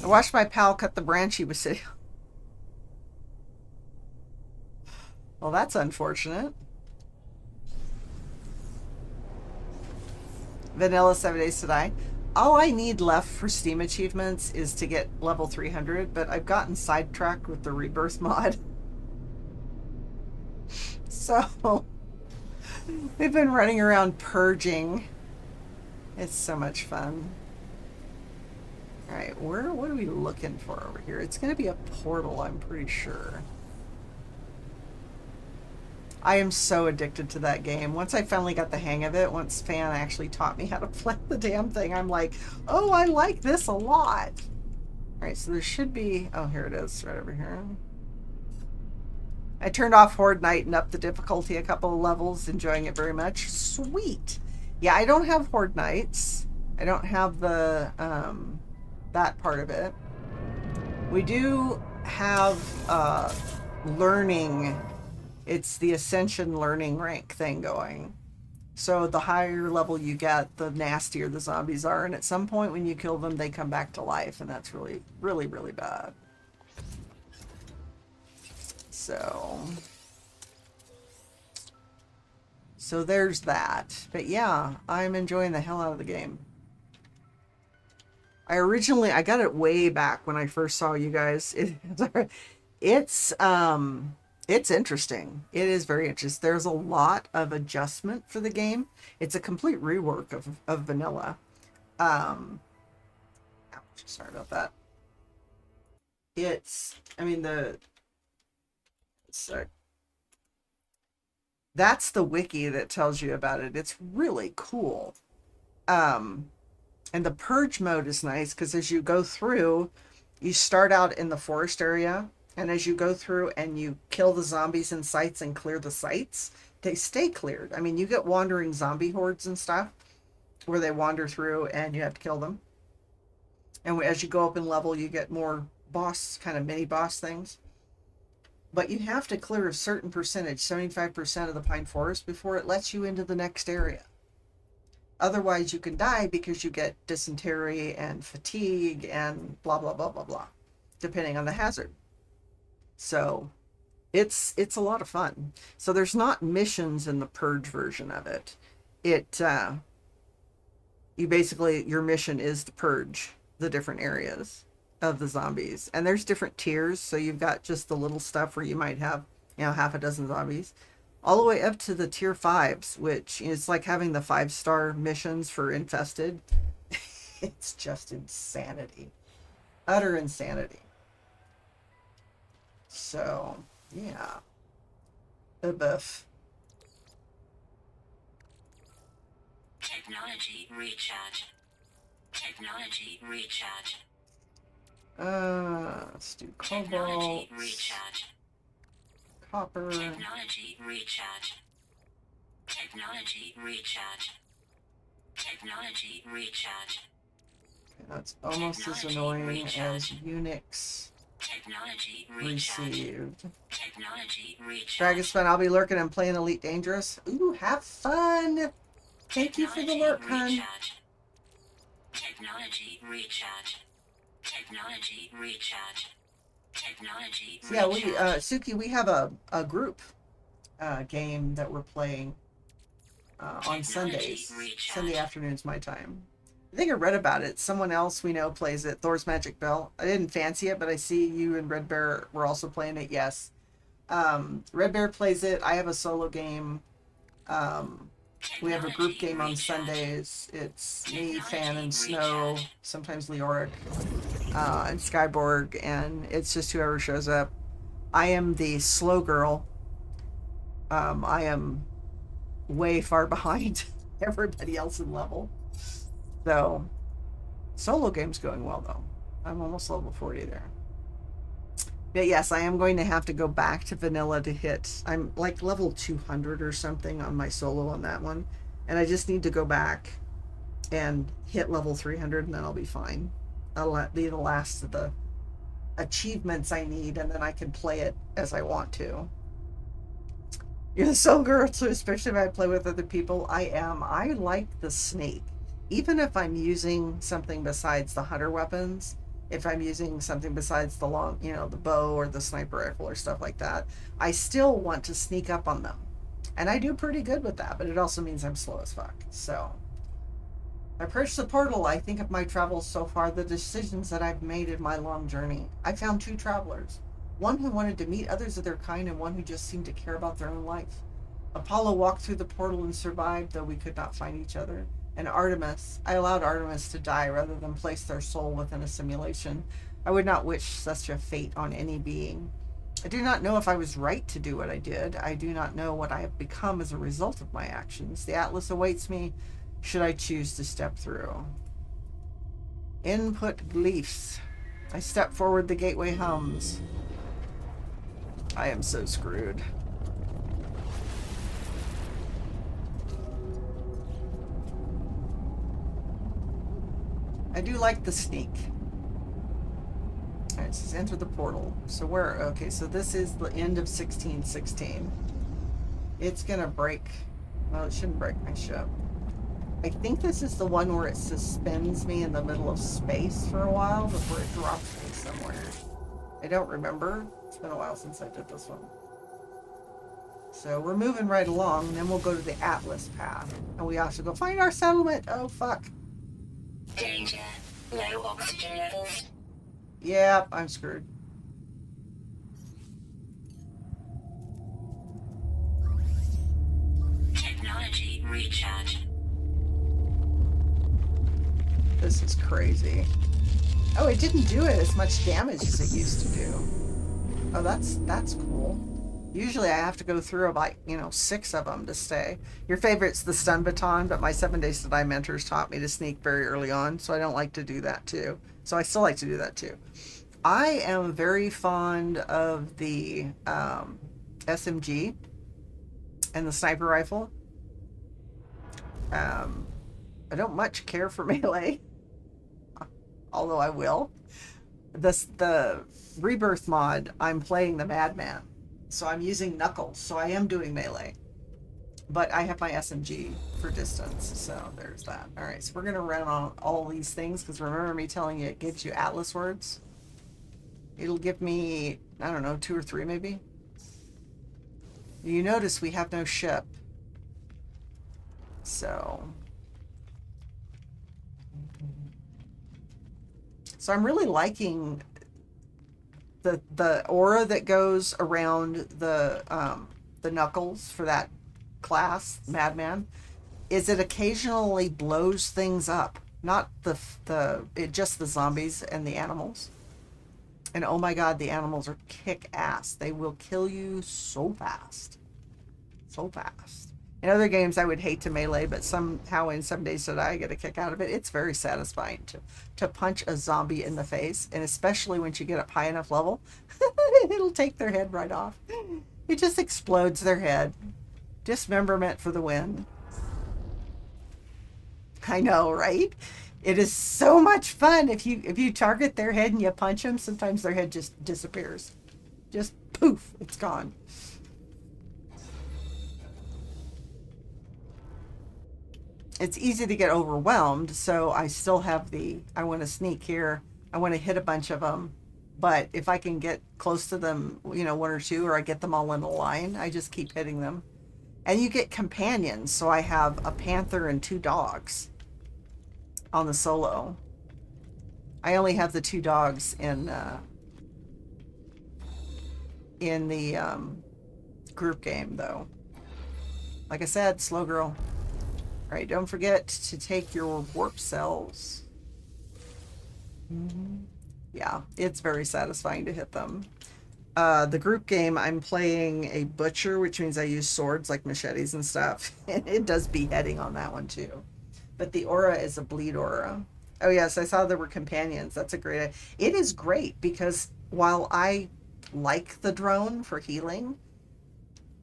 I watched my pal cut the branch he was sitting on. Well, that's unfortunate. Vanilla 7 Days to Die. All I need left for Steam achievements is to get level 300, but I've gotten sidetracked with the Rebirth mod. So, we've been running around purging. It's so much fun. Alright, what are we looking for over here? It's going to be a portal, I'm pretty sure. I am so addicted to that game. Once I finally got the hang of it, once Fan actually taught me how to play the damn thing, I'm like, oh, I like this a lot. Alright, so there should be... Oh, here it is, right over here. I turned off Horde Night and upped the difficulty a couple of levels, enjoying it very much. Sweet! Yeah, I don't have Horde Nights. I don't have the, that part of it. We do have, learning... It's the Ascension learning rank thing going. So the higher level you get, the nastier the zombies are. And at some point when you kill them, they come back to life. And that's really, really, really bad. So there's that. But yeah, I'm enjoying the hell out of the game. I got it way back when I first saw you guys. It's interesting. It is very interesting. There's a lot of adjustment for the game. It's a complete rework of vanilla. Ouch, sorry about that. That's the wiki that tells you about it. It's really cool. And the purge mode is nice because as you go through, you start out in the forest area. And as you go through and you kill the zombies in sites and clear the sites, they stay cleared. I mean, you get wandering zombie hordes and stuff where they wander through and you have to kill them. And as you go up in level, you get more boss, kind of mini boss things. But you have to clear a certain percentage, 75% of the pine forest, before it lets you into the next area. Otherwise, you can die because you get dysentery and fatigue and blah, blah, blah, blah, blah, depending on the hazard. So it's a lot of fun. So there's not missions in the purge version of it. You basically, your mission is to purge the different areas of the zombies. And there's different tiers. So you've got just the little stuff where you might have, half a dozen zombies, all the way up to the tier 5s, which is like having the 5-star missions for infested. It's just insanity. Utter insanity. So, yeah. The buff. Technology recharge. Technology recharge. Let's do Technology cobalt, recharge. copper. Technology recharge. Technology recharge. Technology recharge. That's almost as annoying as Unix Technology recharge. received. Technology recharge. Dragonspin, I'll be lurking and playing Elite Dangerous. Ooh, have fun! Thank you for the lurk, hun. Technology recharge. Technology recharge. Technology recharge. So yeah, we Suki, we have a group game that we're playing on Sundays. Sunday afternoons my time. I think I read about it. Someone else we know plays it. Thor's Magic Bell. I didn't fancy it, but I see you and Red Bear were also playing it. Yes. Red Bear plays it. I have a solo game. We have a group game on Sundays. It's me, Fan, and Snow. Sometimes Leoric and Skyborg, and it's just whoever shows up. I am the slow girl. I am way far behind everybody else in level. So, solo game's going well though. I'm almost level 40 there. But yes, I am going to have to go back to vanilla to hit. I'm like level 200 or something on my solo on that one. And I just need to go back and hit level 300 and then I'll be fine. That'll be the last of the achievements I need, and then I can play it as I want to. You're the soul girl too, especially if I play with other people. I am. I like the snake. Even if I'm using something besides the hunter weapons, if I'm using something besides the long, the bow or the sniper rifle or stuff like that, I still want to sneak up on them. And I do pretty good with that, but it also means I'm slow as fuck. So, I approach the portal. I think of my travels so far, the decisions that I've made in my long journey. I found two travelers. One who wanted to meet others of their kind and one who just seemed to care about their own life. Apollo walked through the portal and survived, though we could not find each other. And Artemis, I allowed Artemis to die rather than place their soul within a simulation. I would not wish such a fate on any being. I do not know if I was right to do what I did. I do not know what I have become as a result of my actions. The Atlas awaits me should I choose to step through. Input beliefs. I step forward, the gateway hums. I am so screwed. I do like the sneak. Alright, it says enter the portal. So where? Okay, so this is the end of 1616. It's gonna break. Well, it shouldn't break my ship. I think this is the one where it suspends me in the middle of space for a while before it drops me somewhere. I don't remember. It's been a while since I did this one. So we're moving right along, and then we'll go to the Atlas path. And we have to go find our settlement. Oh, fuck. Danger. Low oxygen levels. Yep, I'm screwed. Technology recharge. This is crazy. Oh, it didn't do it as much damage as it used to do. Oh, that's cool. Usually I have to go through about, 6 of them to stay. Your favorite's the stun baton, but my 7 Days to Die mentors taught me to sneak very early on, so I don't like to do that too. So I still like to do that too. I am very fond of the SMG and the sniper rifle. I don't much care for melee, although I will. The Rebirth mod, I'm playing the Madman. So I'm using Knuckles, so I am doing melee. But I have my SMG for distance, so there's that. Alright, so we're going to run on all these things, because remember me telling you it gives you Atlas words? It'll give me, I don't know, 2 or 3 maybe? You notice we have no ship. So I'm really liking the aura that goes around the Knuckles for that class, Madman, is it occasionally blows things up not just the zombies and the animals. And oh my god, the animals are kick ass. They will kill you so fast. So fast. In other games, I would hate to melee, but somehow in Some Days to Die, I get a kick out of it. It's very satisfying to punch a zombie in the face, and especially once you get up high enough level, it'll take their head right off. It just explodes their head. Dismemberment for the win. I know, right? It is so much fun if you target their head and you punch them. Sometimes their head just disappears, just poof, it's gone. It's easy to get overwhelmed, so I still have I want to sneak here. I want to hit a bunch of them, but if I can get close to them, one or two, or I get them all in a line, I just keep hitting them. And you get companions, so I have a panther and 2 dogs on the solo. I only have the 2 dogs in the group game, though. Like I said, slow girl. All right, don't forget to take your warp cells. Yeah, it's very satisfying to hit them. The group game, I'm playing a butcher, which means I use swords like machetes and stuff. And it does beheading on that one too. But the aura is a bleed aura. Oh yes, I saw there were companions. That's a great idea. It is great because while I like the drone for healing,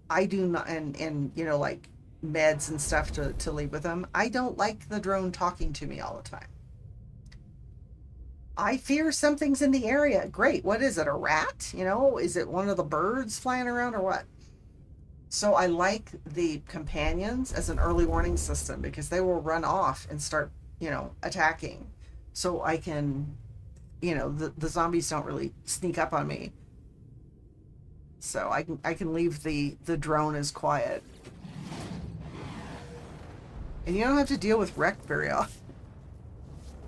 I do not, and like meds and stuff to leave with them, I don't like the drone talking to me all the time. I fear something's in the area. Great. What is it? A rat? Is it one of the birds flying around or what? So I like the companions as an early warning system because they will run off and start, attacking. So I can, the zombies don't really sneak up on me. So I can leave the drone as quiet. And you don't have to deal with Wreck very often.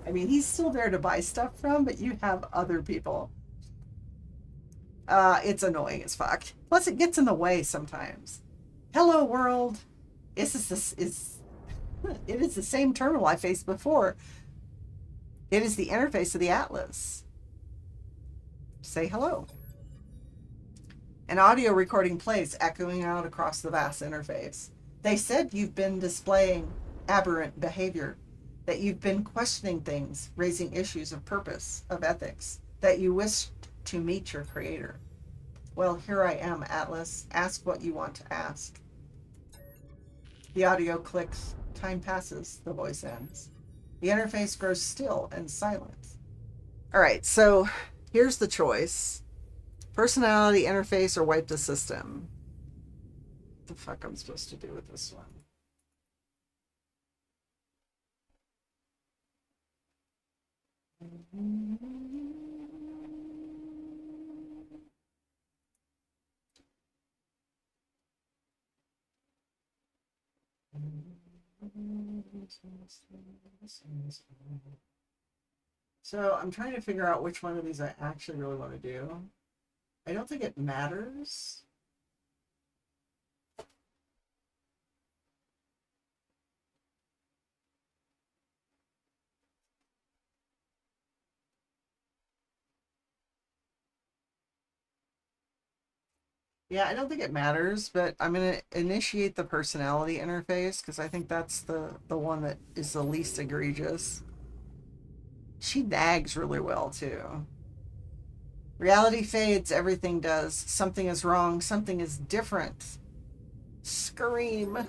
I mean, he's still there to buy stuff from, but you have other people. It's annoying as fuck. Plus, it gets in the way sometimes. Hello, world. It is the same terminal I faced before. It is the interface of the Atlas. Say hello. An audio recording plays, echoing out across the vast interface. They said you've been displaying aberrant behavior, that you've been questioning things, raising issues of purpose, of ethics, that you wish to meet your creator. Well, here I am, Atlas. Ask what you want to ask. The audio clicks. Time passes. The voice ends. The interface grows still and silent. All right, so here's the choice. Personality, interface, or wipe the system. What the fuck I'm supposed to do with this one? So I'm trying to figure out which one of these I actually really want to do. I don't think it matters. Yeah, I don't think it matters, but I'm going to initiate the personality interface because I think that's the one that is the least egregious. She nags really well, too. Reality fades, everything does. Something is wrong, something is different. Scream.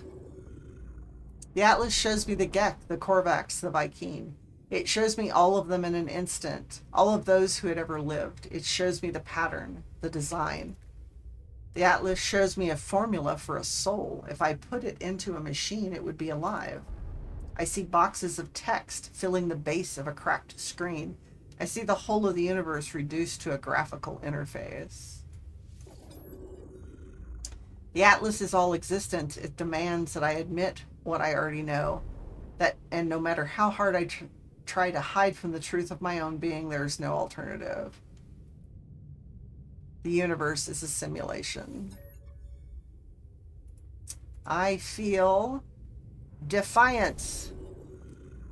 The Atlas shows me the Gek, the Korvax, the Vy'keen. It shows me all of them in an instant, all of those who had ever lived. It shows me the pattern, the design. The Atlas shows me a formula for a soul. If I put it into a machine, it would be alive. I see boxes of text filling the base of a cracked screen. I see the whole of the universe reduced to a graphical interface. The Atlas is all existent. It demands that I admit what I already know. And no matter how hard I try to hide from the truth of my own being, there is no alternative. The universe is a simulation. I feel defiance.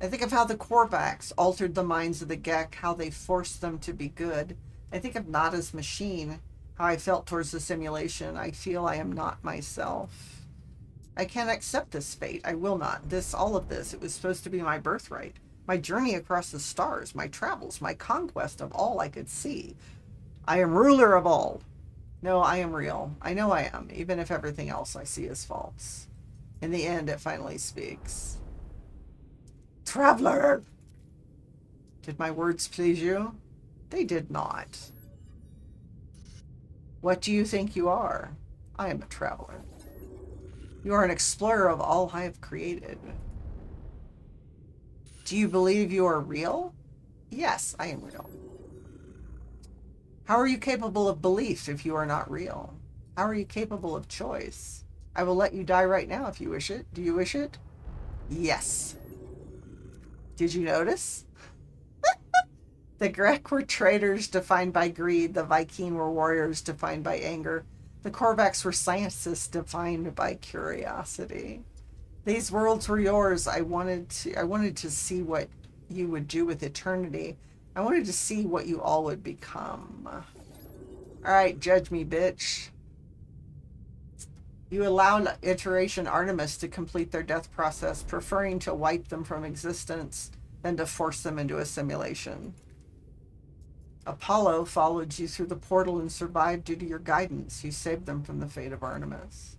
I think of how the Korvax altered the minds of the Gek, how they forced them to be good. I think of Nada's machine, how I felt towards the simulation. I feel I am not myself. I can't accept this fate. I will not. All of this, it was supposed to be my birthright. My journey across the stars, my travels, my conquest of all I could see. I am ruler of all. No, I am real. I know I am, even if everything else I see is false. In the end, it finally speaks. Traveler! Did my words please you? They did not. What do you think you are? I am a traveler. You are an explorer of all I have created. Do you believe you are real? Yes, I am real. How are you capable of belief if you are not real? How are you capable of choice? I will let you die right now if you wish it. Do you wish it? Yes. Did you notice? The Grek were traitors defined by greed. The Viking were warriors defined by anger. The Korvax were scientists defined by curiosity. These worlds were yours. I wanted to see what you would do with eternity. I wanted to see what you all would become. All right, judge me, bitch. You allowed Iteration Artemis to complete their death process, preferring to wipe them from existence than to force them into a simulation. Apollo followed you through the portal and survived due to your guidance. You saved them from the fate of Artemis.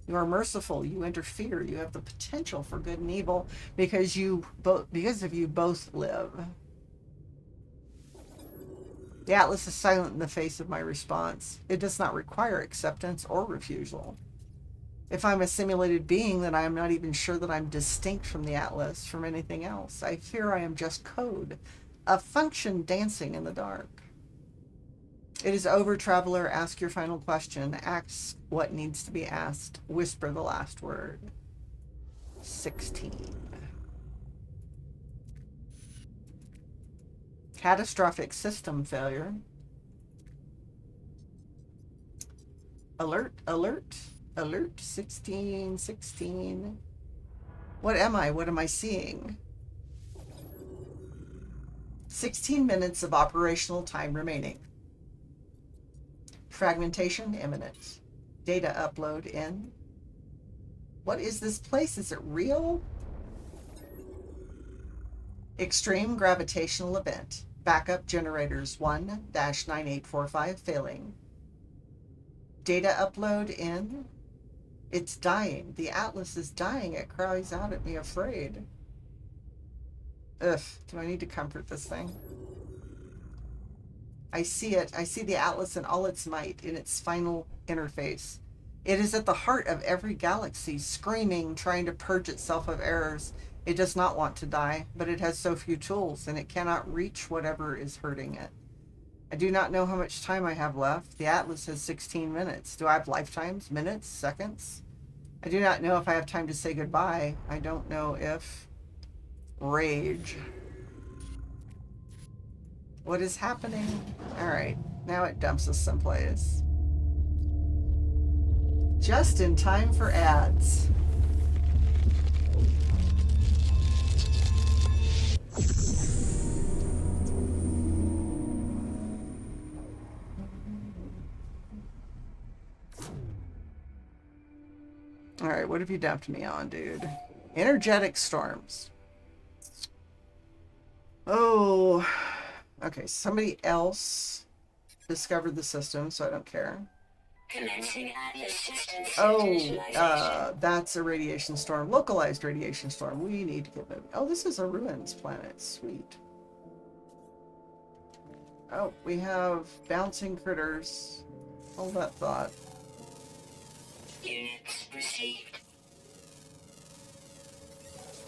You are merciful. You interfere. You have the potential for good and evil because of you both live. The Atlas is silent in the face of my response. It does not require acceptance or refusal. If I'm a simulated being, then I am not even sure that I'm distinct from the Atlas, from anything else. I fear I am just code, a function dancing in the dark. It is over, traveler. Ask your final question. Ask what needs to be asked. Whisper the last word. 16. Catastrophic system failure. Alert, alert, alert. 16, 16. What am I? What am I seeing? 16 minutes of operational time remaining. Fragmentation imminent. Data upload in. What is this place? Is it real? Extreme gravitational event. Backup generators 1-9845 failing. Data upload in. It's dying. The Atlas is dying. It cries out at me, afraid. Ugh, do I need to comfort this thing? I see it. I see the Atlas in all its might, in its final interface. It is at the heart of every galaxy, screaming, trying to purge itself of errors. It does not want to die, but it has so few tools, and it cannot reach whatever is hurting it. I do not know how much time I have left. The Atlas has 16 minutes. Do I have lifetimes, minutes, seconds? I do not know if I have time to say goodbye. I don't know if... Rage. What is happening? Alright, now it dumps us someplace. Just in time for ads. Alright, what have you dumped me on, dude? Energetic storms. Oh, okay, somebody else discovered the system, so I don't care. Commencing Atlas system Oh, that's a radiation storm. Localized radiation storm. We need to get moving. Oh, this is a ruins planet. Sweet. Oh, we have bouncing critters. Hold that thought. Units received.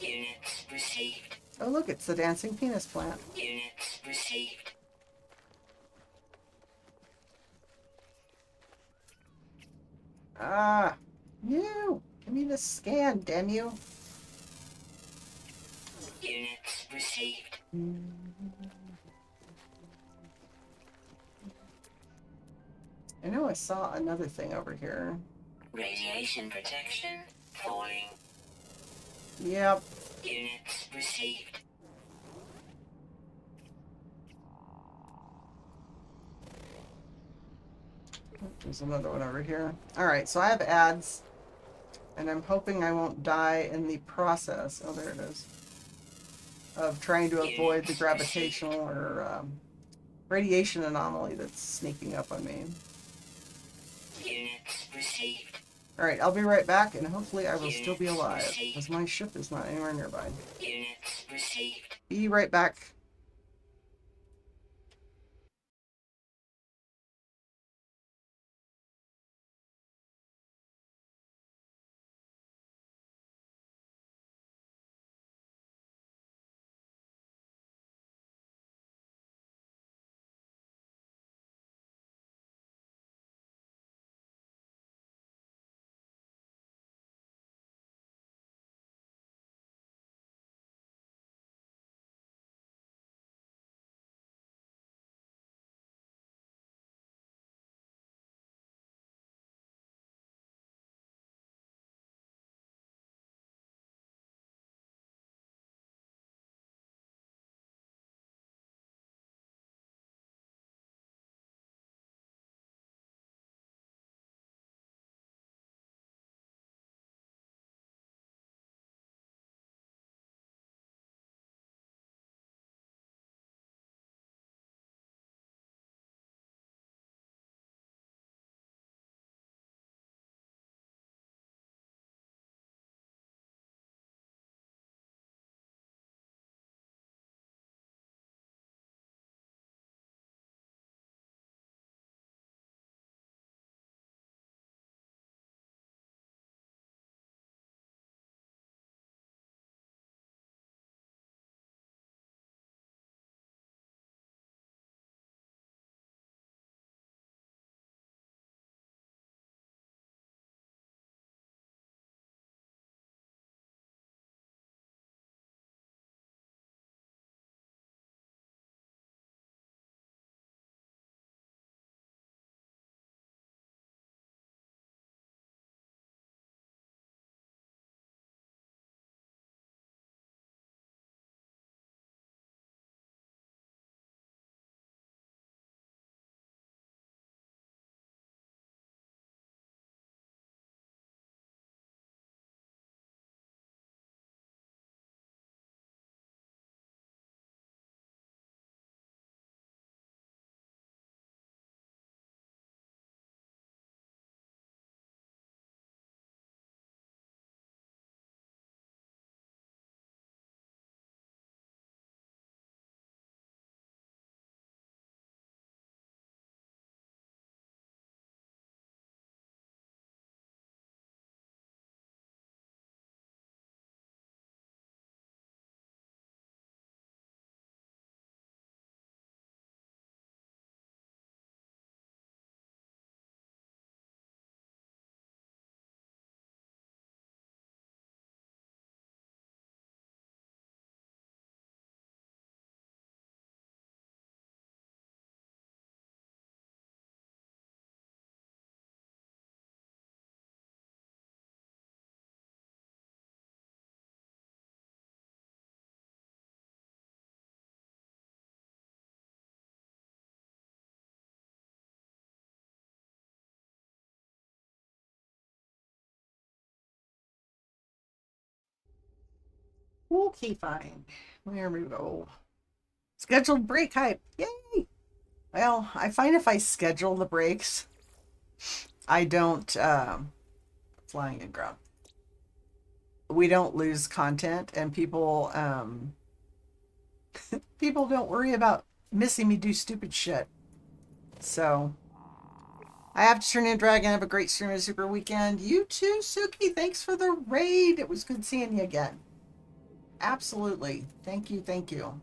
Units received. Oh, look, it's the dancing penis plant. Units received. Ah, you. Give me the scan, damn you. Units received. I know I saw another thing over here. Radiation protection falling. Yep. Units received. There's another one over here. Alright, so I have ads, and I'm hoping I won't die in the process. Oh, there it is. Of trying to avoid the gravitational or radiation anomaly that's sneaking up on me. Units received. Alright, I'll be right back, and hopefully I will still be alive, because my ship is not anywhere nearby. Units received. Be right back. Okay, fine. There we go. Scheduled break hype. Yay! Well, I find if I schedule the breaks, I don't flying and ground. We don't lose content, and people don't worry about missing me do stupid shit. So I have to turn in Dragon. Have a great stream and super weekend. You too, Suki. Thanks for the raid. It was good seeing you again. Absolutely. Thank you. Thank you.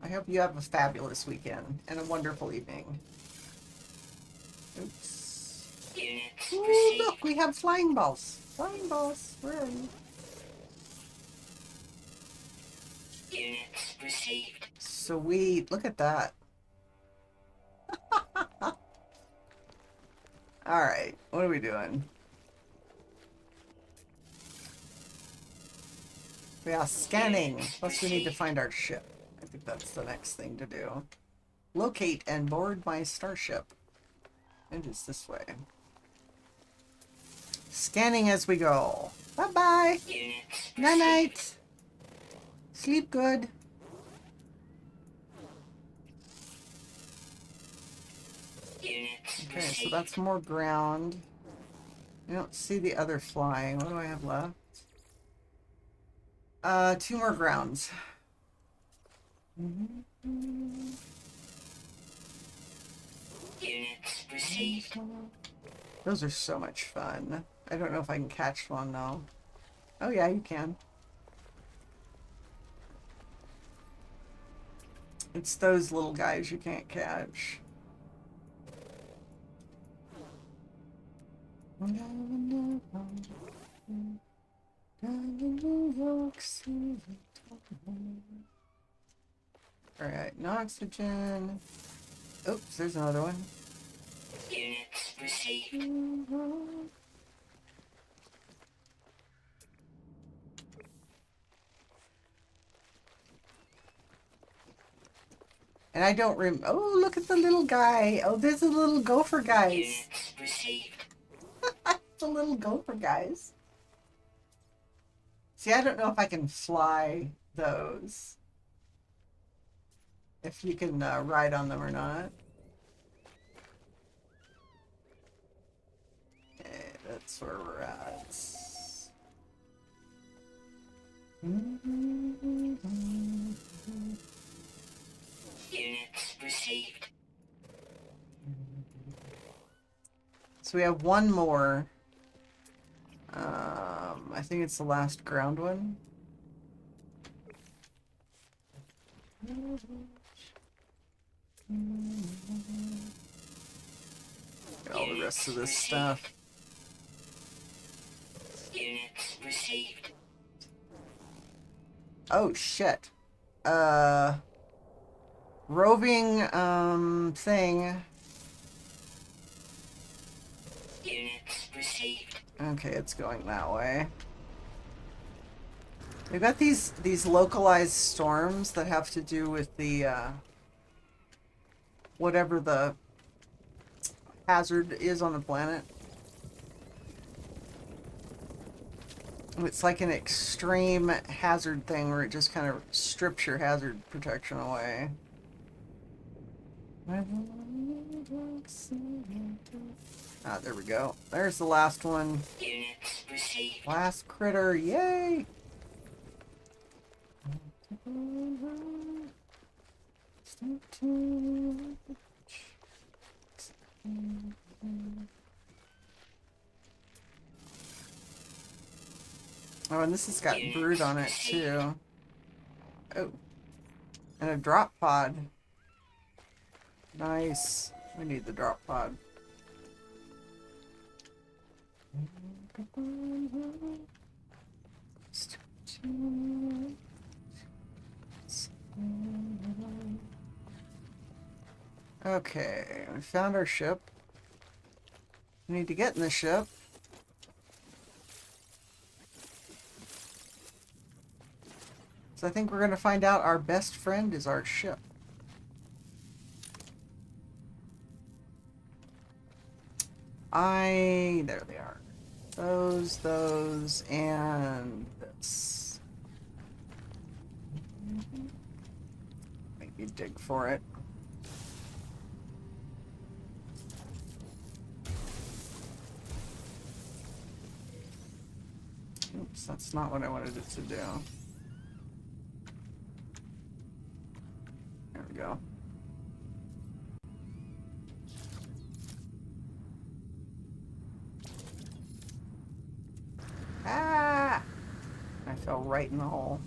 I hope you have a fabulous weekend and a wonderful evening. Oops. Units Ooh, received. look, we have flying balls. Flying balls. Where are you? Units received. Sweet. Look at that. All right. What are we doing? Yeah, scanning. Plus we need to find our ship. I think that's the next thing to do. Locate and board my starship. And it's this way. Scanning as we go. Bye-bye. Night-night. Sleep good. Okay, so that's more ground. I don't see the other flying. What do I have left? 2 more grounds. Units received. Those are so much fun. I don't know if I can catch one though. Oh yeah, you can. It's those little guys you can't catch. Alright, no oxygen. Oops, there's another one. Units received. And I don't oh, look at the little guy. Oh, there's the little gopher guys. Units received. The little gopher guys. See, I don't know if I can fly those. If you can ride on them or not. Okay, that's where we're at. Units received. So we have one more. I think it's the last ground one. Get all the rest of this stuff. Units received. Oh shit. Roving thing. Units received. Okay, it's going that way. We've got these localized storms that have to do with the whatever the hazard is on the planet. It's like an extreme hazard thing where it just kind of strips your hazard protection away. Ah, there we go. There's the last one. Units received. Last critter, yay! Oh, and this has got brood on it too. Oh, and a drop pod. Nice. We need the drop pod. Okay, we found our ship. We need to get in the ship. So I think we're going to find out our best friend is our ship. There they are. Those, and this. Maybe dig for it. Oops, that's not what I wanted it to do. There we go. Ah! I fell right in the hole.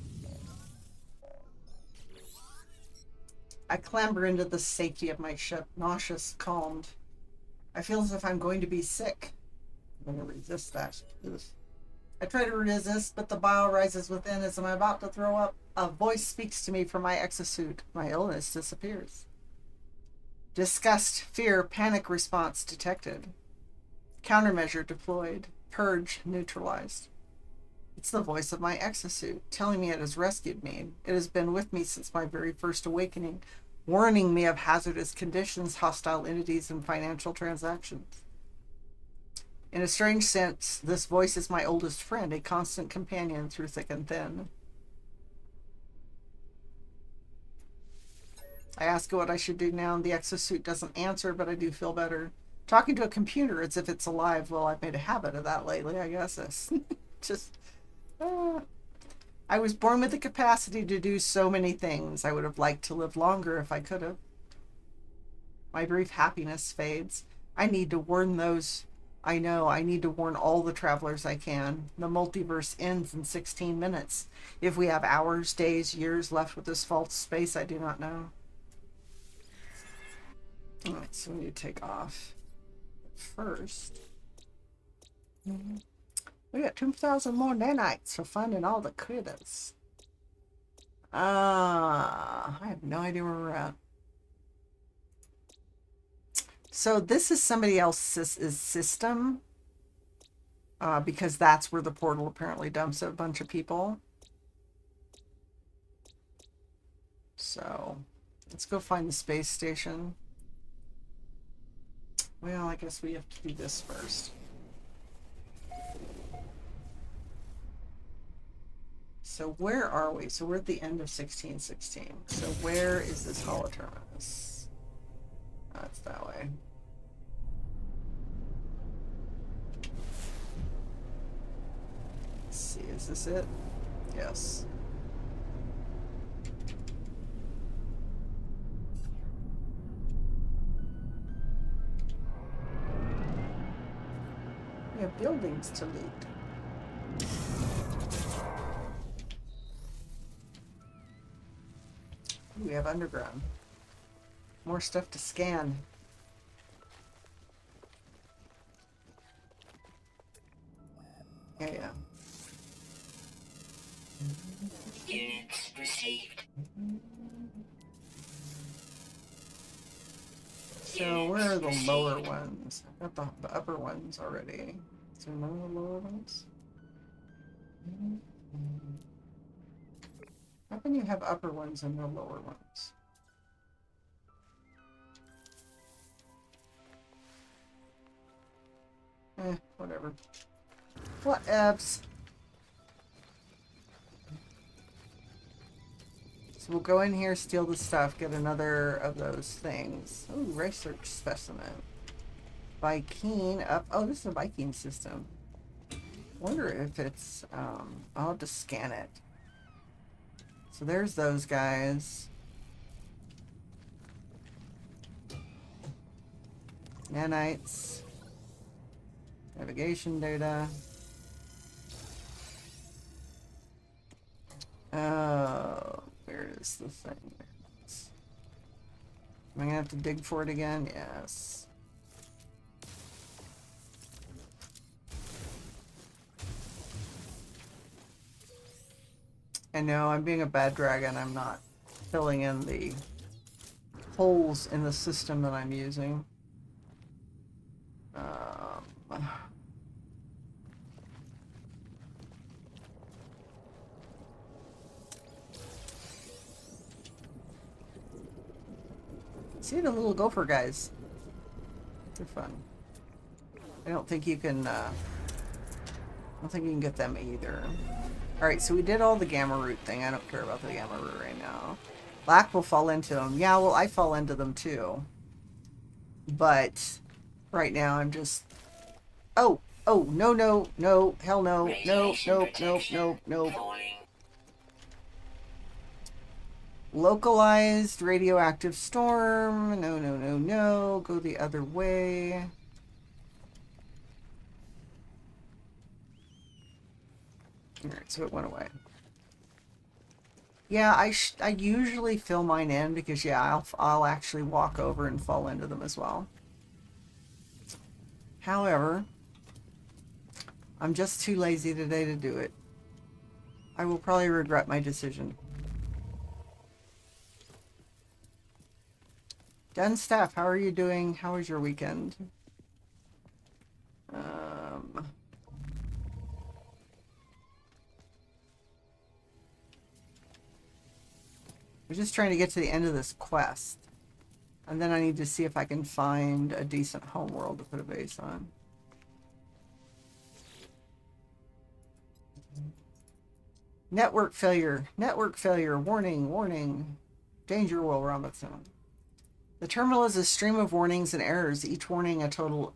I clamber into the safety of my ship, nauseous, calmed. I feel as if I'm going to be sick. I'm going to resist that. Ugh. I try to resist, but the bile rises within as I'm about to throw up. A voice speaks to me from my exosuit. My illness disappears. Disgust, fear, panic response detected. Countermeasure deployed. Purge neutralized. It's the voice of my exosuit, telling me it has rescued me. It has been with me since my very first awakening, warning me of hazardous conditions, hostile entities, and financial transactions. In a strange sense, this voice is my oldest friend, a constant companion through thick and thin. I ask it what I should do now, and the exosuit doesn't answer, but I do feel better. Talking to a computer as if it's alive, well, I've made a habit of that lately, I guess. It's just... I was born with the capacity to do so many things. I would have liked to live longer if I could have. My brief happiness fades. I need to warn those... I know, I need to warn all the travelers I can. The multiverse ends in 16 minutes. If we have hours, days, years left with this false space, I do not know. Alright, so we need to take off. First... We got 2,000 more nanites for finding all the critters. I have no idea where we're at. So this is somebody else's system. Because that's where the portal apparently dumps a bunch of people. So, let's go find the space station. Well, I guess we have to do this first. So where are we? So we're at the end of 1616. So where is this holoterminus? That's that way. Let's see, is this it? Yes. We have buildings to loot. We have underground. More stuff to scan. Yeah. Units received. So where are the lower ones? I've got the upper ones already. Is there none of the lower ones? How can you have upper ones and no lower ones? Whatever. Whatevs. So we'll go in here, steal the stuff, get another of those things. Oh, research specimen. Viking up. Oh, this is a Viking system. Wonder if it's, I'll have to scan it. So there's those guys. Nanites. Navigation data. Oh, where is the thing? Am I gonna have to dig for it again? Yes. I know, I'm being a bad dragon. I'm not filling in the holes in the system that I'm using. See the little gopher guys? They're fun. I don't think you can, I don't think you can get them either. Alright, so we did all the gamma root thing. I don't care about the gamma root right now. Black will fall into them. Yeah, well, I fall into them too. But right now I'm just... Oh, no, no, no, hell no, no, nope, nope, nope, nope. Localized radioactive storm. No, no, no, no. Go the other way. Alright, so it went away. Yeah, I usually fill mine in because, yeah, I'll actually walk over and fall into them as well. However, I'm just too lazy today to do it. I will probably regret my decision. Done staff, how are you doing? How was your weekend? I'm just trying to get to the end of this quest. And then I need to see if I can find a decent homeworld to put a base on. Network failure. Network failure. Warning, warning. Danger, Will Robinson. The terminal is a stream of warnings and errors, each warning a total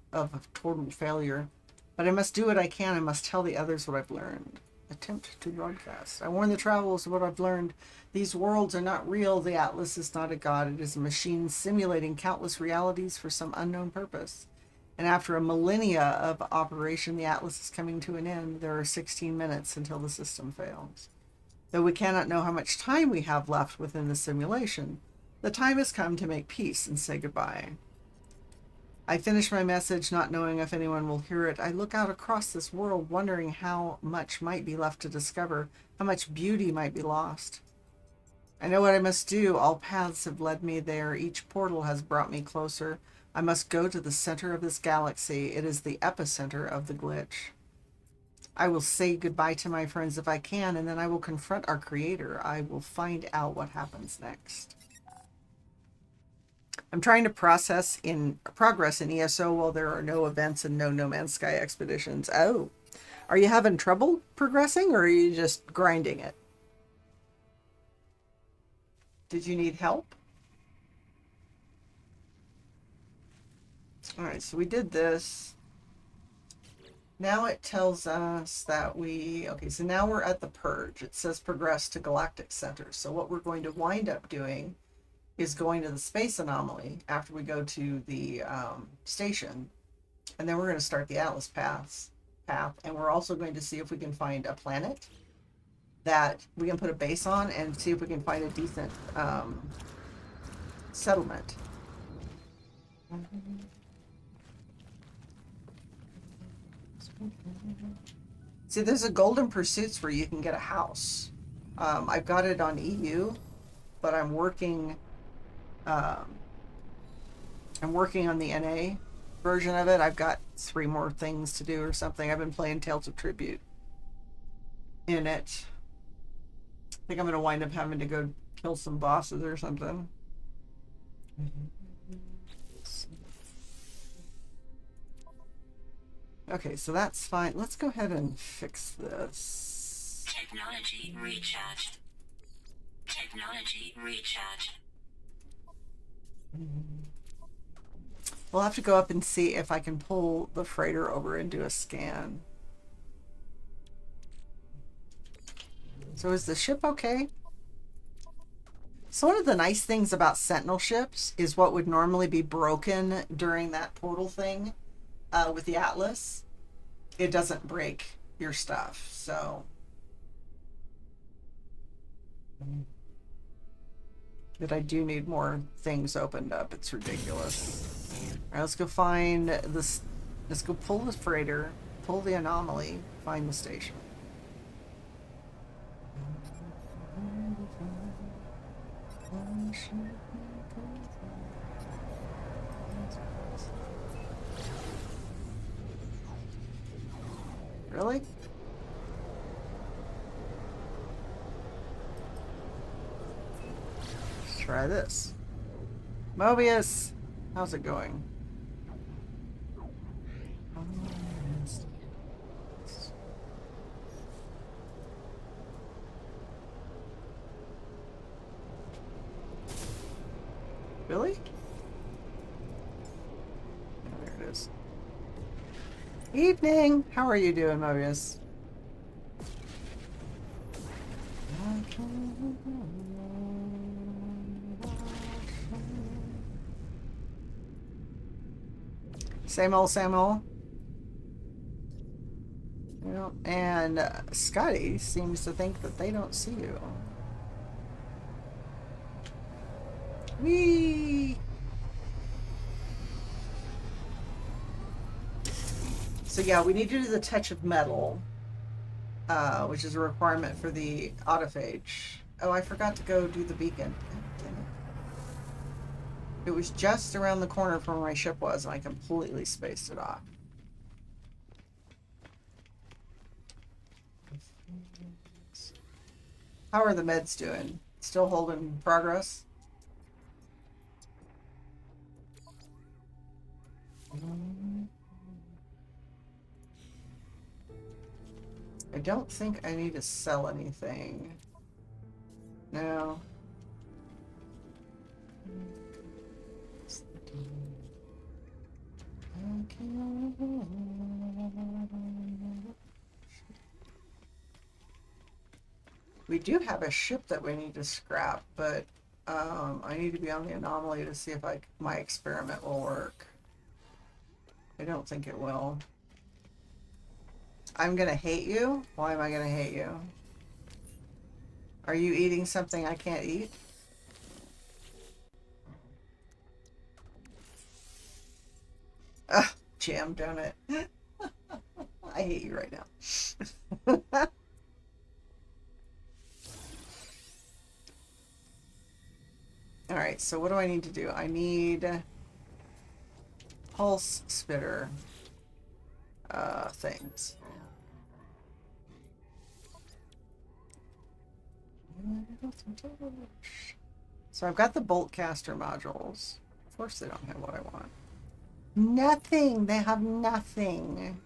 failure. But I must do what I can. I must tell the others what I've learned. Attempt to broadcast. I warn the travelers of what I've learned. These worlds are not real. The Atlas is not a god. It is a machine simulating countless realities for some unknown purpose. And after a millennia of operation, the Atlas is coming to an end. There are 16 minutes until the system fails. Though we cannot know how much time we have left within the simulation, the time has come to make peace and say goodbye. I finish my message, not knowing if anyone will hear it. I look out across this world, wondering how much might be left to discover, how much beauty might be lost. I know what I must do. All paths have led me there. Each portal has brought me closer. I must go to the center of this galaxy. It is the epicenter of the glitch. I will say goodbye to my friends if I can, and then I will confront our creator. I will find out what happens next. I'm trying to progress in ESO while there are no events and no No Man's Sky expeditions. Oh, are you having trouble progressing, or are you just grinding it? Did you need help? All right, so we did this. Now it tells us that okay, so now we're at the purge. It says progress to Galactic Center. So what we're going to wind up doing is going to the space anomaly after we go to the station. And then we're going to start the Atlas path. And we're also going to see if we can find a planet that we can put a base on and see if we can find a decent settlement. See, there's a Golden Pursuits where you can get a house. I've got it on EU, but I'm working on the NA version of it. I've got 3 more things to do or something. I've been playing Tales of Tribute in it. I think I'm going to wind up having to go kill some bosses or something. Okay, so that's fine. Let's go ahead and fix this. Technology recharged. Technology recharged. We'll have to go up and see if I can pull the freighter over and do a scan. So is the ship okay? So one of the nice things about Sentinel ships is what would normally be broken during that portal thing with the Atlas. It doesn't break your stuff, so. But I do need more things opened up. It's ridiculous. All right, let's go find this. Let's go pull the freighter, pull the anomaly, find the station. Really? Let's try this. Mobius! How's it going? Really? Oh, there it is. Evening! How are you doing, Mobius? Same old, same old. You know, and Scotty seems to think that they don't see you. Whee! So yeah, we need to do the touch of metal, which is a requirement for the autophage. Oh, I forgot to go do the beacon. It was just around the corner from where my ship was, and I completely spaced it off. How are the meds doing? Still holding progress. I don't think I need to sell anything. No. We do have a ship that we need to scrap, but I need to be on the anomaly to see if my experiment will work. I don't think it will. I'm gonna hate you? Why am I gonna hate you? Are you eating something I can't eat? Ugh, jam donut. I hate you right now. Alright, so what do I need to do? I need pulse spitter things. So I've got the bolt caster modules. Of course they don't have what I want. Nothing! They have nothing.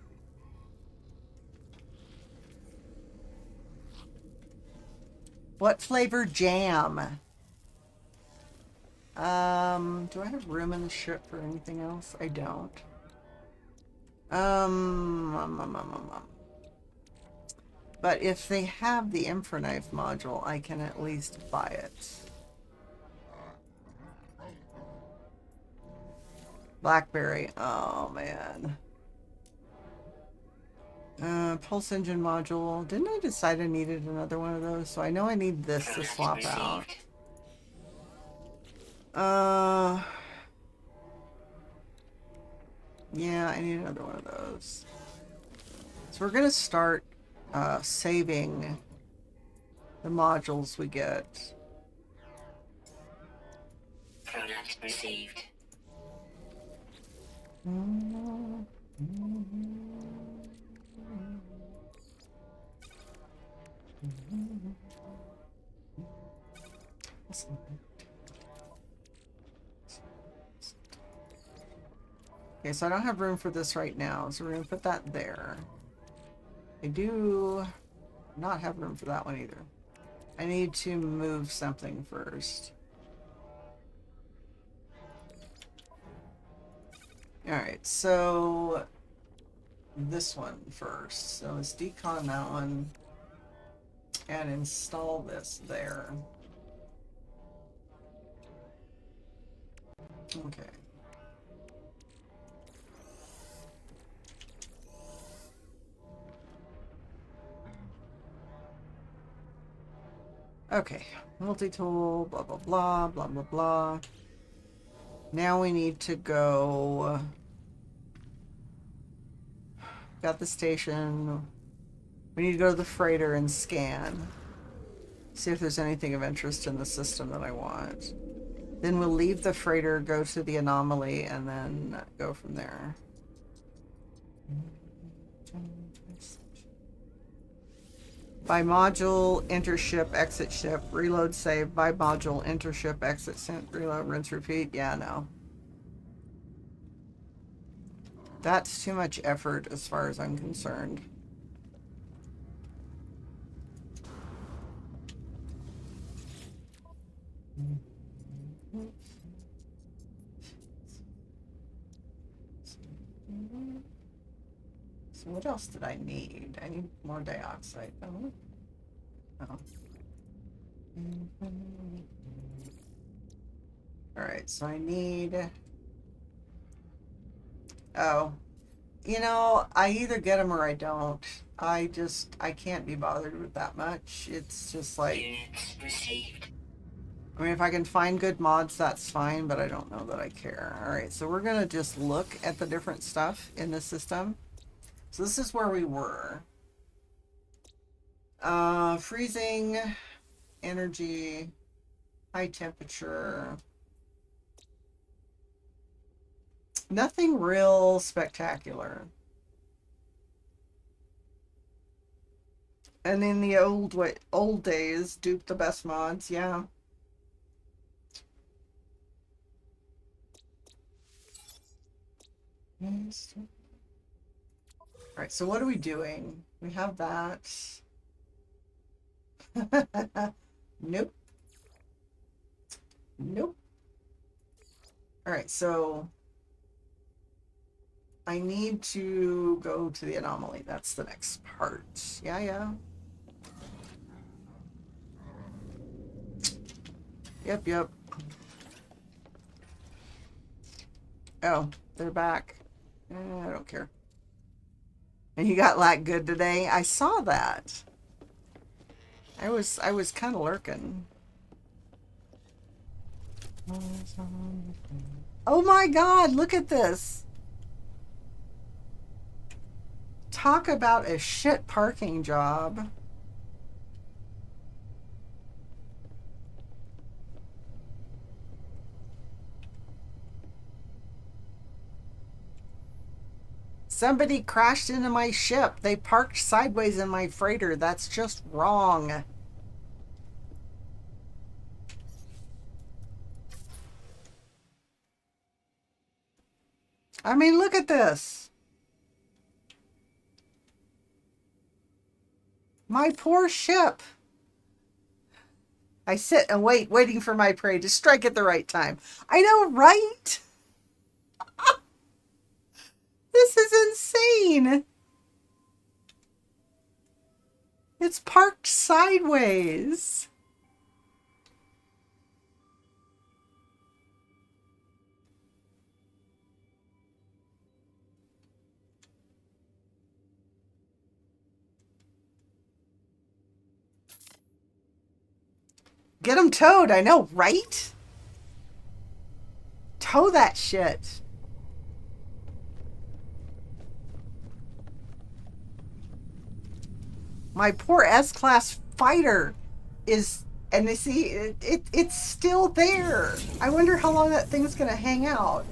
What flavor jam? Do I have room in the ship for anything else? I don't. But if they have the Infraknife module, I can at least buy it. Blackberry. Oh, man. Pulse engine module. Didn't I decide I needed another one of those? So I know I need this to swap out. Yeah, I need another one of those. So we're gonna start saving the modules we get. Product received. Okay, so I don't have room for this right now, so we're gonna put that there. I do not have room for that one either. I need to move something first. Alright, so this one first. So let's decon that one and install this there. Okay. Okay, multi-tool, blah, blah, blah, blah, blah, blah. Now we need to go... Got the station. We need to go to the freighter and scan. See if there's anything of interest in the system that I want. Then we'll leave the freighter, go to the anomaly, and then go from there. By module, enter ship, exit ship, reload, save. By module, enter ship, exit, reload, rinse, repeat. Yeah, no. That's too much effort as far as I'm concerned. So what else did I need? I need more dioxide. Oh. Alright, so I need... Oh. You know, I either get them or I don't. I can't be bothered with that much. It's just like... Units received. I mean, if I can find good mods, that's fine, but I don't know that I care. Alright, so we're gonna just look at the different stuff in the system. So this is where we were. Freezing, energy, high temperature. Nothing real spectacular. And in the old days, dupe the best mods, yeah. Alright, so what are we doing? We have that. Nope. Nope. Alright, so I need to go to the anomaly. That's the next part. Yeah, yeah. Yep, yep. Oh, they're back. I don't care. And you got lag good today. I saw that. I was kind of lurking. Oh my God! Look at this. Talk about a shit parking job. Somebody crashed into my ship. They parked sideways in my freighter. That's just wrong. I mean, look at this. My poor ship. I sit and wait, waiting for my prey to strike at the right time. I know, right? This is insane. It's parked sideways. Get them towed, I know, right? Tow that shit. My poor S-Class fighter is, and they see, it's still there. I wonder how long that thing's gonna hang out.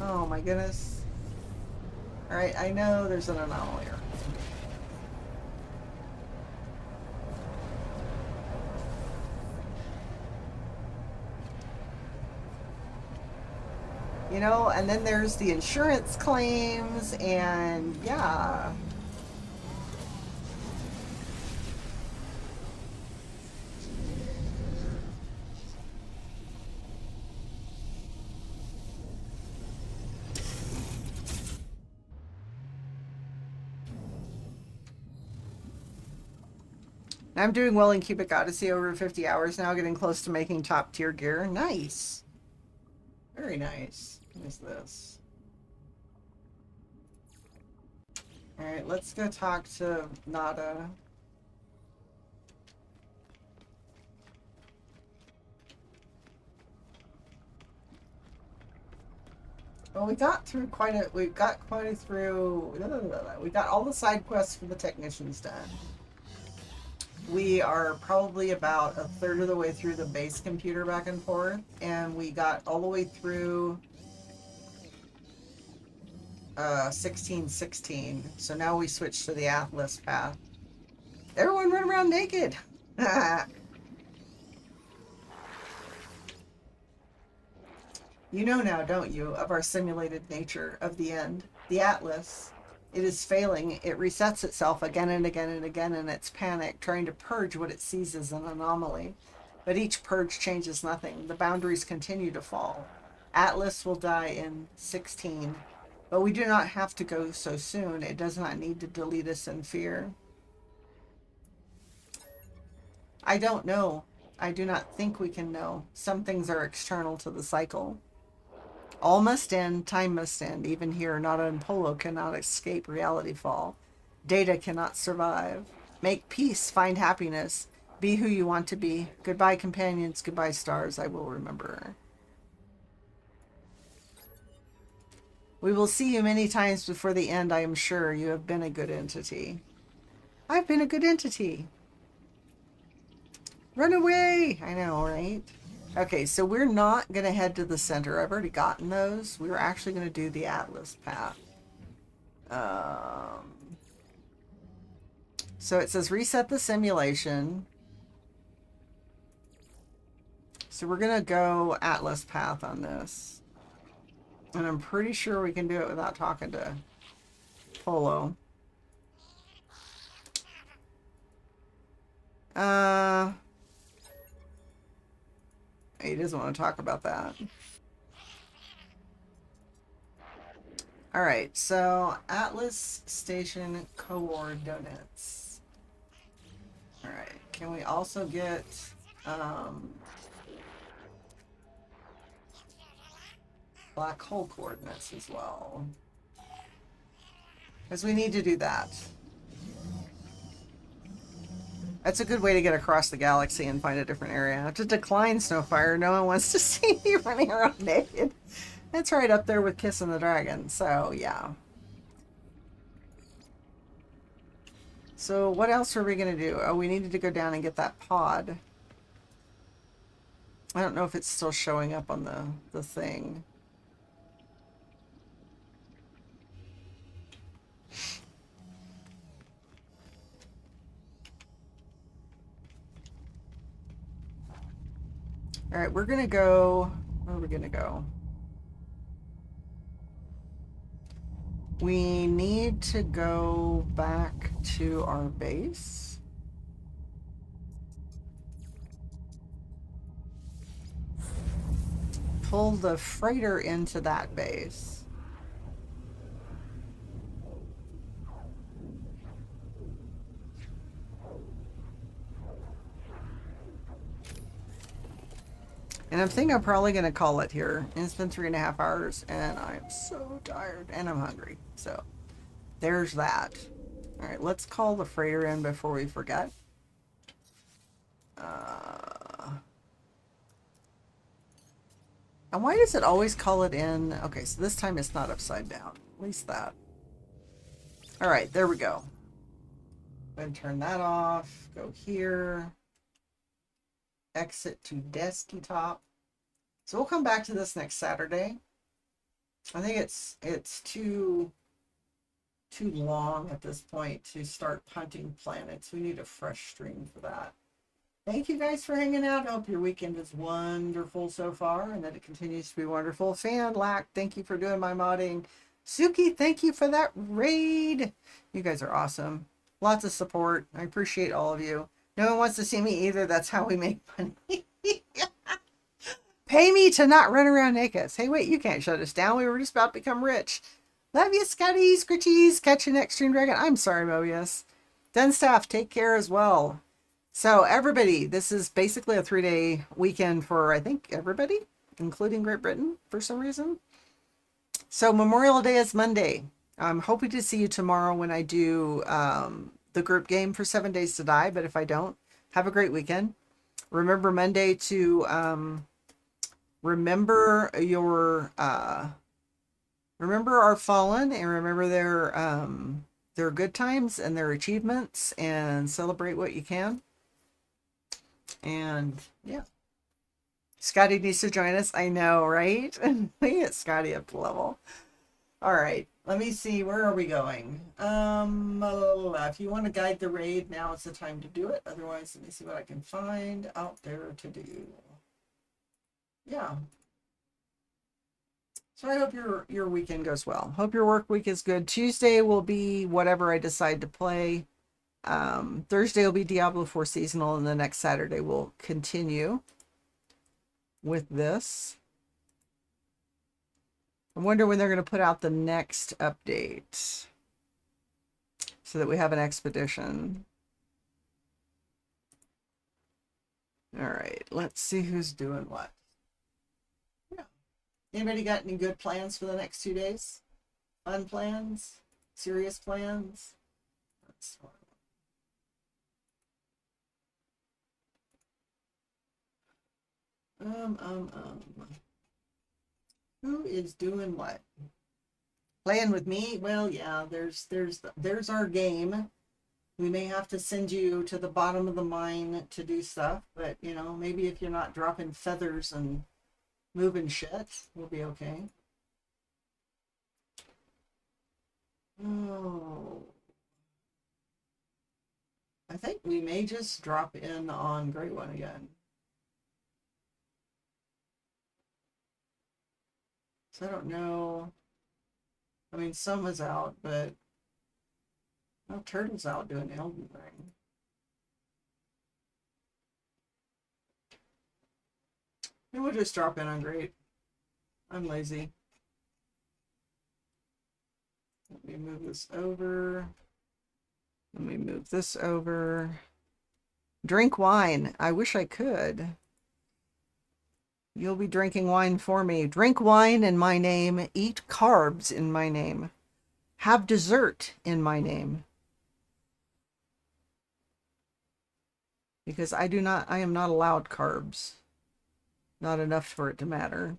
Oh my goodness. Alright, I know there's an anomaly here. You know, and then there's the insurance claims, and yeah. I'm doing well in Cubic Odyssey, over 50 hours now, getting close to making top tier gear. Nice. Very nice. What is this? Alright, let's go talk to Nada. Well, we got through we got all the side quests for the technicians done. We are probably about a third of the way through the base computer back and forth, and we got all the way through 1616. So now we switch to the Atlas path. Everyone run around naked. You know now, don't you, of our simulated nature of the end. The Atlas. It is failing. It resets itself again and again and again in its panic, trying to purge what it sees as an anomaly. But each purge changes nothing. The boundaries continue to fall. Atlas will die in 16. But we do not have to go so soon. It does not need to delete us in fear. I don't know. I do not think we can know. Some things are external to the cycle. All must end, time must end. Even here, Nada and Polo cannot escape reality fall. Data cannot survive. Make peace, find happiness. Be who you want to be. Goodbye, companions. Goodbye, stars. I will remember. We will see you many times before the end, I am sure. You have been a good entity. I've been a good entity. Run away! I know, right? Okay, so we're not going to head to the center. I've already gotten those. We were actually going to do the Atlas path. So it says reset the simulation. So we're going to go Atlas path on this. And I'm pretty sure we can do it without talking to Polo. He doesn't want to talk about that. All right, so Atlas Station coordinates. All right, can we also get black hole coordinates as well? Because we need to do that. That's a good way to get across the galaxy and find a different area. To decline Snowfire, no one wants to see me running around naked. That's right up there with Kissing the Dragon, so yeah. So what else are we going to do? Oh, we needed to go down and get that pod. I don't know if it's still showing up on the thing. All right, we're going to go... Where are we going to go? We need to go back to our base. Pull the freighter into that base. And I'm thinking I'm probably going to call it here. And it's been 3.5 hours, and I'm so tired, and I'm hungry. So there's that. All right, let's call the freighter in before we forget. And why does it always call it in? Okay, so this time it's not upside down. At least that. All right, there we go. Then turn that off. Go here. Exit to desktop. So we'll come back to this next Saturday. I think it's too long at this point to start punting planets. We need a fresh stream for that. Thank you guys for hanging out. I hope your weekend is wonderful so far and that it continues to be wonderful. Fan Lack, thank you for doing my modding. Suki, thank you for that raid. You guys are awesome. Lots of support. I appreciate all of you. No one wants to see me either. That's how we make money. Pay me to not run around naked. Hey, wait, you can't shut us down. We were just about to become rich. Love you, Scotty, Scritchies. Catch you next stream, Dragon. I'm sorry, Mobius. Dunstaff, take care as well. So everybody, this is basically a 3-day weekend for, I think, everybody, including Great Britain, for some reason. So Memorial Day is Monday. I'm hoping to see you tomorrow when I do the group game for 7 Days to Die. But if I don't, have a great weekend. Remember Monday to remember our fallen and remember their good times and their achievements and celebrate what you can. And yeah, Scotty needs to join us. I know, right? We get Scotty up to level. All right, let me see. Where are we going? If you want to guide the raid, now is the time to do it. Otherwise, let me see what I can find out there to do. Yeah. So I hope your weekend goes well. Hope your work week is good. Tuesday will be whatever I decide to play. Thursday will be Diablo 4 seasonal, and the next Saturday we'll continue with this. I wonder when they're going to put out the next update so that we have an expedition. All right, let's see who's doing what. Yeah. Anybody got any good plans for the next 2 days? Fun plans? Serious plans? That's fine. Who is doing what? Playing with me? Well, yeah, there's our game. We may have to send you to the bottom of the mine to do stuff, but you know, maybe if you're not dropping feathers and moving shit, we'll be okay. Oh. we may just drop in on Great One again. So I don't know. I mean, Soma's out, but no, Turtle's out doing Elden Ring. Maybe we'll just drop in on Great. I'm lazy. Let me move this over. Let me move this over. Drink wine. I wish I could. You'll be drinking wine for me. Drink wine in my name. Eat carbs in my name. Have dessert in my name. Because I am not allowed carbs. Not enough for it to matter.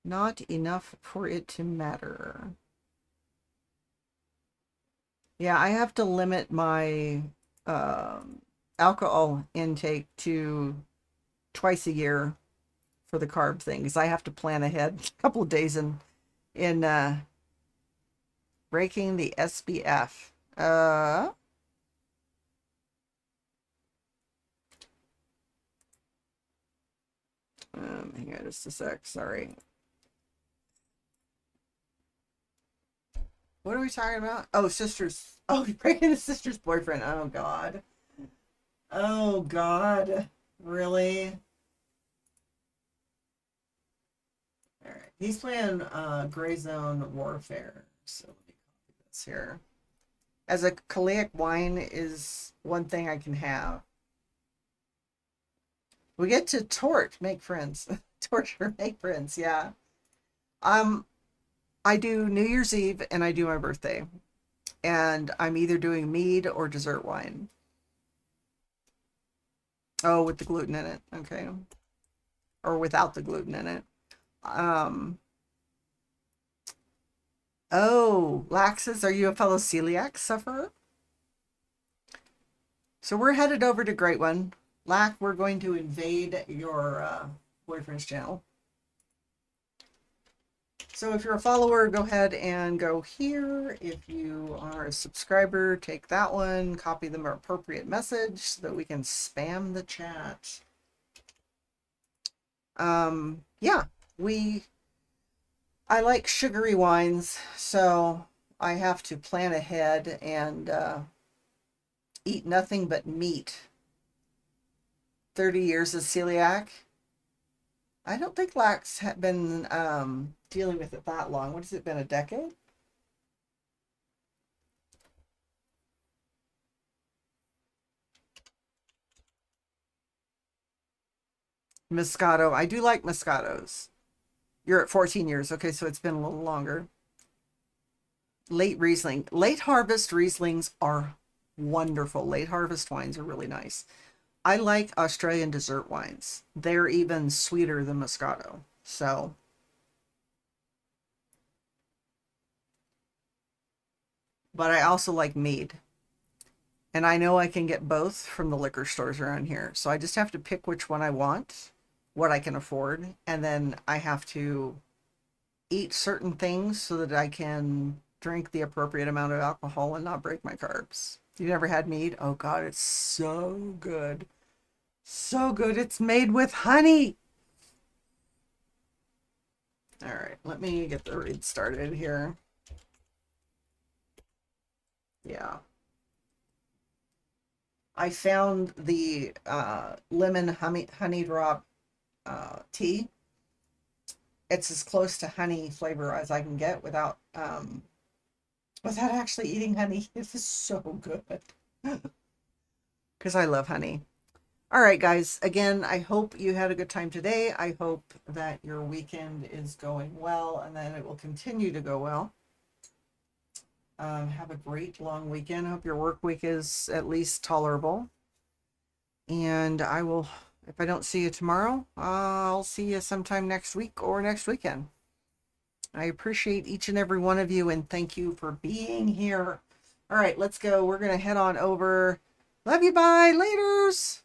Not enough for it to matter. Yeah, I have to limit my alcohol intake to twice a year for the carb thing, because I have to plan ahead a couple of days in breaking the SBF. Hang on just a sec. Sorry. What are we talking about? Oh, sisters. Oh, breaking his sister's boyfriend. Oh, God. Oh, God. Really? All right. He's playing Gray Zone Warfare. So let me copy this here. As a Kaleic wine is one thing I can have. We get to make friends. Torture, make friends, yeah. I do New Year's Eve and I do my birthday. And I'm either doing mead or dessert wine. Oh, with the gluten in it. Okay. Or without the gluten in it. Oh, Laxus, are you a fellow celiac sufferer? So we're headed over to Great One. Lack, we're going to invade your boyfriend's channel. So if you're a follower, go ahead and go here. If you are a subscriber, take that one, copy the appropriate message so that we can spam the chat. Yeah, I like sugary wines, so I have to plan ahead and eat nothing but meat. 30 years of celiac. I don't think Lax had been dealing with it that long. What has it been, a decade? Moscato. I do like Moscatos. You're at 14 years. Okay, so it's been a little longer. Late Riesling. Late harvest Rieslings are wonderful. Late harvest wines are really nice. I like Australian dessert wines. They're even sweeter than Moscato. So, but I also like mead. And I know I can get both from the liquor stores around here. So I just have to pick which one I want, what I can afford, and then I have to eat certain things so that I can drink the appropriate amount of alcohol and not break my carbs. You never had mead? Oh God, it's so good. So good. It's made with honey. All right, let me get the read started here. Yeah. I found the lemon honey drop tea. It's as close to honey flavor as I can get without actually eating honey. It is so good. Because I love honey. All right, guys. Again, I hope you had a good time today. I hope that your weekend is going well and that it will continue to go well. Have a great long weekend. I hope your work week is at least tolerable. And I will, if I don't see you tomorrow, I'll see you sometime next week or next weekend. I appreciate each and every one of you and thank you for being here. All right, let's go. We're going to head on over. Love you. Bye. Laters.